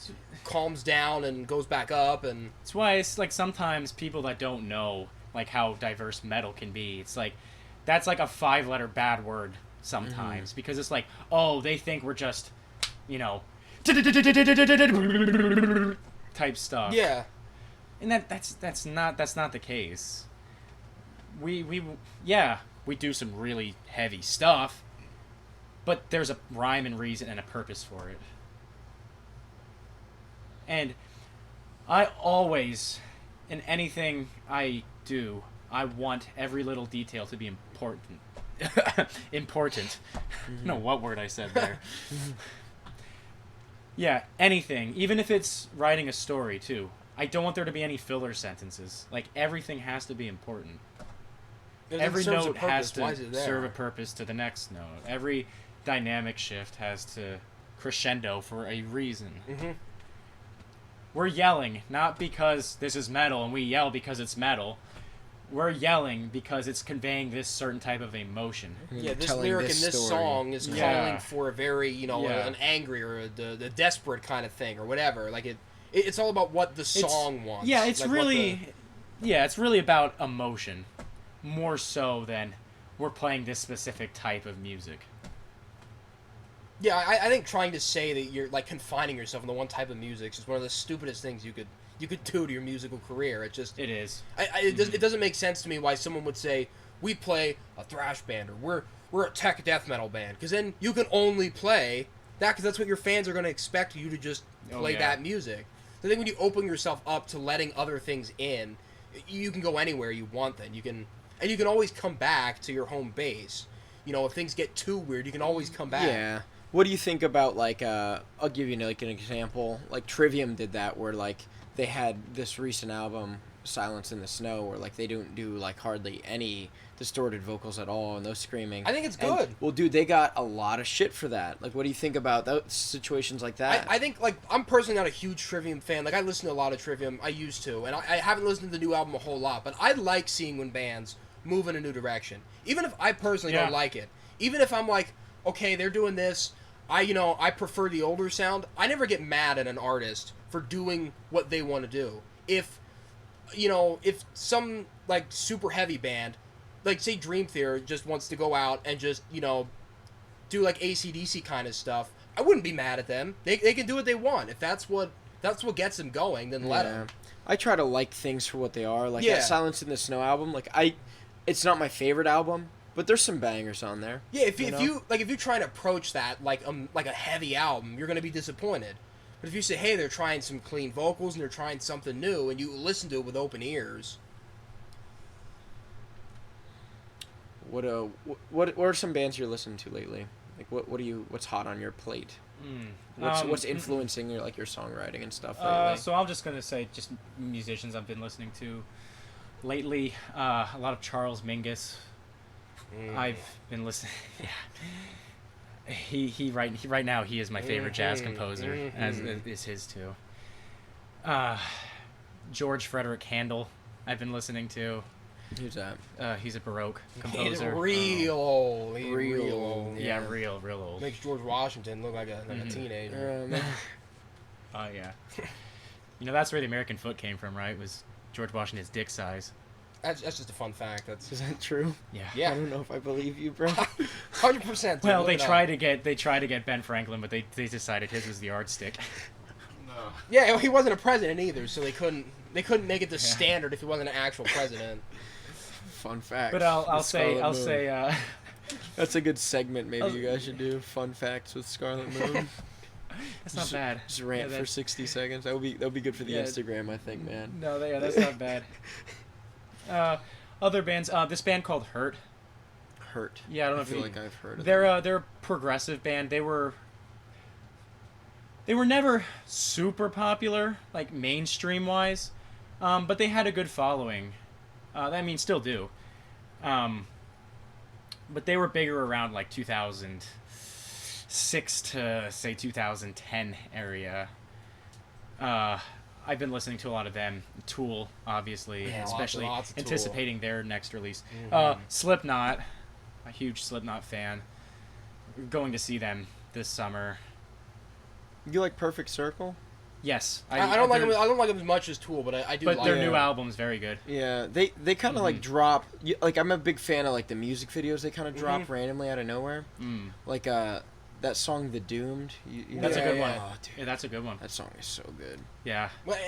calms down and goes back up. And That's why it's like sometimes people that don't know like how diverse metal can be, it's like that's like a 5-letter bad word sometimes because it's like, oh, they think we're just, you know, type stuff. yeah. And that's not the case. We do some really heavy stuff, but there's a rhyme and reason and a purpose for it. And I always, in anything I do, I want every little detail to be important. Important. I don't know what word I said there. Yeah, anything. Even if it's writing a story, too. I don't want there to be any filler sentences. Like, everything has to be important. Every note has to serve a purpose to the next note. Every dynamic shift has to crescendo for a reason. Mm-hmm. We're yelling not because this is metal and we yell because it's metal. We're yelling because it's conveying this certain type of emotion. Yeah, this Telling lyric this in this story. song is Yeah. calling for a very, an angry or the desperate kind of thing or whatever. Like, it's all about what the song wants. Yeah, it's Like, what really... Yeah, it's really about emotion. More so than we're playing this specific type of music. Yeah, I think trying to say that you're like confining yourself into one type of music is just one of the stupidest things you could do to your musical career. It just It is. it doesn't make sense to me why someone would say we play a thrash band or we're a tech death metal band, because then you can only play that because that's what your fans are going to expect you to just play that music. I think when you open yourself up to letting other things in, you can go anywhere you want. Then you can always come back to your home base. You know, if things get too weird, you can always come back. Yeah. What do you think about like I'll give you like an example. Like Trivium did that where like they had this recent album Silence in the Snow where like they don't do like hardly any distorted vocals at all and no screaming. I think it's And, good. well, dude, they got a lot of shit for that. Like, what do you think about those situations like that? I think, like, I'm personally not a huge Trivium fan. Like, I listen to a lot of Trivium. I used to. And I haven't listened to the new album a whole lot. But I like seeing when bands move in a new direction. Even if I personally don't like it. Even if I'm like, okay, they're doing this. I prefer the older sound. I never get mad at an artist for doing what they want to do. If some, like, super heavy band, like, say Dream Theater just wants to go out and just, do, like, AC/DC kind of stuff, I wouldn't be mad at them. They can do what they want. If that's what gets them going, then let them. I try to like things for what they are. Like Yeah. that Silence in the Snow album, like it's not my favorite album, but there's some bangers on there. Yeah, if you're trying to approach that like a heavy album, you're gonna be disappointed. But if you say, hey, they're trying some clean vocals and they're trying something new, and you listen to it with open ears. What are some bands you're listening to lately? Like what's hot on your plate? What's influencing your songwriting and stuff lately? So I'm just gonna say just musicians I've been listening to lately. A lot of Charles Mingus. I've been listening. Yeah, he right now he is my favorite jazz composer, as is his too. George Frederick Handel. I've been listening to. Who's that? He's a Baroque He's composer. real old. He's real old. Yeah, real old. Makes George Washington look like a teenager. Oh yeah. That's where the American foot came from, right? Was George Washington's dick size. That's just a fun fact. Is that true? Yeah. Yeah. I don't know if I believe you, bro. 100%. Well, they tried to get Ben Franklin, but they decided his was the yardstick. No. Yeah, he wasn't a president either, so they couldn't make it the standard if he wasn't an actual president. Fun fact. But I'll say that's a good segment. Maybe you guys should do fun facts with Scarlet Moon. that's not bad. Just rant for 60 seconds. That'll be good for the Instagram, I think, man. No, that's not bad. Other bands. This band called Hurt. Hurt. Yeah, I don't know I if feel you, like I've heard of they're a progressive band. They were never super popular, like mainstream wise, but they had a good following. Still do. But they were bigger around like 2006 to say 2010 area. I've been listening to a lot of them. Tool, obviously, Yeah, especially lots of Tool. anticipating their next release. Mhm. Slipknot, a huge Slipknot fan. Going to see them this summer. You like Perfect Circle? Yes, I don't like them. I don't like them as much as Tool, but I do. But like their them. new album's very good. Yeah, they kind of like drop. Like I'm a big fan of like the music videos they kind of drop randomly out of nowhere. Like that song "The Doomed." You That's know? a good one. Oh, dude, Yeah, that's a good one. that song is so good. Yeah. Well,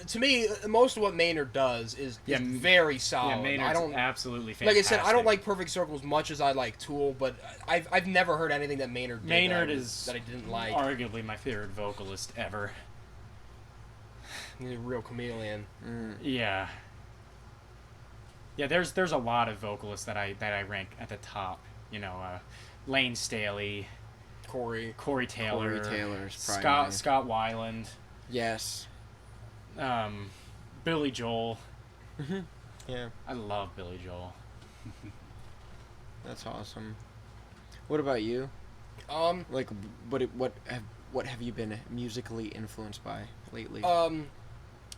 to me, most of what Maynard does is very solid. Yeah, Maynard's I don't absolutely fantastic. like I said. I don't like Perfect Circle as much as I like Tool, but I've never heard anything that Maynard did Maynard that is that I didn't like. arguably my favorite vocalist ever. He's a real chameleon. Yeah. Yeah, there's a lot of vocalists that I rank at the top. You know, Lane Staley, Corey Taylor, Taylor's probably Scott Weiland, Yes. Billy Joel. Yeah, I love Billy Joel. that's awesome. What about you? Like, what have you been musically influenced by lately?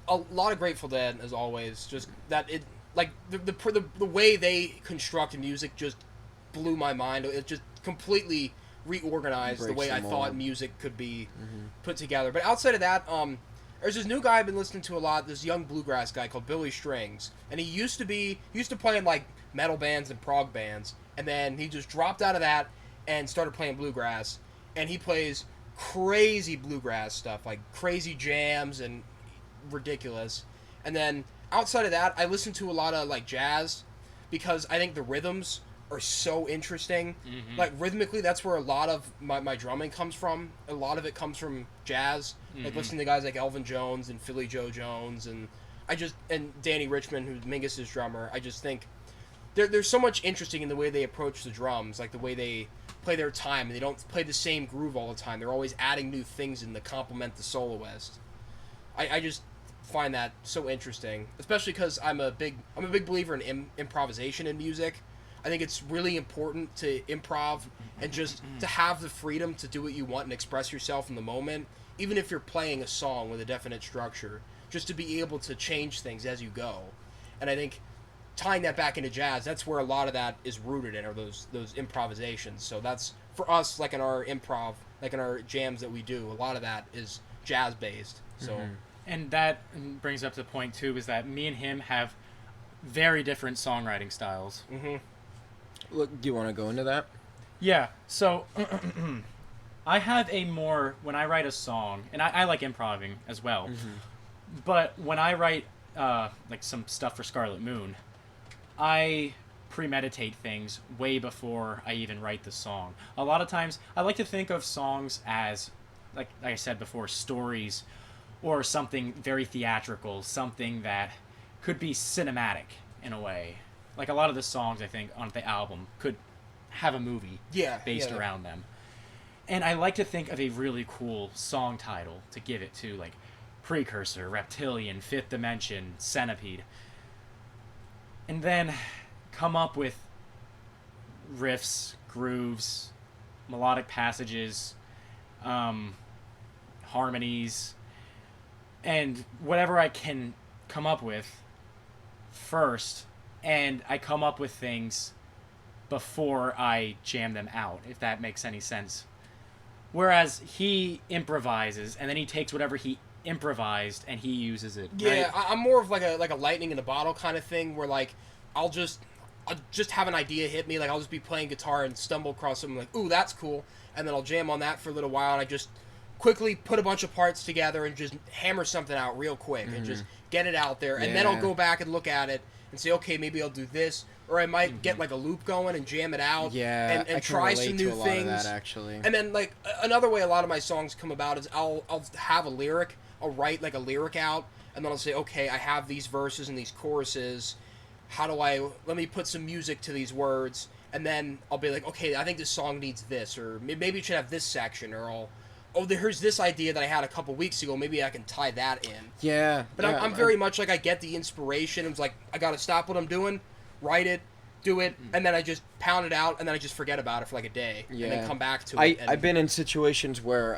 A lot of Grateful Dead, as always. Just that it, like the way they construct music just blew my mind. It just completely reorganized the Breaks way the I thought mold. music could be put together. But outside of that, there's this new guy I've been listening to a lot. This young bluegrass guy called Billy Strings, and he used to play in like metal bands and prog bands, and then he just dropped out of that and started playing bluegrass. And he plays crazy bluegrass stuff, like crazy jams and ridiculous. And then outside of that, I listen to a lot of like jazz because I think the rhythms are so interesting. Like rhythmically, that's where a lot of my drumming comes from. A lot of it comes from jazz. Like listening to guys like Elvin Jones and Philly Joe Jones and Danny Richmond, who's Mingus's drummer. I just think there's so much interesting in the way they approach the drums, like the way they play their time, and they don't play the same groove all the time. They're always adding new things in to complement the soloist. I just find that so interesting, especially because I'm a big believer in improvisation in music. I think it's really important to improv and just to have the freedom to do what you want and express yourself in the moment, even if you're playing a song with a definite structure, just to be able to change things as you go. And I think tying that back into jazz, that's where a lot of that is rooted in, are those improvisations. So that's, for us, like in our improv, like in our jams that we do, a lot of that is jazz based. So And that brings up the point too, is that me and him have very different songwriting styles. Look, do you want to go into that? Yeah, so I have a more, when I write a song, and I like improvising as well, but when I write like some stuff for Scarlet Moon, I premeditate things way before I even write the song. A lot of times, I like to think of songs as, like I said before, stories, or something very theatrical, something that could be cinematic in a way. Like a lot of the songs, I think, on the album could have a movie based around them. And I like to think of a really cool song title to give it to, like Precursor, Reptilian, Fifth Dimension, Centipede. And then come up with riffs, grooves, melodic passages, harmonies, and whatever I can come up with first. And I come up with things before I jam them out, if that makes any sense. Whereas he improvises, and then he takes whatever he improvised and he uses it. yeah, right? I'm more of like a lightning in a bottle kind of thing, where like I'll just have an idea hit me, like I'll just be playing guitar and stumble across something like, ooh, that's cool, and then I'll jam on that for a little while, and I just quickly put a bunch of parts together and just hammer something out real quick and just get it out there, and then I'll go back and look at it and say, okay, maybe I'll do this, or I might get like a loop going and jam it out, and try some new things. Of that, actually. And then like another way a lot of my songs come about is I'll have a lyric, I'll write like a lyric out, and then I'll say, okay, I have these verses and these choruses. Let me put some music to these words, and then I'll be like, okay, I think this song needs this, or maybe it should have this section, or here's this idea that I had a couple weeks ago, maybe I can tie that in. Yeah. But I'm very much like, I get the inspiration, it's like, I gotta stop what I'm doing, write it, do it, and then I just pound it out, and then I just forget about it for like a day, and then come back to it. I've been in situations where,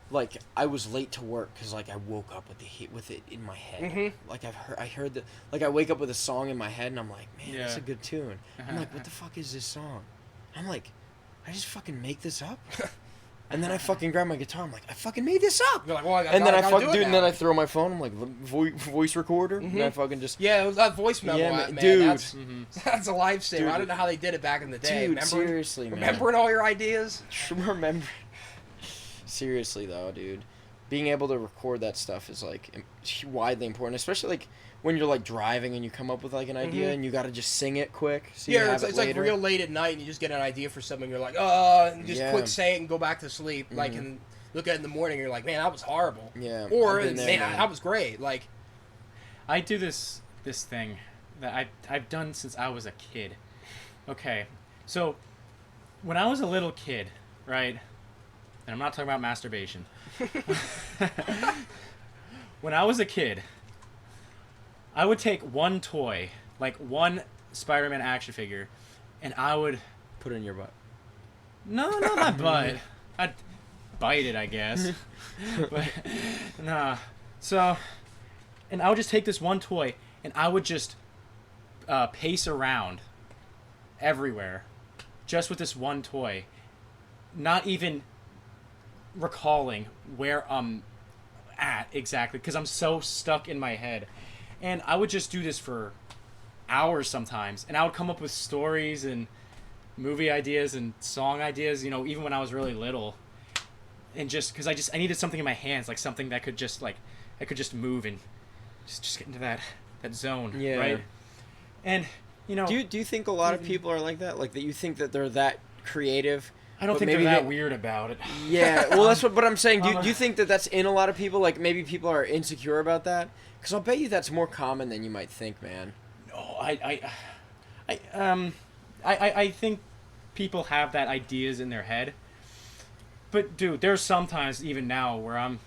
like, I was late to work because, like, I woke up with it in my head. Mm-hmm. Like, I heard the, like, I wake up with a song in my head, and I'm like, man, Yeah. that's a good tune. I'm like, what the fuck is this song? I'm like, I just fucking make this up? And then I fucking grab my guitar, I'm like, I fucking made this up! You're like, well, And then I fucking fucking, dude, and then I throw my phone, I'm like, voice recorder, and I fucking just... Yeah, it was that voice memo, Yeah, man. dude. That's a lifesaver. Dude. I don't know how they did it back in the day. Dude, seriously, man. Remembering all your ideas? Remember. Seriously, though, dude. Being able to record that stuff is, like, widely important, especially, like, when you're, like, driving and you come up with, like, an idea and you gotta just sing it quick so you have it's it like later. real late at night and you just get an idea for something, you're like, oh, and you just Yeah. quick say it and go back to sleep. Like, and look at it in the morning, you're like, man, that was horrible. Yeah, Or, I've been there, man, man. that was great. Like, I do this thing that I've done since I was a kid. Okay, so when I was a little kid, right, and I'm not talking about masturbation. When I was a kid, I would take one toy, like one Spider-Man action figure, and I would... Put it in your butt. No, not my butt. I'd bite it, I guess. But, nah. So, and I would just take this one toy, and I would just pace around everywhere just with this one toy. Not even recalling where I'm at exactly, because I'm so stuck in my head. And I would just do this for hours sometimes, and I would come up with stories and movie ideas and song ideas, you know, even when I was really little. And just because I needed something in my hands, like something that could just, like, I could just move and just get into that zone, Yeah. right? And, you know, Do you think a lot of people are like that? Like, that you think that they're that creative? I don't but think they're maybe that weird about it. Yeah, well, that's what. But I'm saying, do you think that that's in a lot of people? Like, maybe people are insecure about that? Because I'll bet you that's more common than you might think, man. No, I think people have that ideas in their head. But dude, there's sometimes even now where I'm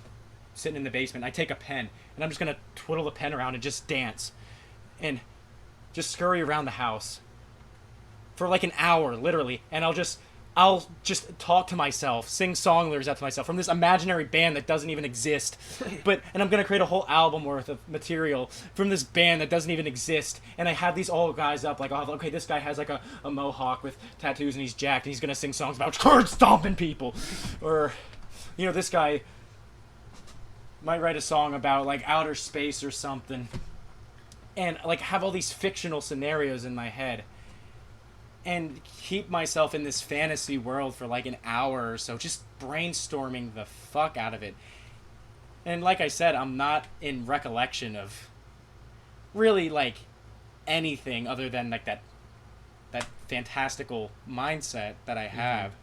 sitting in the basement, I take a pen and I'm just gonna twiddle the pen around and just dance, and just scurry around the house for like an hour, literally, and I'll just talk to myself, sing song lyrics out to myself from this imaginary band that doesn't even exist. And I'm gonna create a whole album worth of material from this band that doesn't even exist. And I have these all guys up, like, oh, okay, this guy has like a mohawk with tattoos and he's jacked and he's gonna sing songs about curb stomping people. Or, you know, this guy might write a song about like outer space or something. And like have all these fictional scenarios in my head. And keep myself in this fantasy world for like an hour or so, just brainstorming the fuck out of it. And like I said, I'm not in recollection of really like anything other than like that fantastical mindset that I have.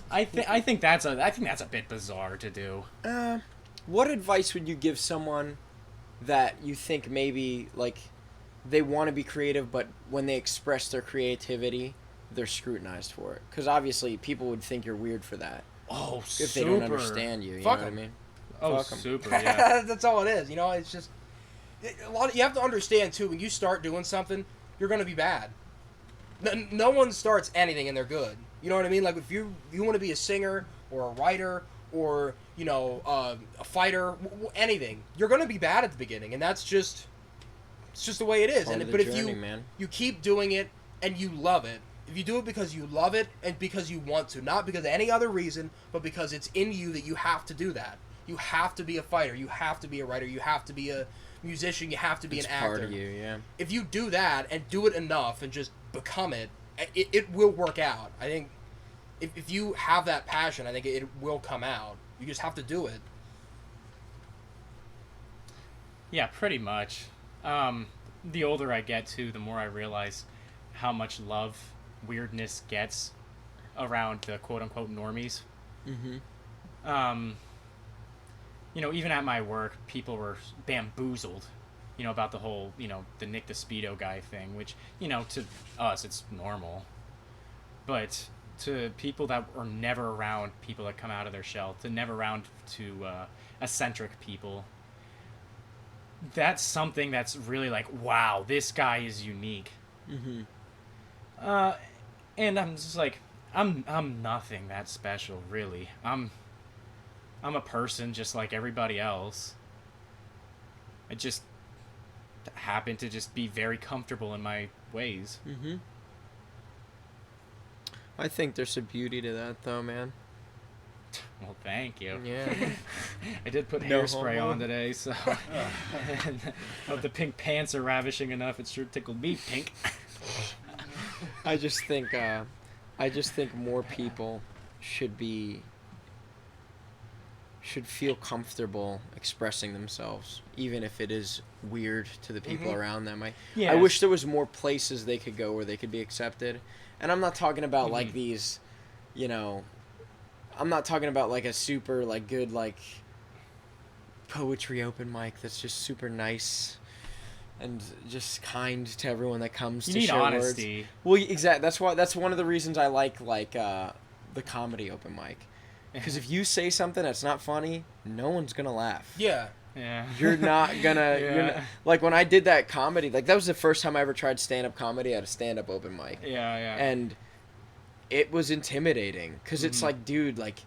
I think that's a bit bizarre to do. What advice would you give someone that you think maybe like they want to be creative, but when they express their creativity, they're scrutinized for it? Because obviously people would think you're weird for that. Oh, if they don't understand you. You Fuck know what I 'em. mean? Oh, Fuck 'em. super, yeah. That's all it is. You know, it's just you have to understand too. When you start doing something, you're gonna be bad. No one starts anything and they're good. You know what I mean? Like if you want to be a singer or a writer or you know a fighter, anything, you're gonna be bad at the beginning, and that's just it's just the way it is. Part And of the but journey, if man. you keep doing it and you love it. If you do it because you love it and because you want to, not because of any other reason, but because it's in you that you have to do that. You have to be a fighter. You have to be a writer. You have to be a musician. You have to be It's an actor. part of you, yeah. If you do that and do it enough and just become it, it will work out. I think if you have that passion, I think it will come out. You just have to do it. Yeah, pretty much. The older I get too, the more I realize how much love weirdness gets around the quote-unquote normies. Mm-hmm. You know, even at my work, people were bamboozled about the whole, the Nick the Speedo Guy thing, which, to us, it's normal. But to people that are never around people that come out of their shell, to never around to eccentric people, that's something that's really like, wow, this guy is unique. Mm-hmm. And I'm just like, I'm nothing that special, really. I'm a person just like everybody else. I just happen to just be very comfortable in my ways. Mm-hmm. I think there's a beauty to that, though, man. Well, thank you. Yeah. I did put No hairspray homo. on today, so and if the pink pants are ravishing enough, it sure tickled me pink. I just think more people should feel comfortable expressing themselves, even if it is weird to the people around them. I wish there was more places they could go where they could be accepted. And I'm not talking about like these, I'm not talking about like a super like good like poetry open mic that's just super nice and just kind to everyone that comes You to need share honesty. words. Well, exactly. That's one of the reasons I like the comedy open mic. Because if you say something that's not funny, no one's gonna laugh. Yeah. Yeah. You're not gonna. Yeah. You're not, like when I did that comedy, like that was the first time I ever tried stand-up comedy at a stand-up open mic. Yeah. And it was intimidating because it's like, dude, like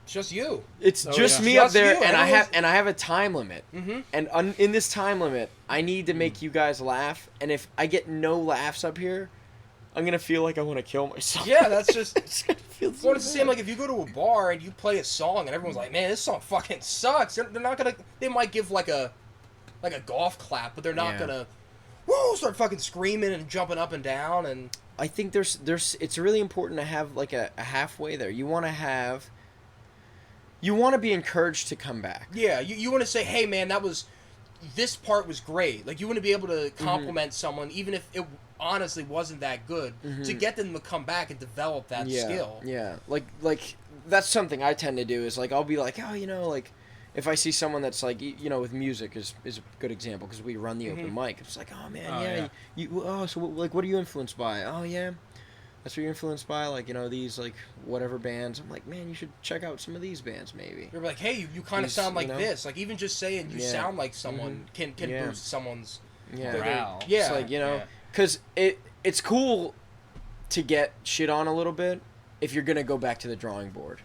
It's just you. it's Oh, just yeah. me Just up there, you, and everyone's- I have a time limit. Mm-hmm. And in this time limit, I need to make you guys laugh. And if I get no laughs up here, I'm gonna feel like I want to kill myself. Yeah, that's just. It's gonna feel so Well, it's the same bad. like if you go to a bar and you play a song and everyone's like, "Man, this song fucking sucks." They're not gonna. They might give like a golf clap, but they're not Yeah. gonna. Woo! Start fucking screaming and jumping up and down and. I think there's it's really important to have like a halfway there. You want to be encouraged to come back. Yeah, you want to say, "Hey, man, this part was great." Like you want to be able to compliment someone even if it honestly wasn't that good to get them to come back and develop that skill. Yeah, like that's something I tend to do is like I'll be like, oh, like if I see someone that's like with music is a good example because we run the open mic. It's like, oh man, so like what are you influenced by? Oh yeah, that's what you're influenced by, like these like whatever bands. I'm like, man, you should check out some of these bands maybe. You're like, hey, you kind of These, sound like this. Like even just saying you Yeah. sound like someone can Yeah. boost someone's. Yeah, Morale. Yeah. It's like Yeah. because it's cool to get shit on a little bit if you're gonna go back to the drawing board,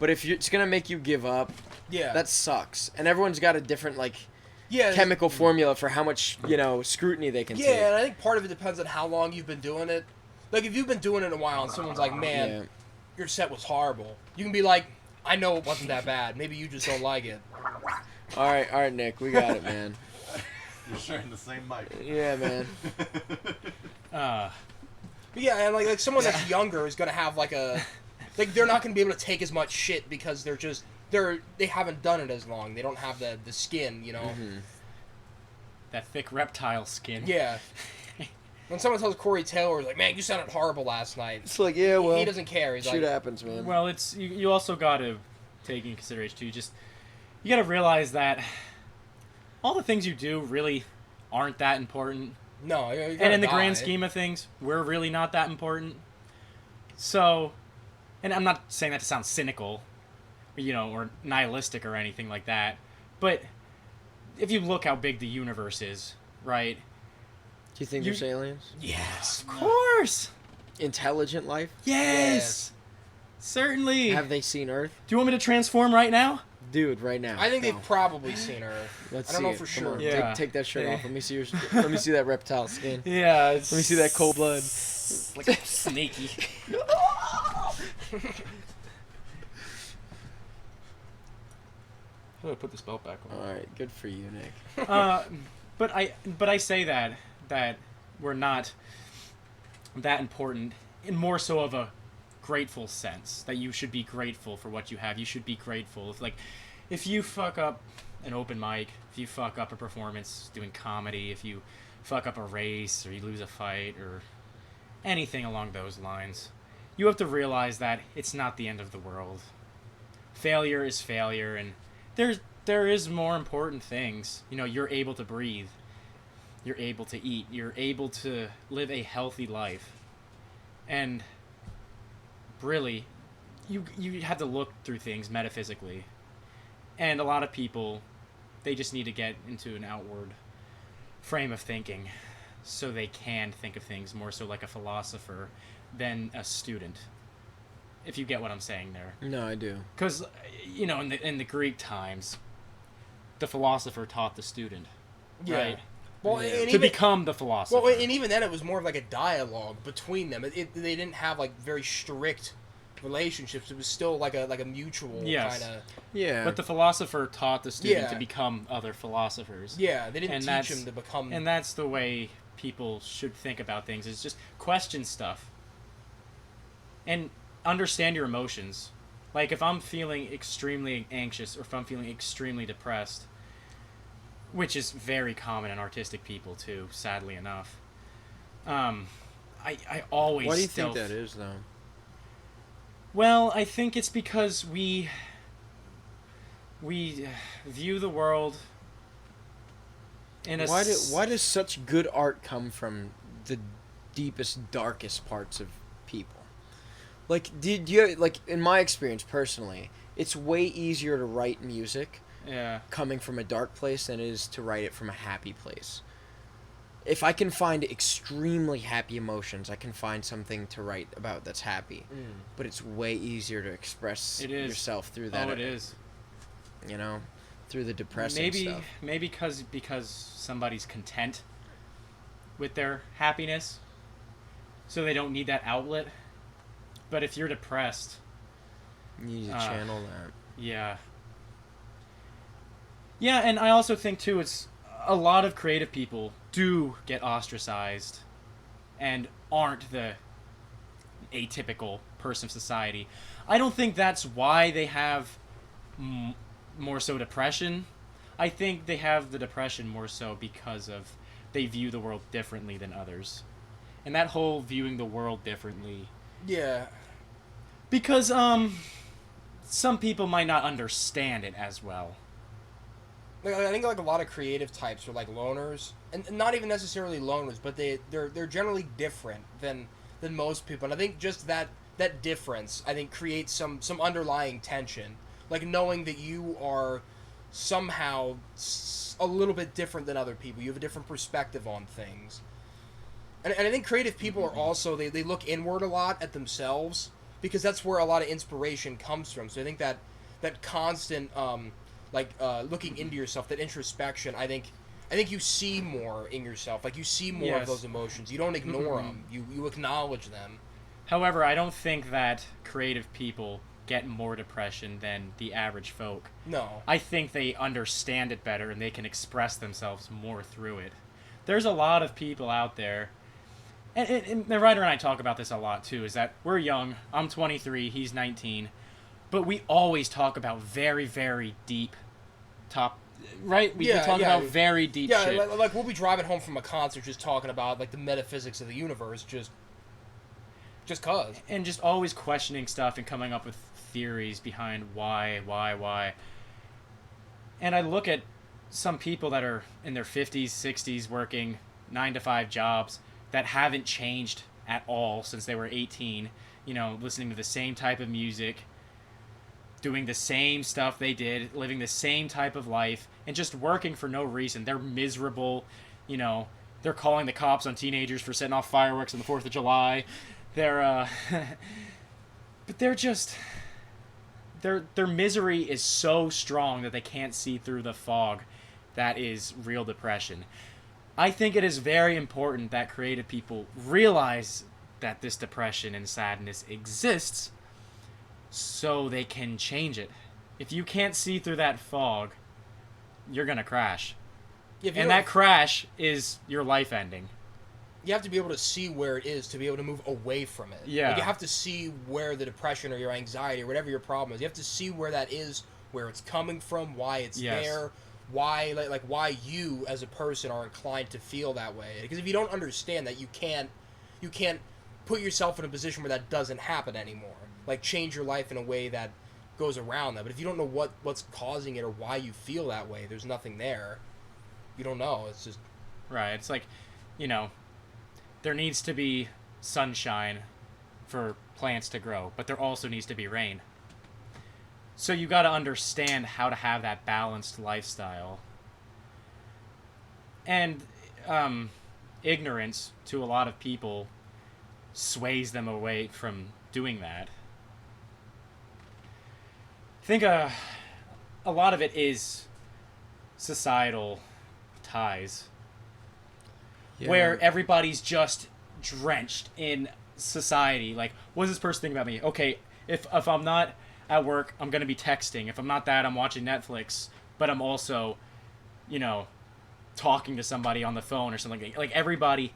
but if it's gonna make you give up, Yeah. that sucks. And everyone's got a different like yeah. chemical formula for how much scrutiny they can Yeah, take. and I think part of it depends on how long you've been doing it. Like if you've been doing it a while and someone's like, "Man, Yeah. your set was horrible," you can be like, "I know it wasn't that bad. Maybe you just don't like it." All right, Nick, we got it, man. You're sharing the same mic. Yeah, man. But yeah, and like someone that's younger is gonna have like they're not gonna be able to take as much shit because they haven't done it as long. They don't have the skin, That thick reptile skin. Yeah. When someone tells Corey Taylor, like, "Man, you sounded horrible last night," It's like, yeah, well, he doesn't care. He's shit like, happens, man. Well, it's you also got to take in consideration too. You got to realize that all the things you do really aren't that important. "No," And in the grand scheme of things, we're really not that important. So, and I'm not saying that to sound cynical, or nihilistic or anything like that, but if you look how big the universe is, right? Do you think there's aliens? Yes, of course. Intelligent life? Yes. Certainly. Have they seen Earth? Do you want me to transform right now? Dude, right now. I think Go. they've probably seen her. Let's I don't see know it. for Come sure. on, Yeah. take that shirt off. Let me see let me see that reptile skin. Yeah. Let me see that cold blood. Like sneaky. How do I put this belt back on? All right, good for you, Nick. But I say that we're not that important, in more so of a grateful sense, that you should be grateful for what you have. You should be grateful. If you fuck up an open mic, if you fuck up a performance doing comedy, if you fuck up a race or you lose a fight or anything along those lines, you have to realize that it's not the end of the world. Failure is failure, and there's there is more important things. You know, you're able to breathe. You're able to eat. You're able to live a healthy life. And really, you have to look through things metaphysically. And a lot of people, they just need to get into an outward frame of thinking so they can think of things more so like a philosopher than a student. If you get what I'm saying there. No, I do. Because, you know, in the Greek times, the philosopher taught the student, right? Well, Yeah. and To become the philosopher. Well, and even then, it was more of like a dialogue between them. They didn't have like very strict relationships. It was still like a mutual Yes. kind of. Yeah. But the philosopher taught the student Yeah. to become other philosophers. Yeah, they didn't And teach that's- him to become. And that's the way people should think about things, is just question stuff. And understand your emotions. Like, if I'm feeling extremely anxious or if I'm feeling extremely depressed, which is very common in artistic people, too, sadly enough, I always... Why do you think that is, though? Well, I think it's because we view the world in a... Why does such good art come from the deepest, darkest parts of people? Like, did you like in my experience personally, it's way easier to write music Yeah. coming from a dark place than it is to write it from a happy place. If I can find extremely happy emotions, I can find something to write about that's happy. But it's way easier to express It is. yourself through that. Oh, it is. You know, through the depressing Maybe stuff. because somebody's content with their happiness, so they don't need that outlet. But if you're depressed, You need to channel that. yeah. Yeah, and I also think too, it's a lot of creative people do get ostracized and aren't the atypical person of society. I don't think that's why they have more so depression. I think they have the depression more so because of they view the world differently than others. And that whole viewing the world differently, Yeah. because some people might not understand it as well. Like, I think like a lot of creative types are like loners, and not even necessarily loners, but they're generally different than most people. And I think just that difference, I think, creates some underlying tension, like knowing that you are somehow a little bit different than other people. You have a different perspective on things. And I think creative people are also, they look inward a lot at themselves, because that's where a lot of inspiration comes from. So I think that constant looking into yourself, that introspection, I think you see more in yourself. Like, you see more of Yes. those emotions. You don't ignore them. You acknowledge them. However, I don't think that creative people get more depression than the average folk. No. I think they understand it better and they can express themselves more through it. There's a lot of people out there, and the writer and I talk about this a lot too, is that we're young. I'm 23, he's 19, but we always talk about very, very deep right? We can talk about very deep shit. Yeah, like we'll be driving home from a concert just talking about like the metaphysics of the universe, just cause. And just always questioning stuff and coming up with theories behind why. And I look at some people that are in their 50s, 60s, working 9-to-5 jobs that haven't changed at all since they were 18, you know, listening to the same type of music, doing the same stuff they did, living the same type of life, and just working for no reason. They're miserable, you know, they're calling the cops on teenagers for setting off fireworks on the 4th of July. They're, but they're just, their misery is so strong that they can't see through the fog that is real depression. I think it is very important that creative people realize that this depression and sadness exists so they can change it. If you can't see through that fog, you're gonna crash. And that crash is your life ending. You have to be able to see where it is to be able to move away from it. Yeah. Like, you have to see where the depression or your anxiety or whatever your problem is. You have to see where that is, where it's coming from, why it's there, why like why you as a person are inclined to feel that way. Because if you don't understand that, you can't put yourself in a position where that doesn't happen anymore. Like, change your life in a way that goes around that. But if you don't know what's causing it or why you feel that way, there's nothing there. You don't know. It's just Right. It's like, there needs to be sunshine for plants to grow, but there also needs to be rain. So you got to understand how to have that balanced lifestyle. And ignorance to a lot of people sways them away from doing that. I think a lot of it is societal ties, where everybody's just drenched in society. Like, what does this person think about me? Okay, if I'm not at work, I'm going to be texting. If I'm not that, I'm watching Netflix. But I'm also, talking to somebody on the phone or something. Like, everybody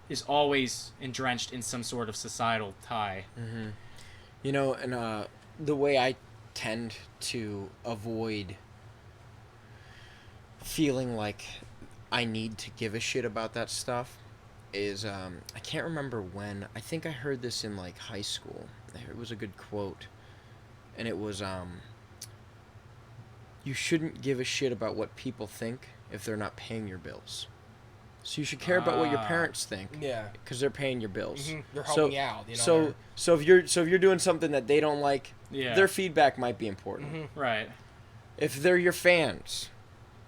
is always drenched in some sort of societal tie. Mm-hmm. And the way I tend to avoid feeling like I need to give a shit about that stuff is, I can't remember when. I think I heard this in, like, high school. It was a good quote. And it was, you shouldn't give a shit about what people think if they're not paying your bills. So you should care about what your parents think. Yeah. Because they're paying your bills. Mm-hmm. They're helping you out. So if you're doing something that they don't like, their feedback might be important. Mm-hmm. Right. If they're your fans,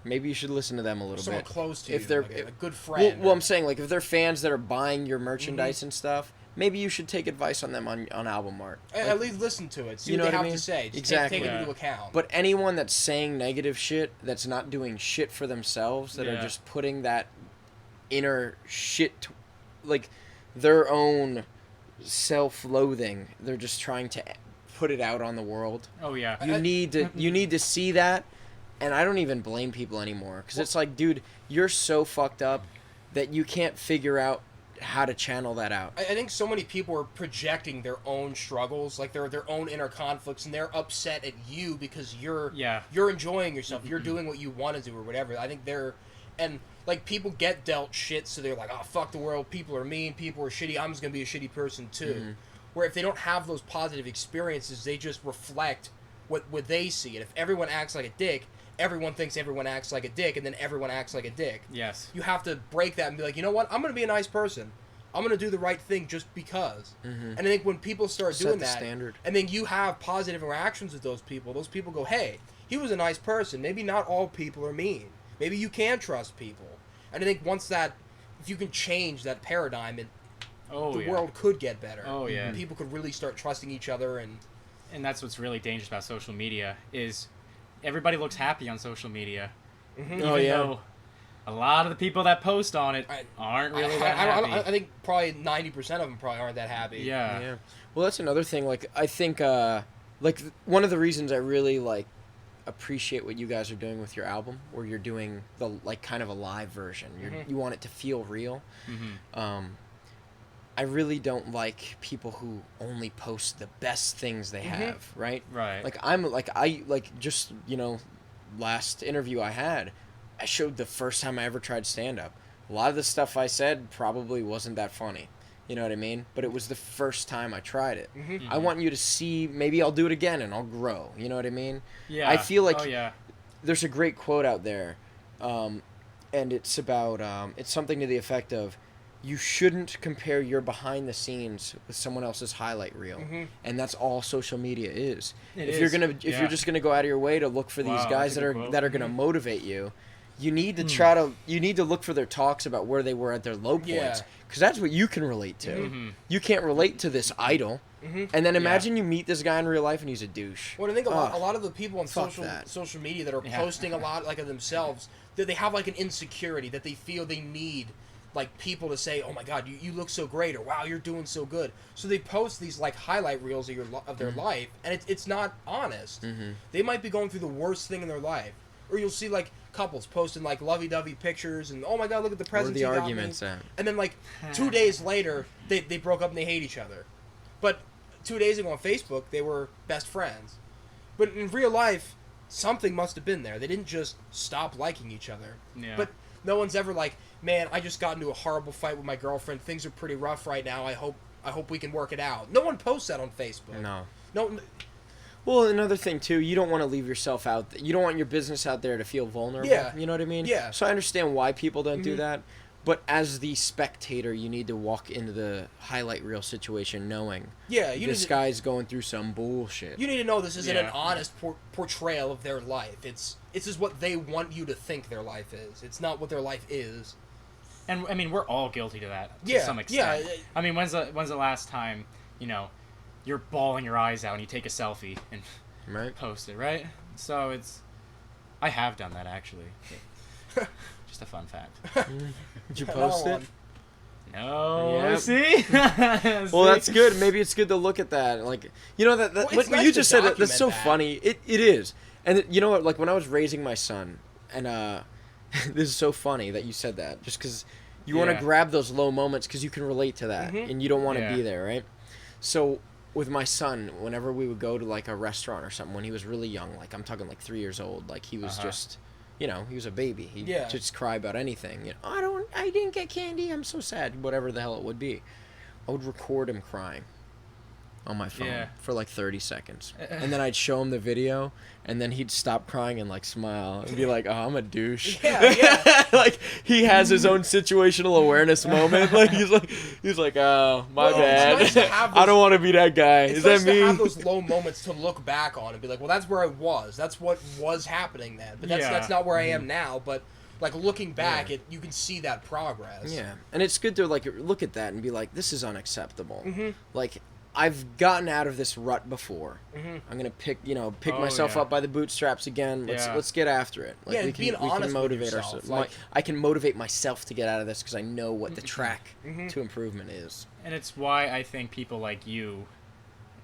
maybe you should listen to them a little someone bit. Close to if you, they're like a good friend. Well, I'm saying, like, if they're fans that are buying your merchandise and stuff, maybe you should take advice on them on album art. Like, at least listen to it. See you know what they what I have mean? to say. Just Exactly. take it into account. But anyone that's saying negative shit, that's not doing shit for themselves, that are just putting that inner shit, like their own self-loathing, they're just trying to put it out on the world. Oh yeah. You need to see that, and I don't even blame people anymore, because it's like, dude, you're so fucked up that you can't figure out how to channel that out. I think so many people are projecting their own struggles, like their own inner conflicts, and they're upset at you because you're enjoying yourself, you're doing what you want to do or whatever. I think like, people get dealt shit, so they're like, oh, fuck the world, people are mean, people are shitty, I'm just gonna be a shitty person too. Mm-hmm. Where if they don't have those positive experiences, they just reflect what they see. And if everyone acts like a dick, everyone thinks everyone acts like a dick, and then everyone acts like a dick. Yes. You have to break that and be like, you know what? I'm going to be a nice person. I'm going to do the right thing just because. Mm-hmm. And I think when people start doing that, standard. and then you have positive interactions with those people go, hey, he was a nice person. Maybe not all people are mean. Maybe you can trust people. And I think once that, if you can change that paradigm, the world could get better. Oh, yeah. People could really start trusting each other. And that's what's really dangerous about social media is everybody looks happy on social media. Mm-hmm. Even though a lot of the people that post on it aren't really that happy. I think probably 90% of them probably aren't that happy. Yeah. Well, that's another thing. Like, I think, like, one of the reasons I really, like, appreciate what you guys are doing with your album, where you're doing the, like, kind of a live version. You want it to feel real. Mm-hmm. I really don't like people who only post the best things they have, right? Right. Like, just, last interview I had, I showed the first time I ever tried stand-up. A lot of the stuff I said probably wasn't that funny. You know what I mean? But it was the first time I tried it. Mm-hmm. I want you to see, maybe I'll do it again and I'll grow. You know what I mean? Yeah. I feel like Oh, yeah. there's a great quote out there, and it's about, it's something to the effect of, you shouldn't compare your behind the scenes with someone else's highlight reel. Mm-hmm. And that's all social media is. If Yeah. you're just gonna go out of your way to look for these Wow, guys that's a good quote. that are gonna motivate you, you need to you need to look for their talks about where they were at their low points, because that's what you can relate to. Mm-hmm. You can't relate to this idol. Mm-hmm. And then imagine you meet this guy in real life and he's a douche. Well, I think a lot of the people on fuck social media that are Yeah. posting a lot like of themselves, that they have like an insecurity that they feel they need like people to say, oh my god, you look so great, or wow, you're doing so good. So they post these like highlight reels of their life, and it's not honest. Mm-hmm. They might be going through the worst thing in their life, or you'll see like couples posting like lovey-dovey pictures and, oh my god, look at the presents Where you the got me. arguments at? And then like 2 days later they broke up and they hate each other. But 2 days ago on Facebook they were best friends. But in real life something must have been there. They didn't just stop liking each other. Yeah. But no one's ever like, man, I just got into a horrible fight with my girlfriend, things are pretty rough right now, I hope we can work it out. No one posts that on Facebook. No. Well, another thing too, you don't want to leave yourself out. You don't want your business out there to feel vulnerable. Yeah. You know what I mean? Yeah. So I understand why people don't do that, but as the spectator, you need to walk into the highlight reel situation knowing, this guy's going through some bullshit. You need to know this isn't an honest portrayal of their life. It's just what they want you to think their life is. It's not what their life is. And I mean, we're all guilty to that to some extent. Yeah. I mean, when's the last time, you're bawling your eyes out and you take a selfie and post it, right? So I have done that actually. Just a fun fact. Did you post it? No. Yep. See? Well, that's good. Maybe it's good to look at that. Like, what nice you to just said, that's so document that. funny. It is. And you know what? Like, when I was raising my son, and this is so funny that you said that, just because you want to grab those low moments because you can relate to that, and you don't want to be there, right? So with my son, whenever we would go to like a restaurant or something, when he was really young, like I'm talking like 3 years old, like he was just, he was a baby. He'd just cry about anything. I didn't get candy. I'm so sad. Whatever the hell it would be. I would record him crying on my phone for like 30 seconds. And then I'd show him the video, and then he'd stop crying and like smile and be like, oh, I'm a douche. Like he has his own situational awareness moment. Like he's like, oh, my bad. It's nice to have I don't want to be that guy. It's Is nice that me? to have those low moments to look back on and be like, well, that's where I was. That's what was happening then. But that's not where I am now. But like looking back, you can see that progress. Yeah, and it's good to like look at that and be like, this is unacceptable. Like, I've gotten out of this rut before. I'm gonna pick myself up by the bootstraps again. Let's get after it. Like, we can motivate ourselves. Like, I can motivate myself to get out of this because I know what the track to improvement is. And it's why I think people like you,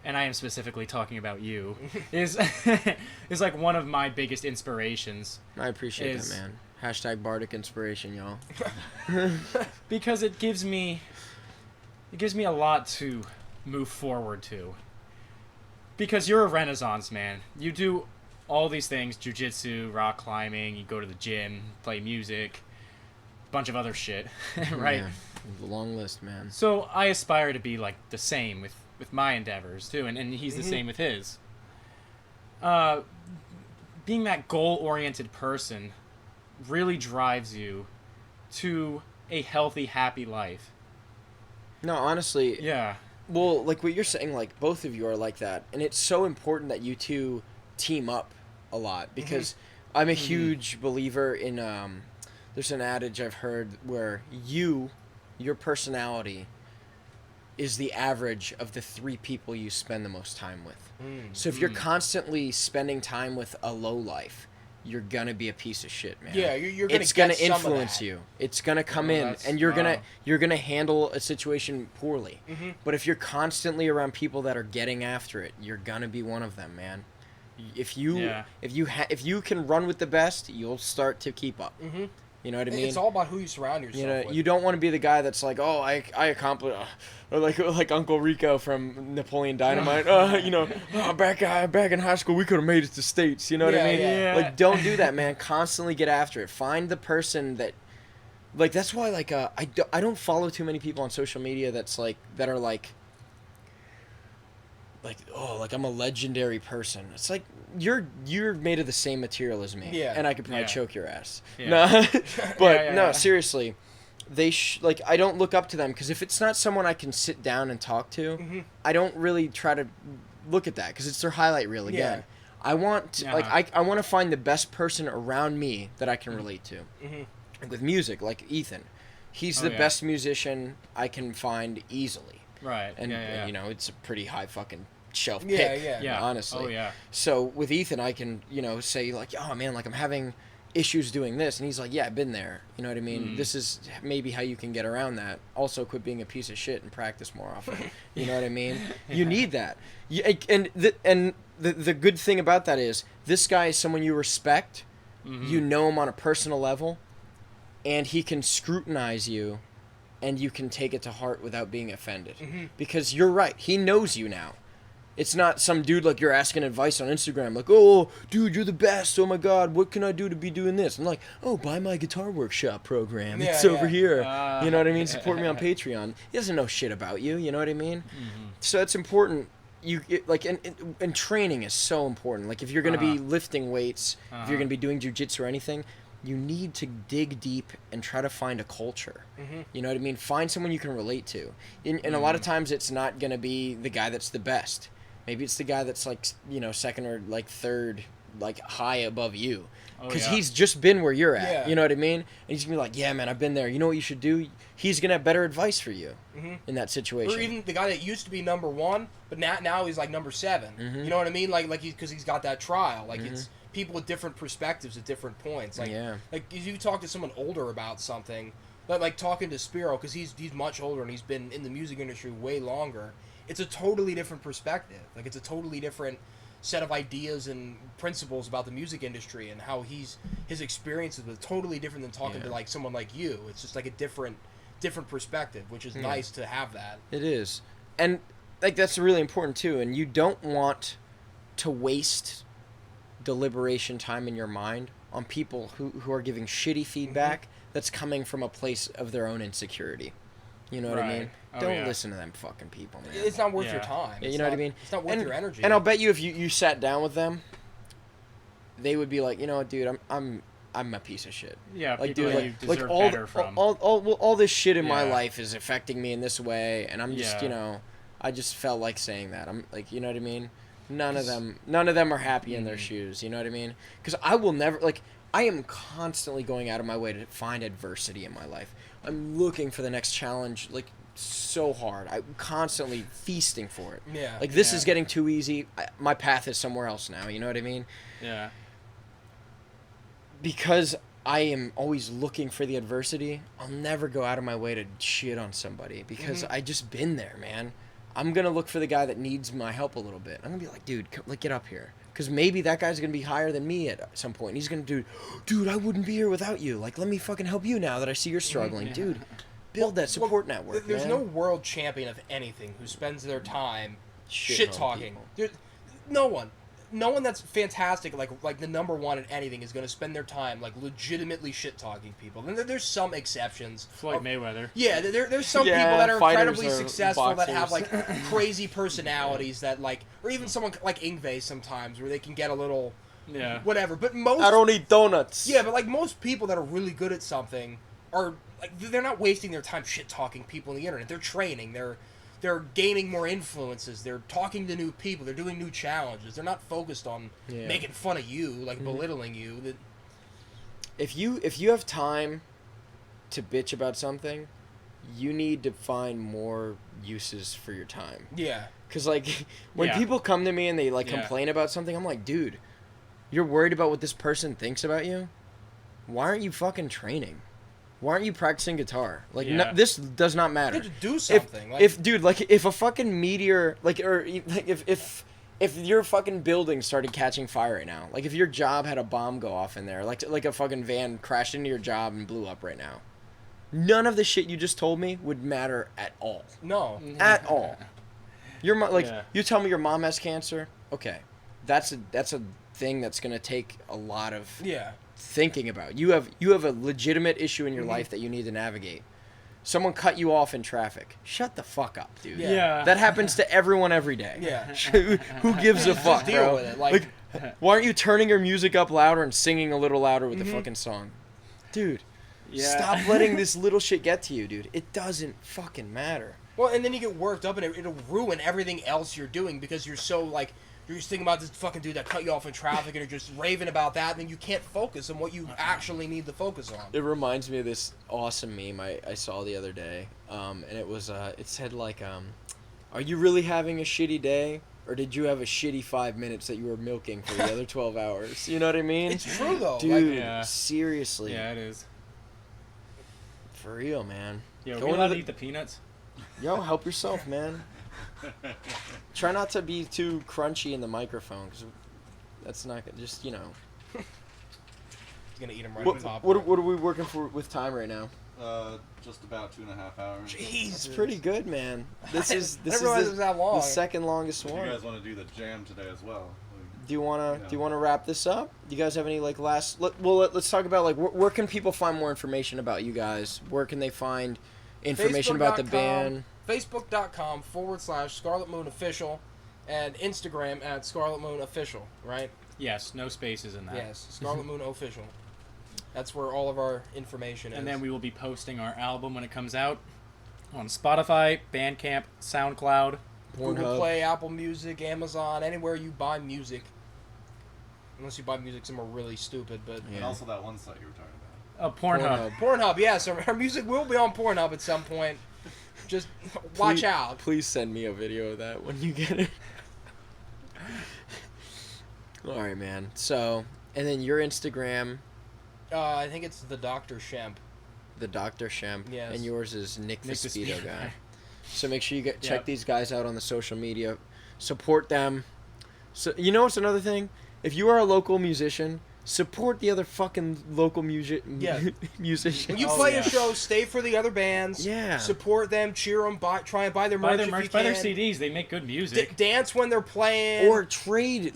and I am specifically talking about you, is like one of my biggest inspirations. I appreciate that, man. Hashtag Bardic inspiration, y'all. Because it gives me a lot to move forward to. Because you're a Renaissance man. You do all these things: jiu-jitsu, rock climbing, you go to the gym, play music, bunch of other shit, right? Yeah, long list, man. So I aspire to be like the same with my endeavors too, and he's the same with his. Being that goal-oriented person really drives you to a healthy, happy life. No, honestly. Yeah. Well, like what you're saying, like both of you are like that, and it's so important that you two team up a lot because I'm a huge believer in. There's an adage I've heard where your personality is the average of the 3 people you spend the most time with. So if you're constantly spending time with a lowlife, you're gonna be a piece of shit, man. Yeah, you're gonna. It's gonna influence you. It's gonna come in, and you're gonna handle a situation poorly. But if you're constantly around people that are getting after it, you're gonna be one of them, man. If you can run with the best, you'll start to keep up. You know what I mean? It's all about who you surround yourself with. You don't want to be the guy that's like, oh, I accomplished, or like Uncle Rico from Napoleon Dynamite. Back in high school, we could have made it to states. You know what I mean? Yeah. Like, don't do that, man. Constantly get after it. Find the person that, like, that's why like I don't follow too many people on social media that are like, oh, like I'm a legendary person. It's like you're made of the same material as me, and I could probably choke your ass. No, but seriously, I don't look up to them because if it's not someone I can sit down and talk to, I don't really try to look at that because it's their highlight reel again. I want I want to find the best person around me that I can relate to. Like with music, like Ethan, he's the best musician I can find easily. Right. And it's a pretty high fucking shelf pick. Honestly. Oh yeah. So with Ethan, I can say like, oh man, like I'm having issues doing this, and he's like, yeah, I've been there. You know what I mean? This is maybe how you can get around that. Also, quit being a piece of shit and practice more often. You know what I mean? You need that. The good thing about that is this guy is someone you respect. You know him on a personal level, and he can scrutinize you. And you can take it to heart without being offended. Because you're right. He knows you now. It's not some dude like you're asking advice on Instagram. Like, oh, dude, you're the best. Oh, my God. What can I do to be doing this? I'm like, oh, buy my guitar workshop program. It's over here. You know what I mean? Support me on Patreon. He doesn't know shit about you. You know what I mean? So it's important and training is so important. Like if you're going to be lifting weights, if you're going to be doing jujitsu or anything, you need to dig deep and try to find a culture. You know what I mean? Find someone you can relate to. And a lot of times it's not going to be the guy that's the best. Maybe it's the guy that's like, you know, second or like third, like high above you. Because he's just been where you're at. You know what I mean? And he's going to be like, yeah, man, I've been there. You know what you should do? He's going to have better advice for you in that situation. Or even the guy that used to be number 1, but now he's like number 7. You know what I mean? Like because he's got that trial. Like it's people with different perspectives at different points. Like like if you talk to someone older about something, like talking to Speedo, because he's much older and he's been in the music industry way longer. It's a totally different perspective. Like it's a totally different set of ideas and principles about the music industry and how his experiences was totally different than talking to like someone like you. It's just like a different perspective, which is nice to have that. It is. And like that's really important too. And you don't want to waste deliberation time in your mind on people who are giving shitty feedback that's coming from a place of their own insecurity. You know what I mean? Don't listen to them fucking people, man. It's not worth your time. You know what I mean? It's not worth your energy. And I'll bet you if you sat down with them, they would be like, you know what, dude, I'm a piece of shit. Yeah, like, people dude, you like deserve all better from. all this shit in my life is affecting me in this way, and I'm just, Yeah. you know, I just felt like saying that. I'm like, you know what I mean? None of them are happy in their shoes. You know what I mean? Because I will never like. I am constantly going out of my way to find adversity in my life. I'm looking for the next challenge, like so hard. I'm constantly feasting for it. Yeah. Like this is getting too easy. My path is somewhere else now. You know what I mean? Yeah. Because I am always looking for the adversity, I'll never go out of my way to shit on somebody because I just been there, man. I'm gonna look for the guy that needs my help a little bit. I'm gonna be like, dude, like get up here, because maybe that guy's gonna be higher than me at some point. And he's gonna do, dude, I wouldn't be here without you. Like, let me fucking help you now that I see you're struggling, dude. Build that support network. There's man. no world champion of anything who spends their time Shit shit on talking. people. No one that's fantastic, like the number one at anything, is going to spend their time like legitimately shit talking people. And there's some exceptions. Floyd Mayweather. Yeah, there's some Yeah, people that are fighters incredibly or successful that have boxers. like crazy personalities that like, or even someone like Ingve sometimes where they can get a little whatever. But most I don't eat donuts. yeah, but like most people that are really good at something are like they're not wasting their time shit talking people on the internet. They're training. They're gaining more influences. They're talking to new people. They're doing new challenges. They're not focused on making fun of you, like belittling you. If you have time to bitch about something, you need to find more uses for your time. Yeah. Because, like, when people come to me and they, like, complain about something, I'm like, dude, you're worried about what this person thinks about you? Why aren't you fucking training? Why aren't you practicing guitar? Like, this does not matter. You have to do something. If a fucking meteor, like, or like, if your fucking building started catching fire right now, like, if your job had a bomb go off in there, like a fucking van crashed into your job and blew up right now, none of the shit you just told me would matter at all. No. At all. Your mom, like, you tell me your mom has cancer. Okay, that's a thing that's gonna take a lot of thinking about. You have a legitimate issue in your life that you need to navigate. Someone cut you off in traffic. Shut the fuck up, dude. Yeah. That happens to everyone every day. Yeah. Who gives a fuck, deal bro? with it. Like, why aren't you turning your music up louder and singing a little louder with the fucking song? Dude, stop letting this little shit get to you, dude. It doesn't fucking matter. well, and then you get worked up and it'll ruin everything else you're doing because you're so like you're just thinking about this fucking dude that cut you off in traffic and you're just raving about that, and then you can't focus on what you actually need to focus on. It reminds me of this awesome meme I saw the other day, and it was it said like, are you really having a shitty day, or did you have a shitty 5 minutes that you were milking for the other 12 hours? You know what I mean? It's true though, dude. like, Seriously. Yeah, it is. For real, man. Yo, Go we into allowed the- to eat the peanuts? Yo, help yourself, man. Try not to be too crunchy in the microphone, because that's not good. Just, you know. he's gonna eat him right What, on top. what are we working for with time right now? Just about 2.5 hours. Jesus. That's pretty good, man. This is I didn't realize it was that long. the second longest If you one. guys want to do the jam today as well. Do you wanna wrap this up? Do you guys have any like last? Let's talk about like where can people find more information about you guys? Where can they find information about the band? Facebook.com/Scarlet Moon Official. And Instagram at Scarlet Moon Official, right? Yes, no spaces in that. Yes, Scarlet Moon Official. That's where all of our information is. And then we will be posting our album when it comes out on Spotify, Bandcamp, SoundCloud, Google Pornhub. Play, Apple Music, Amazon, anywhere you buy music. Unless you buy music somewhere really stupid, but... And Yeah. also that one site you were talking about. Pornhub. Pornhub, yes. Our music will be on Pornhub at some point. Just watch Please- out. Please send me a video of that when you get it. All right, man. So, and then your Instagram, I think it's the Dr. Shemp. the Dr. Shemp, Yes. and yours is Nick the Nick the Speedo Speedo Guy. Guy. So make sure you check Yep. these guys out on the social media. Support them. So you know what's another thing? If you are a local musician, support the other fucking local Yeah. musicians. When you Oh, play yeah. a show, stay for the other bands. Yeah. Support them, cheer them, try and buy their merch Buy their if merch, you buy their can. CDs. They make good music. Dance when they're playing. Or trade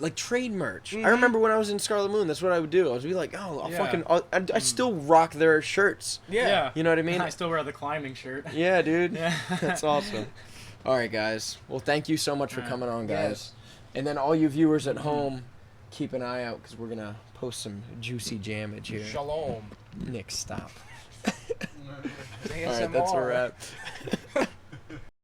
merch. I remember when I was in Scarlet Moon, that's what I would do. I would be like, oh, I'll Yeah. I still rock their shirts. yeah. You know what I mean? I still wear the climbing shirt. Yeah, dude. Yeah. That's awesome. All right, guys. Well, thank you so much for coming on, guys. Yes. And then all you viewers at home, keep an eye out because we're going to post some juicy jamage here. Shalom. Nick, stop. ASMR. All right, that's a wrap.